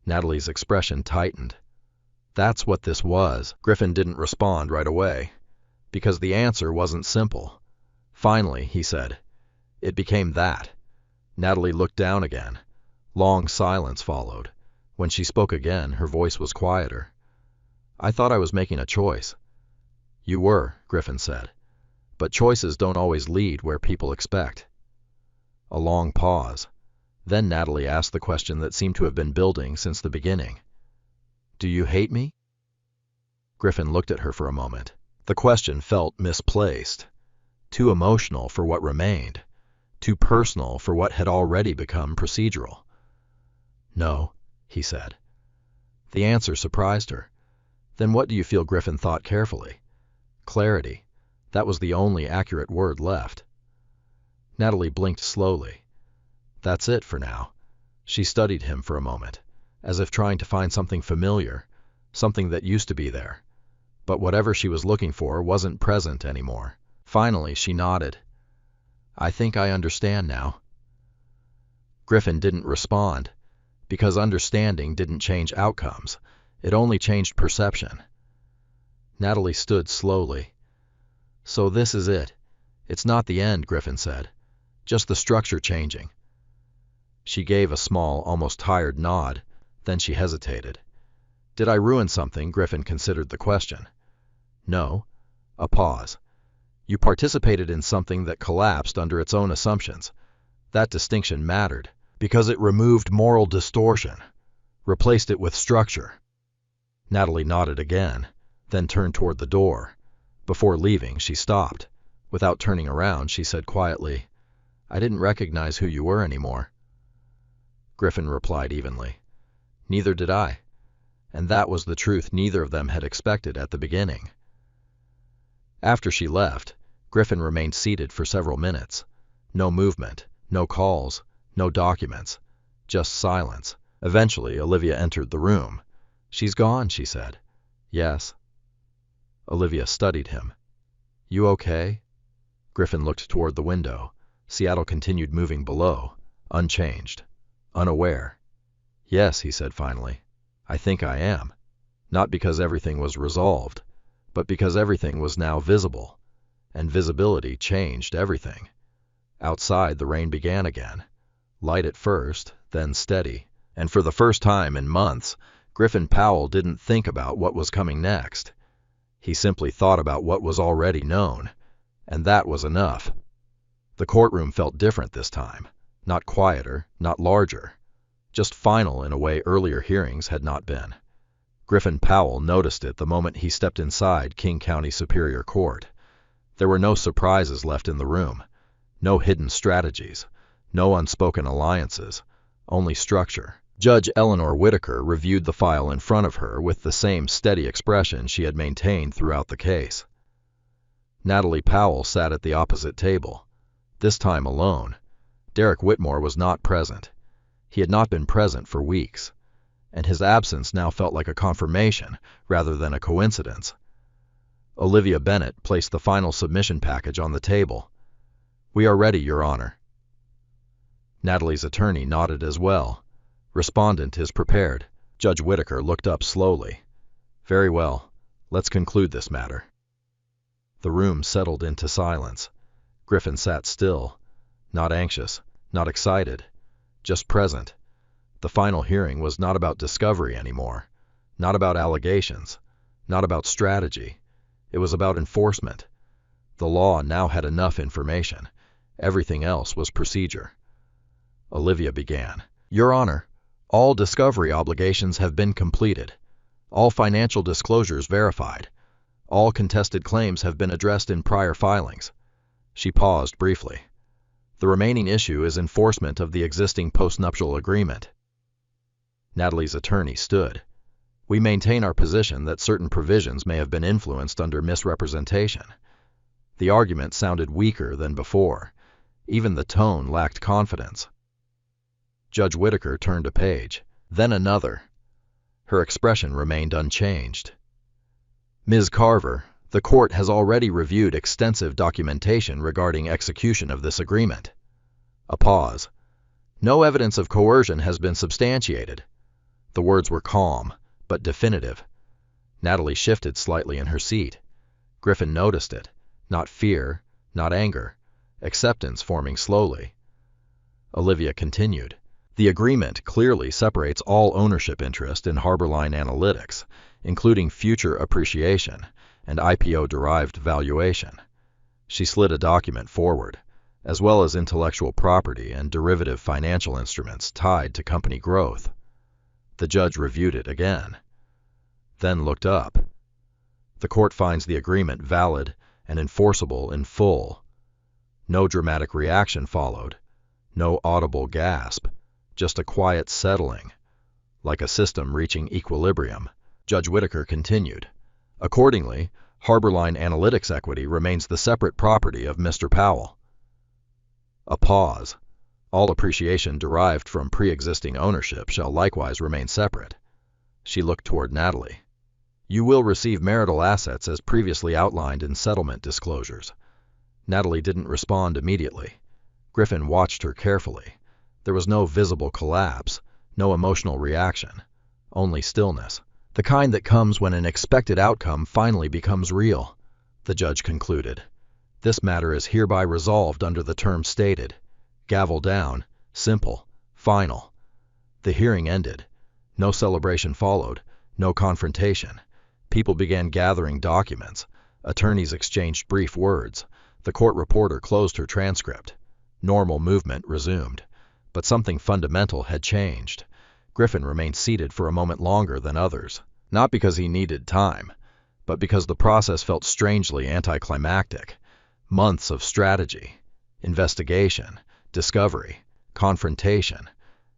S1: Natalie's expression tightened. That's what this was. Griffin didn't respond right away, because the answer wasn't simple. Finally, he said, "It became that." Natalie looked down again. Long silence followed. When she spoke again, her voice was quieter. "I thought I was making a choice." "You were," Griffin said. "But choices don't always lead where people expect." A long pause. Then Natalie asked the question that seemed to have been building since the beginning. "Do you hate me?" Griffin looked at her for a moment. The question felt misplaced. Too emotional for what remained. Too personal for what had already become procedural. "No," he said. The answer surprised her. "Then what do you feel?" Griffin thought carefully. Clarity. That was the only accurate word left. Natalie blinked slowly. "That's it for now." She studied him for a moment, as if trying to find something familiar, something that used to be there. But whatever she was looking for wasn't present anymore. Finally, she nodded. "I think I understand now." Griffin didn't respond, because understanding didn't change outcomes. It only changed perception. Natalie stood slowly. "So this is it. It's not the end," Griffin said. "Just the structure changing." She gave a small, almost tired nod. Then she hesitated. "Did I ruin something?" Griffin considered the question. "No." A pause. "You participated in something that collapsed under its own assumptions." That distinction mattered, because it removed moral distortion, replaced it with structure. Natalie nodded again, then turned toward the door. Before leaving, she stopped. Without turning around, she said quietly, "I didn't recognize who you were anymore." Griffin replied evenly, "Neither did I." And that was the truth neither of them had expected at the beginning. After she left, Griffin remained seated for several minutes. No movement, no calls, no documents, just silence. Eventually, Olivia entered the room. "She's gone," she said. "Yes." Olivia studied him. "You okay?" Griffin looked toward the window. Seattle continued moving below, unchanged, unaware. "Yes," he said finally. "I think I am." Not because everything was resolved, but because everything was now visible, and visibility changed everything. Outside, the rain began again. Light at first, then steady. And for the first time in months, Griffin Powell didn't think about what was coming next. He simply thought about what was already known, and that was enough. The courtroom felt different this time. Not quieter, not larger. Just final in a way earlier hearings had not been. Griffin Powell noticed it the moment he stepped inside King County Superior Court. There were no surprises left in the room. No hidden strategies. No unspoken alliances. Only structure. Judge Eleanor Whitaker reviewed the file in front of her with the same steady expression she had maintained throughout the case. Natalie Powell sat at the opposite table, this time alone. Derek Whitmore was not present. He had not been present for weeks, and his absence now felt like a confirmation rather than a coincidence. Olivia Bennett placed the final submission package on the table. "We are ready, Your Honor." Natalie's attorney nodded as well. "Respondent is prepared." Judge Whitaker looked up slowly. "Very well. Let's conclude this matter." The room settled into silence. Griffin sat still, not anxious, not excited, just present. The final hearing was not about discovery anymore, not about allegations, not about strategy. It was about enforcement. The law now had enough information. Everything else was procedure. Olivia began. "Your Honor, all discovery obligations have been completed. All financial disclosures verified. All contested claims have been addressed in prior filings." She paused briefly. "The remaining issue is enforcement of the existing postnuptial agreement." Natalie's attorney stood. "We maintain our position that certain provisions may have been influenced under misrepresentation." The argument sounded weaker than before. Even the tone lacked confidence. Judge Whitaker turned a page, then another. Her expression remained unchanged. "Ms. Carver, The court has already reviewed extensive documentation regarding execution of this agreement. A pause. No evidence of coercion has been substantiated. The words were calm, but definitive. Natalie shifted slightly in her seat. Griffin noticed it. Not fear, not anger. Acceptance forming slowly. Olivia continued. The agreement clearly separates all ownership interest in Harborline Analytics, including future appreciation and IPO-derived valuation. She slid a document forward, as well as intellectual property and derivative financial instruments tied to company growth. The judge reviewed it again, then looked up. The court finds the agreement valid and enforceable in full. No dramatic reaction followed, no audible gasp, just a quiet settling, like a system reaching equilibrium. Judge Whitaker continued. Accordingly, Harborline Analytics equity remains the separate property of Mr. Powell. A pause. All appreciation derived from pre-existing ownership shall likewise remain separate. She looked toward Natalie. You will receive marital assets as previously outlined in settlement disclosures. Natalie didn't respond immediately. Griffin watched her carefully. There was no visible collapse, no emotional reaction, only stillness. The kind that comes when an expected outcome finally becomes real, the judge concluded. This matter is hereby resolved under the terms stated. Gavel down, simple, final. The hearing ended. No celebration followed, no confrontation. People began gathering documents. Attorneys exchanged brief words. The court reporter closed her transcript. Normal movement resumed. But something fundamental had changed. Griffin remained seated for a moment longer than others, not because he needed time, but because the process felt strangely anticlimactic. Months of strategy, investigation, discovery, confrontation,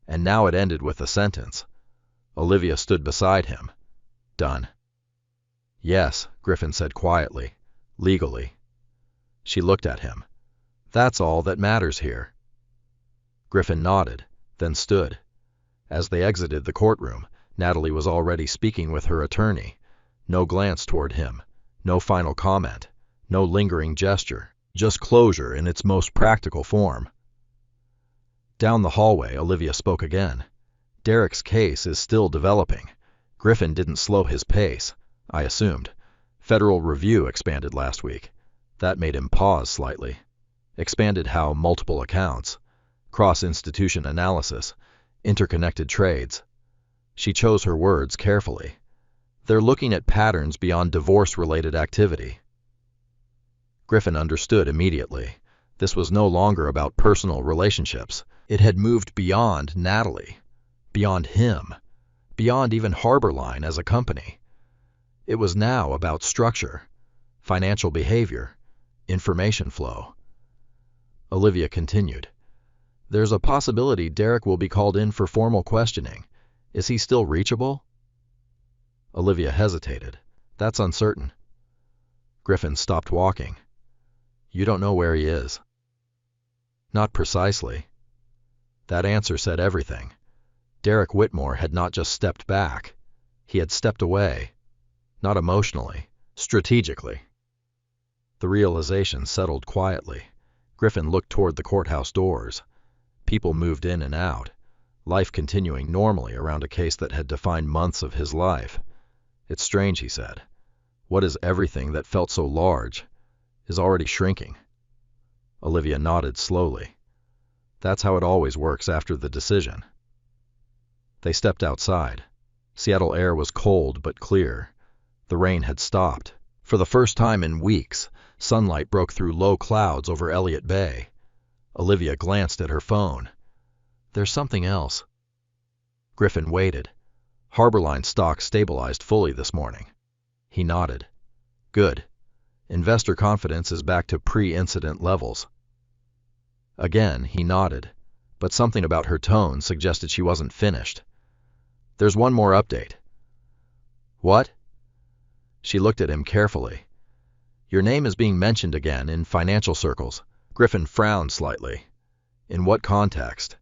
S1: and now it ended with a sentence. Olivia stood beside him. Done. Yes, Griffin said quietly, legally. She looked at him. That's all that matters here. Griffin nodded, then stood. As they exited the courtroom, Natalie was already speaking with her attorney. No glance toward him, no final comment, no lingering gesture, just closure in its most practical form. Down the hallway, Olivia spoke again. Derek's case is still developing. Griffin didn't slow his pace, I assumed. Federal review expanded last week. That made him pause slightly. Expanded how multiple accounts, cross-institution analysis, interconnected trades. She chose her words carefully. They're looking at patterns beyond divorce-related activity. Griffin understood immediately. This was no longer about personal relationships. It had moved beyond Natalie, beyond him, beyond even Harborline as a company. It was now about structure, financial behavior, information flow. Olivia continued. There's a possibility Derek will be called in for formal questioning. Is he still reachable? Olivia hesitated. That's uncertain. Griffin stopped walking. You don't know where he is. Not precisely. That answer said everything. Derek Whitmore had not just stepped back. He had stepped away. Not emotionally, strategically. The realization settled quietly. Griffin looked toward the courthouse doors. People moved in and out, life continuing normally around a case that had defined months of his life. It's strange, he said. What is everything that felt so large is already shrinking. Olivia nodded slowly. That's how it always works after the decision. They stepped outside. Seattle air was cold but clear. The rain had stopped. For the first time in weeks, sunlight broke through low clouds over Elliott Bay. Olivia glanced at her phone. There's something else. Griffin waited. Harborline stock stabilized fully this morning. He nodded. Good. Investor confidence is back to pre-incident levels. Again, he nodded, but something about her tone suggested she wasn't finished. There's one more update. What? She looked at him carefully. Your name is being mentioned again in financial circles. Griffin frowned slightly. In what context?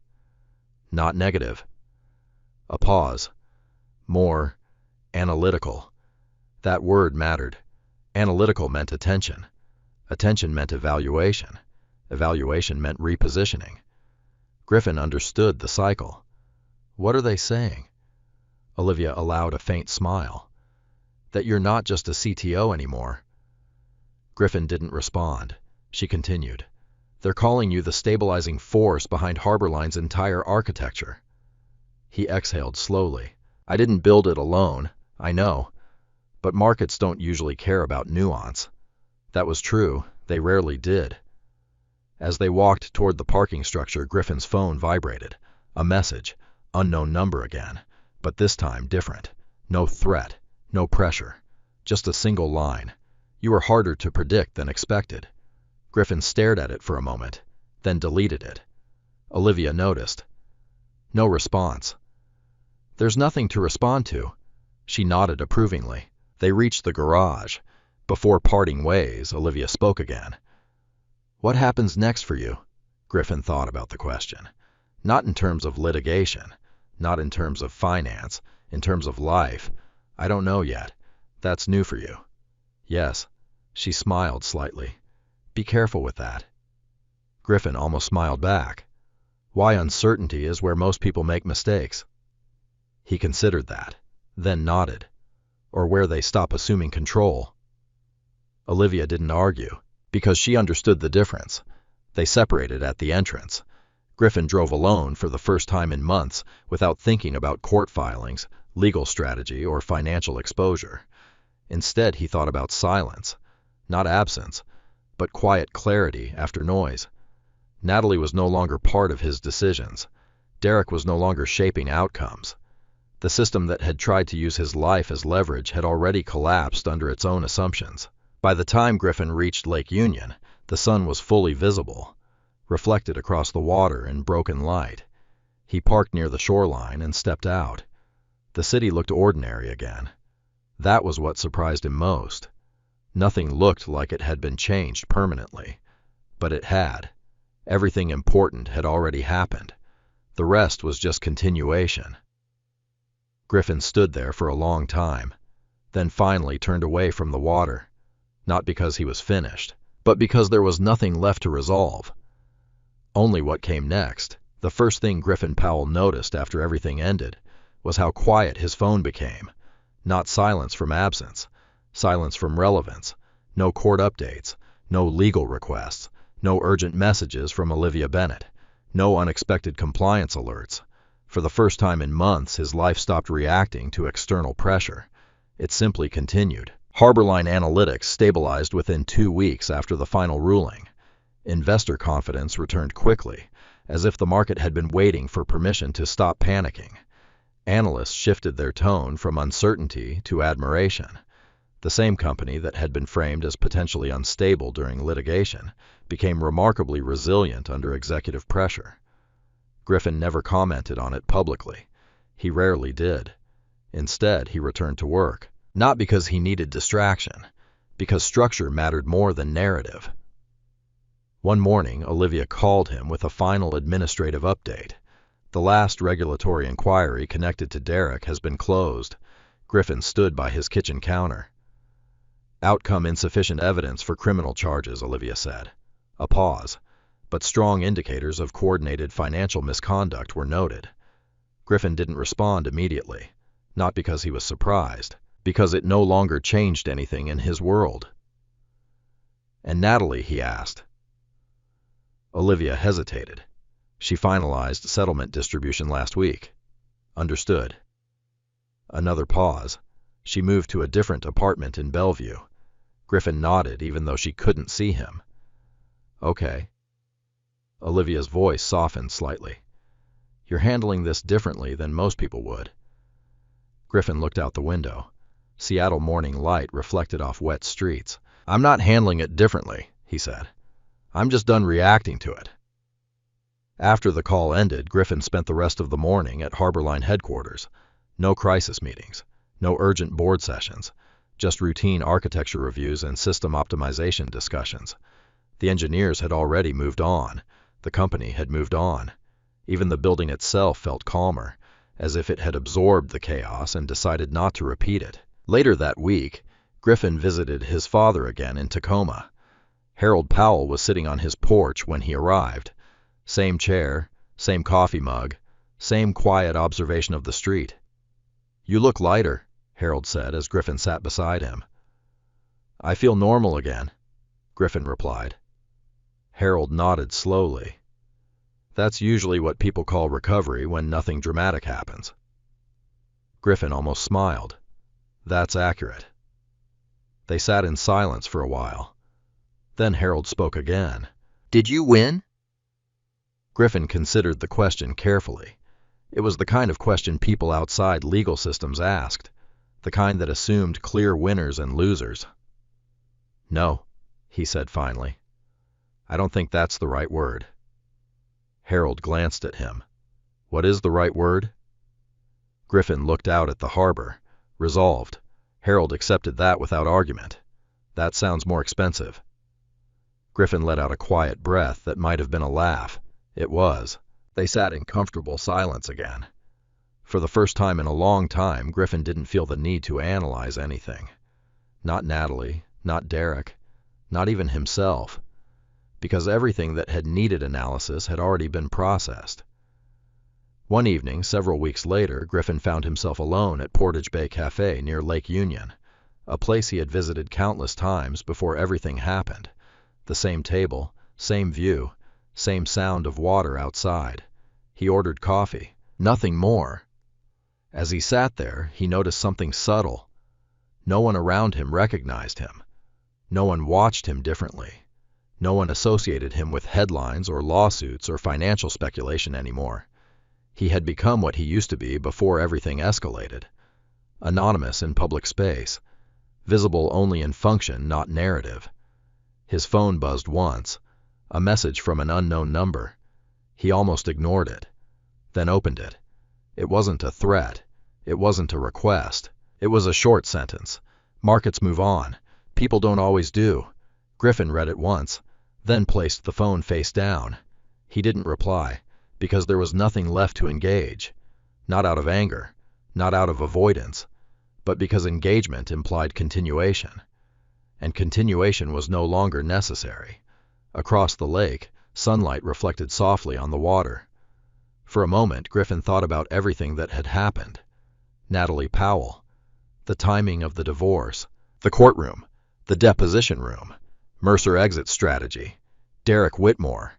S1: Not negative. A pause. More analytical. That word mattered. Analytical meant attention. Attention meant evaluation. Evaluation meant repositioning. Griffin understood the cycle. What are they saying? Olivia allowed a faint smile. That you're not just a CTO anymore. Griffin didn't respond. She continued. They're calling you the stabilizing force behind Harborline's entire architecture. He exhaled slowly. I didn't build it alone, I know. But markets don't usually care about nuance. That was true, they rarely did. As they walked toward the parking structure, Griffin's phone vibrated. A message, unknown number again, but this time different. No threat, no pressure, just a single line. You were harder to predict than expected. Griffin stared at it for a moment, then deleted it. Olivia noticed. No response. There's nothing to respond to. She nodded approvingly. They reached the garage. Before parting ways, Olivia spoke again. What happens next for you? Griffin thought about the question. Not in terms of litigation, not in terms of finance, in terms of life. I don't know yet. That's new for you. Yes. She smiled slightly. Be careful with that. Griffin almost smiled back. Why uncertainty is where most people make mistakes. He considered that, then nodded. Or where they stop assuming control. Olivia didn't argue, because she understood the difference. They separated at the entrance. Griffin drove alone for the first time in months without thinking about court filings, legal strategy, or financial exposure. Instead, he thought about silence. Not absence, but quiet clarity after noise. Natalie was no longer part of his decisions. Derek was no longer shaping outcomes. The system that had tried to use his life as leverage had already collapsed under its own assumptions. By the time Griffin reached Lake Union, the sun was fully visible, reflected across the water in broken light. He parked near the shoreline and stepped out. The city looked ordinary again. That was what surprised him most. Nothing looked like it had been changed permanently, but it had. Everything important had already happened. The rest was just continuation. Griffin stood there for a long time, then finally turned away from the water. Not because he was finished, but because there was nothing left to resolve. Only what came next. The first thing Griffin Powell noticed after everything ended was how quiet his phone became. Not silence from absence, silence from relevance. No court updates, no legal requests, no urgent messages from Olivia Bennett, no unexpected compliance alerts. For the first time in months, his life stopped reacting to external pressure. It simply continued. Harborline Analytics stabilized within 2 weeks after the final ruling. Investor confidence returned quickly, as if the market had been waiting for permission to stop panicking. Analysts shifted their tone from uncertainty to admiration. The same company that had been framed as potentially unstable during litigation became remarkably resilient under executive pressure. Griffin never commented on it publicly. He rarely did. Instead, he returned to work. Not because he needed distraction, because structure mattered more than narrative. One morning, Olivia called him with a final administrative update. The last regulatory inquiry connected to Derek has been closed. Griffin stood by his kitchen counter. Outcome insufficient evidence for criminal charges, Olivia said. A pause, but strong indicators of coordinated financial misconduct were noted. Griffin didn't respond immediately, not because he was surprised, because it no longer changed anything in his world. And Natalie, he asked. Olivia hesitated. She finalized settlement distribution last week. Understood. Another pause. She moved to a different apartment in Bellevue. Griffin nodded even though she couldn't see him. Okay. Olivia's voice softened slightly. You're handling this differently than most people would. Griffin looked out the window. Seattle morning light reflected off wet streets. I'm not handling it differently, he said. I'm just done reacting to it. After the call ended, Griffin spent the rest of the morning at Harborline headquarters. No crisis meetings, no urgent board sessions, just routine architecture reviews and system optimization discussions. The engineers had already moved on. The company had moved on. Even the building itself felt calmer, as if it had absorbed the chaos and decided not to repeat it. Later that week, Griffin visited his father again in Tacoma. Harold Powell was sitting on his porch when he arrived. Same chair, same coffee mug, same quiet observation of the street. "You look lighter," Harold said as Griffin sat beside him. "I feel normal again," Griffin replied. Harold nodded slowly. "That's usually what people call recovery when nothing dramatic happens." Griffin almost smiled. "That's accurate." They sat in silence for a while. Then Harold spoke again. "Did you win?" Griffin considered the question carefully. It was the kind of question people outside legal systems asked, the kind that assumed clear winners and losers. "No," he said finally. "I don't think that's the right word." Harold glanced at him. "What is the right word?" Griffin looked out at the harbor, resolved. Harold accepted that without argument. "That sounds more expensive." Griffin let out a quiet breath that might have been a laugh. It was. They sat in comfortable silence again. For the first time in a long time, Griffin didn't feel the need to analyze anything. Not Natalie, not Derek, not even himself. Because everything that had needed analysis had already been processed. One evening, several weeks later, Griffin found himself alone at Portage Bay Cafe near Lake Union, a place he had visited countless times before everything happened. The same table, same view, same sound of water outside. He ordered coffee, nothing more. As he sat there, he noticed something subtle. No one around him recognized him. No one watched him differently. No one associated him with headlines or lawsuits or financial speculation anymore. He had become what he used to be before everything escalated. Anonymous in public space. Visible only in function, not narrative. His phone buzzed once. A message from an unknown number. He almost ignored it. Then opened it. It wasn't a threat. It wasn't a request. It was a short sentence. "Markets move on. People don't always do." Griffin read it once, then placed the phone face down. He didn't reply, because there was nothing left to engage. Not out of anger, not out of avoidance, but because engagement implied continuation. And continuation was no longer necessary. Across the lake, sunlight reflected softly on the water. For a moment, Griffin thought about everything that had happened. Natalie Powell, the timing of the divorce, the courtroom, the deposition room, Mercer exit strategy, Derek Whitmore,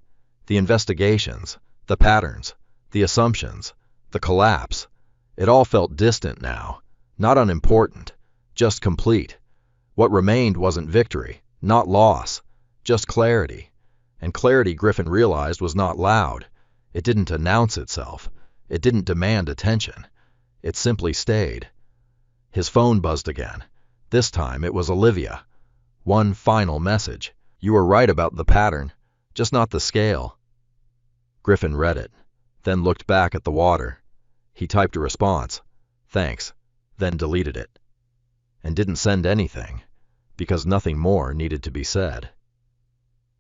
S1: the investigations, the patterns, the assumptions, the collapse. It all felt distant now, not unimportant, just complete. What remained wasn't victory, not loss, just clarity. And clarity, Griffin realized, was not loud. It didn't announce itself. It didn't demand attention. It simply stayed. His phone buzzed again. This time it was Olivia. One final message. "You were right about the pattern, just not the scale." Griffin read it, then looked back at the water. He typed a response, "Thanks," then deleted it. And didn't send anything, because nothing more needed to be said.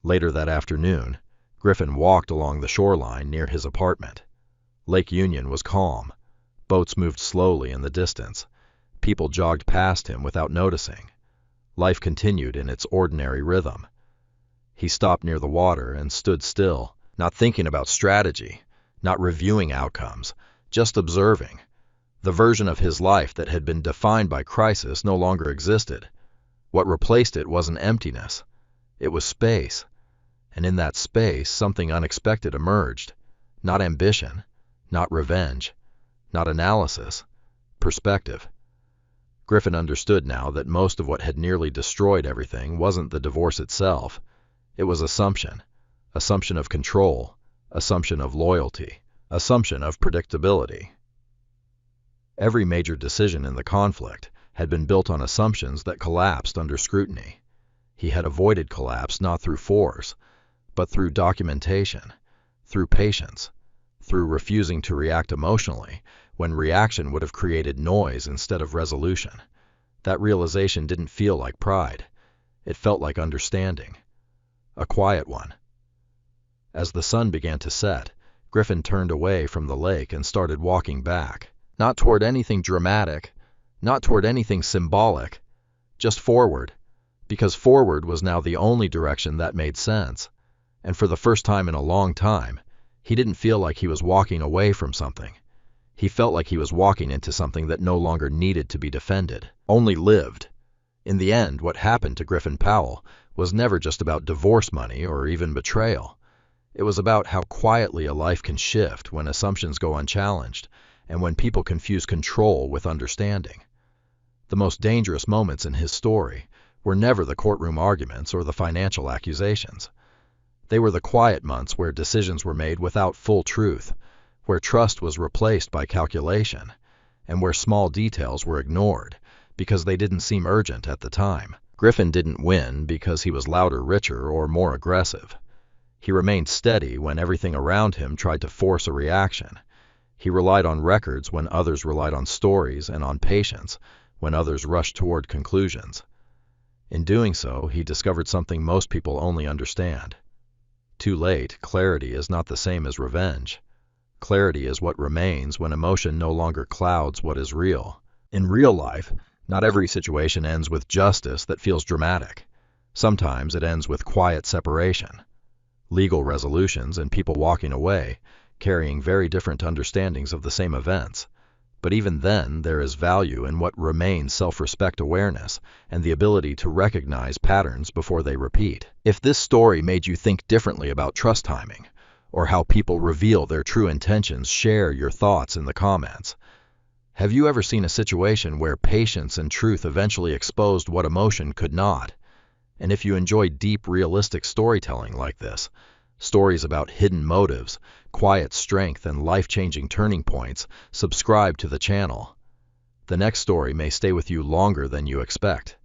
S1: Later that afternoon, Griffin walked along the shoreline near his apartment. Lake Union was calm. Boats moved slowly in the distance. People jogged past him without noticing. Life continued in its ordinary rhythm. He stopped near the water and stood still, not thinking about strategy, not reviewing outcomes, just observing. The version of his life that had been defined by crisis no longer existed. What replaced it wasn't emptiness. It was space. And in that space, something unexpected emerged. Not ambition, not revenge, not analysis, perspective. Griffin understood now that most of what had nearly destroyed everything wasn't the divorce itself. It was assumption of control, assumption of loyalty, assumption of predictability. Every major decision in the conflict had been built on assumptions that collapsed under scrutiny. He had avoided collapse not through force, but through documentation, through patience, through refusing to react emotionally when reaction would have created noise instead of resolution. That realization didn't feel like pride. It felt like understanding. A quiet one. As the sun began to set, Griffin turned away from the lake and started walking back, not toward anything dramatic, not toward anything symbolic, Just forward, because forward was now the only direction that made sense. And for the first time in a long time, he didn't feel like he was walking away from something. He felt like he was walking into something that no longer needed to be defended, only lived. In the end, what happened to Griffin Powell was never just about divorce money or even betrayal. It was about how quietly a life can shift when assumptions go unchallenged and when people confuse control with understanding. The most dangerous moments in his story were never the courtroom arguments or the financial accusations. They were the quiet months where decisions were made without full truth, where trust was replaced by calculation, and where small details were ignored because they didn't seem urgent at the time. Griffin didn't win because he was louder, richer, or more aggressive. He remained steady when everything around him tried to force a reaction. He relied on records when others relied on stories, and on patience when others rushed toward conclusions. In doing so, he discovered something most people only understand. Too late, clarity is not the same as revenge. Clarity is what remains when emotion no longer clouds what is real. In real life, not every situation ends with justice that feels dramatic. Sometimes it ends with quiet separation, legal resolutions, and people walking away, carrying very different understandings of the same events. But even then, there is value in what remains self-respect awareness and the ability to recognize patterns before they repeat. If this story made you think differently about trust timing, or how people reveal their true intentions, share your thoughts in the comments. Have you ever seen a situation where patience and truth eventually exposed what emotion could not? And if you enjoy deep, realistic storytelling like this, stories about hidden motives, quiet strength, and life-changing turning points, subscribe to the channel. The next story may stay with you longer than you expect.